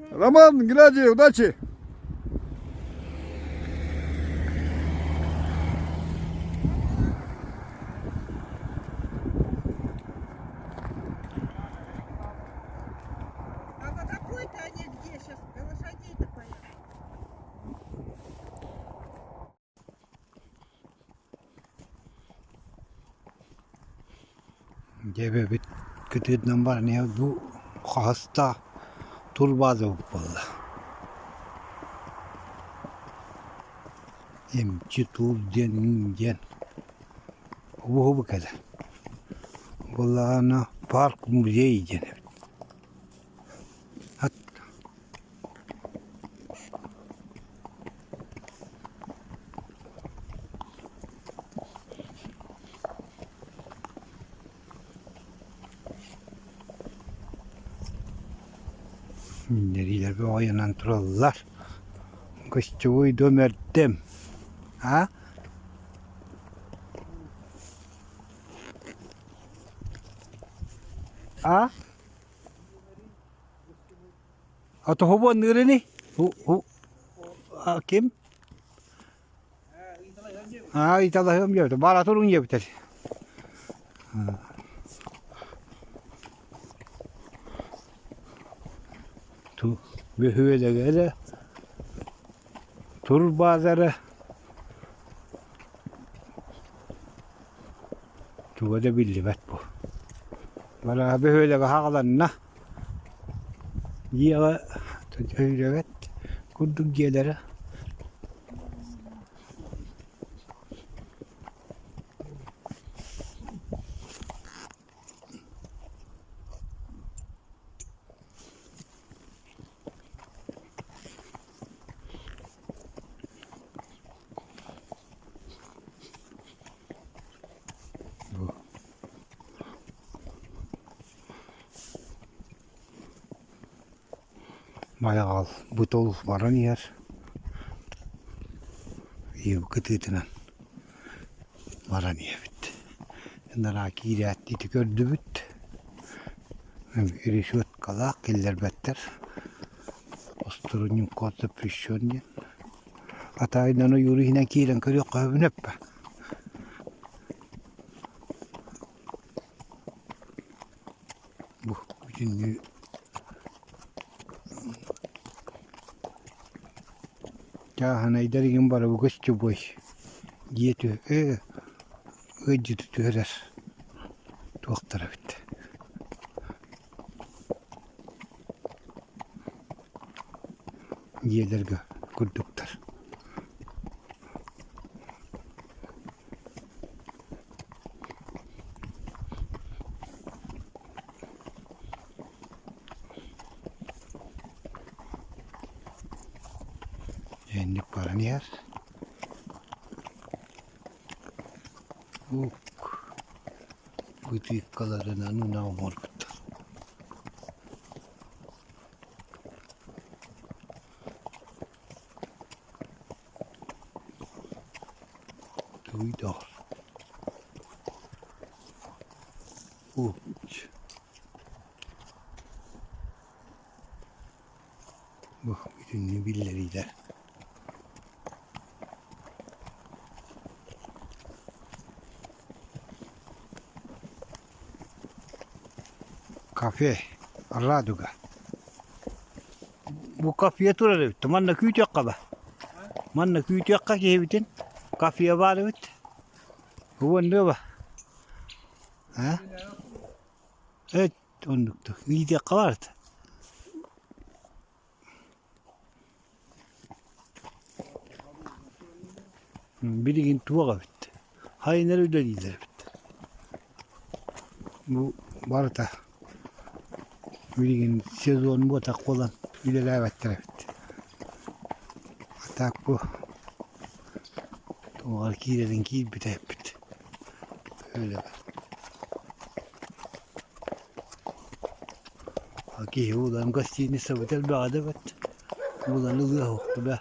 J: Роман, Геннадий, удачи.
K: А вот какой-то они где сейчас? Лошадей-то поехали.
A: Gebe bit kütüdden var ne bu hasta turbadı valla. Emçi tur den. Bu kadar. Vallahi ana park müzeyi gene. Hat. Neriler bir oyanan turallar. Kışçıvı dömerdim. Ha? Ha? Atau hubungan negeri ni? Kim? Italah yang dia. Barat turun dia betul. Tu behöver göra. Tur bazarı. Tu da billi bet bu. Bana behöver hağlanna. Yiye evet. Kurduk gelere. Bayağı butol varan yer. İyi bu kıtıtından varan yer bitti. Bunlar akide etti gördü bitti. Rişvet kalak eller better. Osturunun kodu pişiyordu. Ataydan o yürü yine kiren kırıyor kahvin hep. Bu bütün Kahan idari gimbara bu kışçı boy. Yetiyor. Öcü tutuyorlar. Doktora bitti. Yelerge kurduklar. Ini paran yer. Bu tüyükkalarına nuna morguttu. Tuydor. Bu bütün nübilleri Kafe, Raduga. Bu kafeye turarı bitti. Manna küyüt yakka ba. Manna küyüt yakka ki bitin. Kafeye var bit. Bu ne ba? Ha? Evet, onluktu. Küyüt yakka vardı. Birigin tuvağa bitti. Hayner öyle değiller bitti. Bu barıta. Birigin sezon bu atak olan ileri evetler bitti. Atak bu. Tuvağa kilerin kil bitti. Öyle be. Haki ulan gazetini savutel bir adet bitti. Ulan ılıyor hoktu be.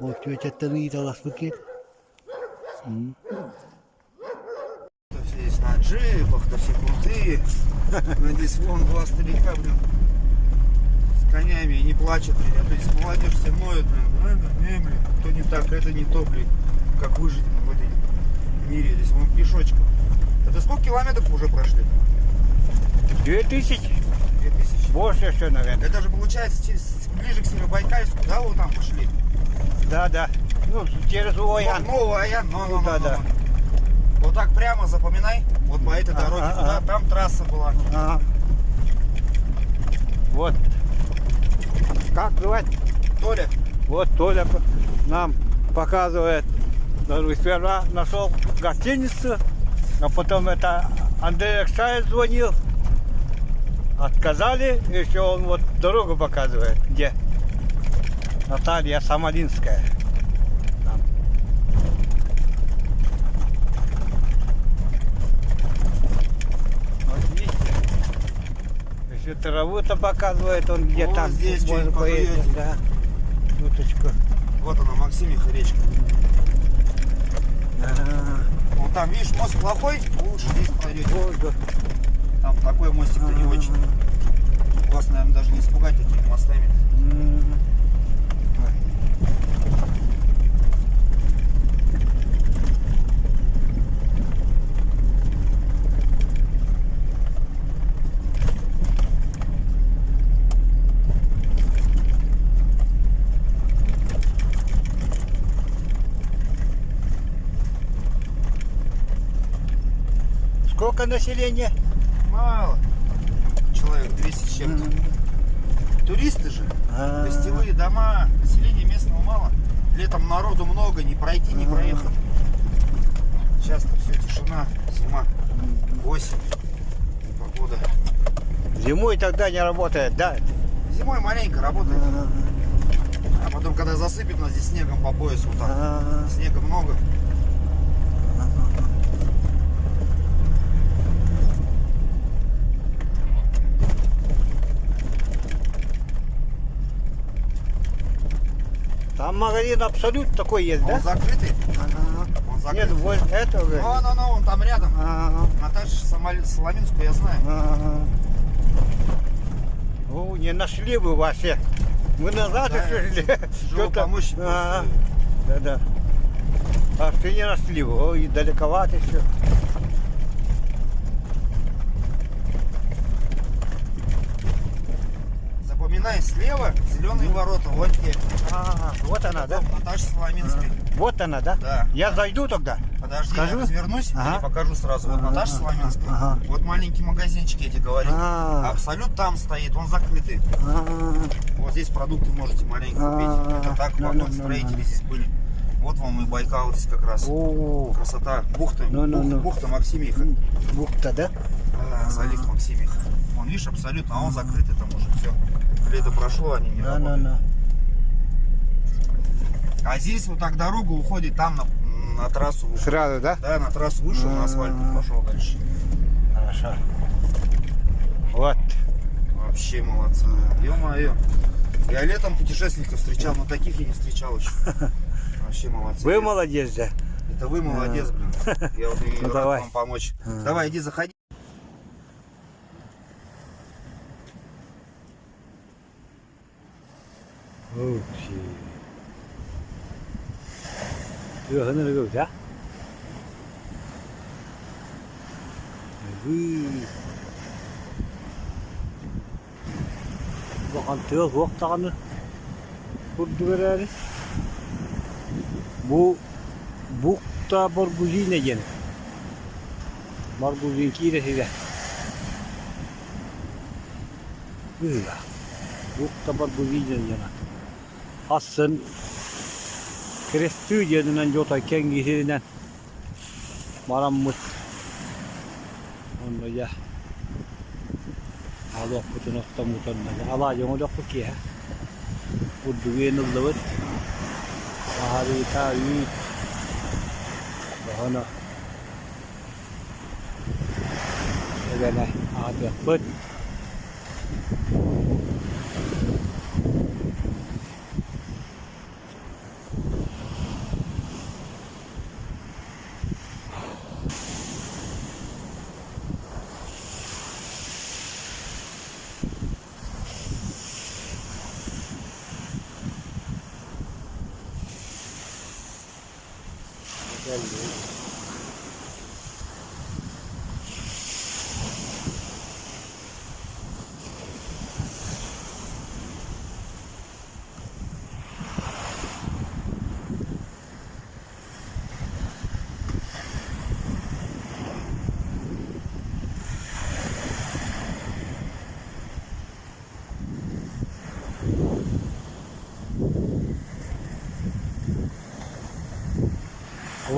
A: O çöçetten iyi talaslık yer.
L: Все есть на джипах, то все крутые. Но здесь вон два старика, блин, с конями и не плачут, блин. А то здесь молодежь все ноет, блин, то не так, это не то, блин. Как выжить в этой мире, здесь вон пешочком. Это сколько километров уже прошли?
A: 2000.
L: 2000?
A: Больше что, наверное.
L: Это же получается ближе к Северобайкальску, да, вы там пошли?
A: Да. Ну, через Уоян.
L: Новый Аян, ну,
A: да.
L: Вот так прямо запоминай, вот по этой дороге туда, там трасса была.
A: Вот. Как звать?
L: Толя.
A: Вот Толя нам показывает. Сперва нашел гостиницу, а потом это Андрей Акшаев звонил. Отказали, еще он вот дорогу показывает, где Наталья Самолинская. Там. Вот видите, еще траву-то показывает, он где
L: вот
A: там.
L: Здесь что-нибудь поедете.
A: Да. Уточку.
L: Вот она, Максимиха речка. Вон там, видишь, мост плохой, лучше здесь пройдете. Там такой мостик-то не очень. Вас, наверное, даже не испугать такими мостами.
A: Сколько населения?
L: Мало. Человек 200 с чем-то. Туристы же. Гостевые дома. Населения местного мало. Летом народу много. Не пройти, не проехать. Сейчас-то все тишина. Зима. Осень. Погода.
A: Зимой тогда не работает, да?
L: Зимой маленько работает. А потом, когда засыпет нас здесь снегом по пояс, вот так. Снега много.
A: Там магазин Абсолют такой есть, да?
L: Он закрытый. Он закрытый.
A: Нет, вот это уже.
L: Он там рядом. Наташу Соломинскую я знаю.
A: О, не нашли бы вообще. Мы назад еще шли.
L: Что-то помочь.
A: Да. А что не нашли бы? Ой, далековато еще.
L: Запоминай, слева зеленые ворота, вон те.
A: Вот она, да?
L: Наташа Соломинская.
A: Вот она, да?
L: Да.
A: Я зайду тогда.
L: Подожди,
A: Скажу?
L: я развернусь и покажу сразу. Вот Наташа Соломинская. Вот маленький магазинчик, я тебе говорил. Абсолют там стоит, он закрытый. Вот здесь продукты можете маленько купить. Это так, потом строители здесь были. Вот вам и Байкал здесь как раз. Красота. Бухта. Бухта Максимиха.
A: Бухта, да?
L: Залив Максимиха. Вон, видишь, абсолютно, а он закрытый, там уже все. Лето прошло, они не работают. А здесь вот так дорога уходит там на трассу.
A: Сразу, да?
L: Да, на трассу вышел, на асфальт пошел дальше.
A: Хорошо. Вот.
L: Вообще молодцы. Ё-моё. Я летом путешественников встречал, но таких я не встречал еще. Вообще молодцы.
A: Вы молодец, да?
L: Это вы молодец, блин. Я вот и рад
A: давай.
L: вам помочь. Давай, иди, заходи.
A: Đưa hơn nữa rồi đó. Bakın tüyo yok tane. Burada böyle. Bu da Barguzin ne gene? Barguzin kiresi de. Burada. Bu da Barguzin ne gene? Asın Kresty yerinden jota kengisinden marammış. Onda ya. Allah putun okta mutanna. Allah yonu da ki ha. Udduwe nulawat. Bahari tawi. Bahana. Egana ada put.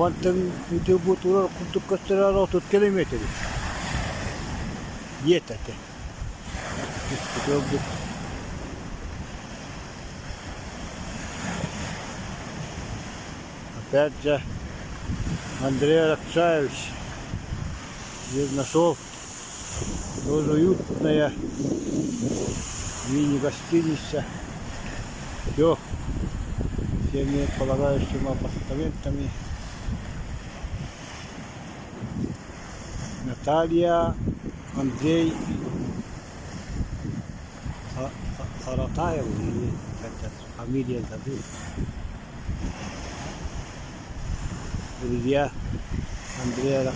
A: Вантен itu butuh untuk keserar 100 km. Где-то. Опять же Андрей Алексеевич здесь нашел тоже уютная мини-гостиница. Все, всеми полагающими апартаментами. Наталья, Андрей Харатаев, или как-то фамилия забыл. Друзья Андрея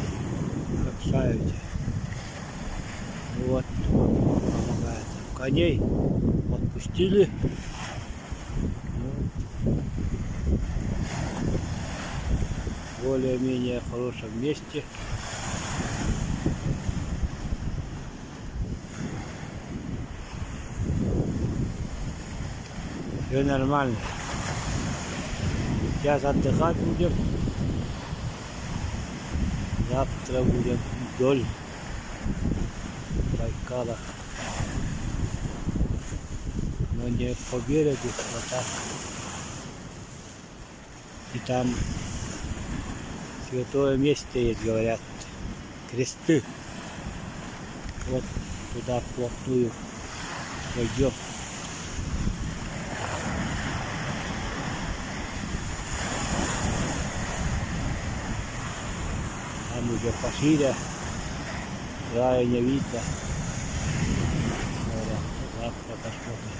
A: Алексеевича. Вот, помогает. Коней отпустили. В более-менее хорошем месте. Все нормально. Сейчас отдыхать будем. Завтра будем вдоль Байкала. Но не по берегу, а так. И там святое место есть, говорят. Кресты. Вот туда вплотную пойдем. Там уже пошире, края не видно. Завтра посмотрим.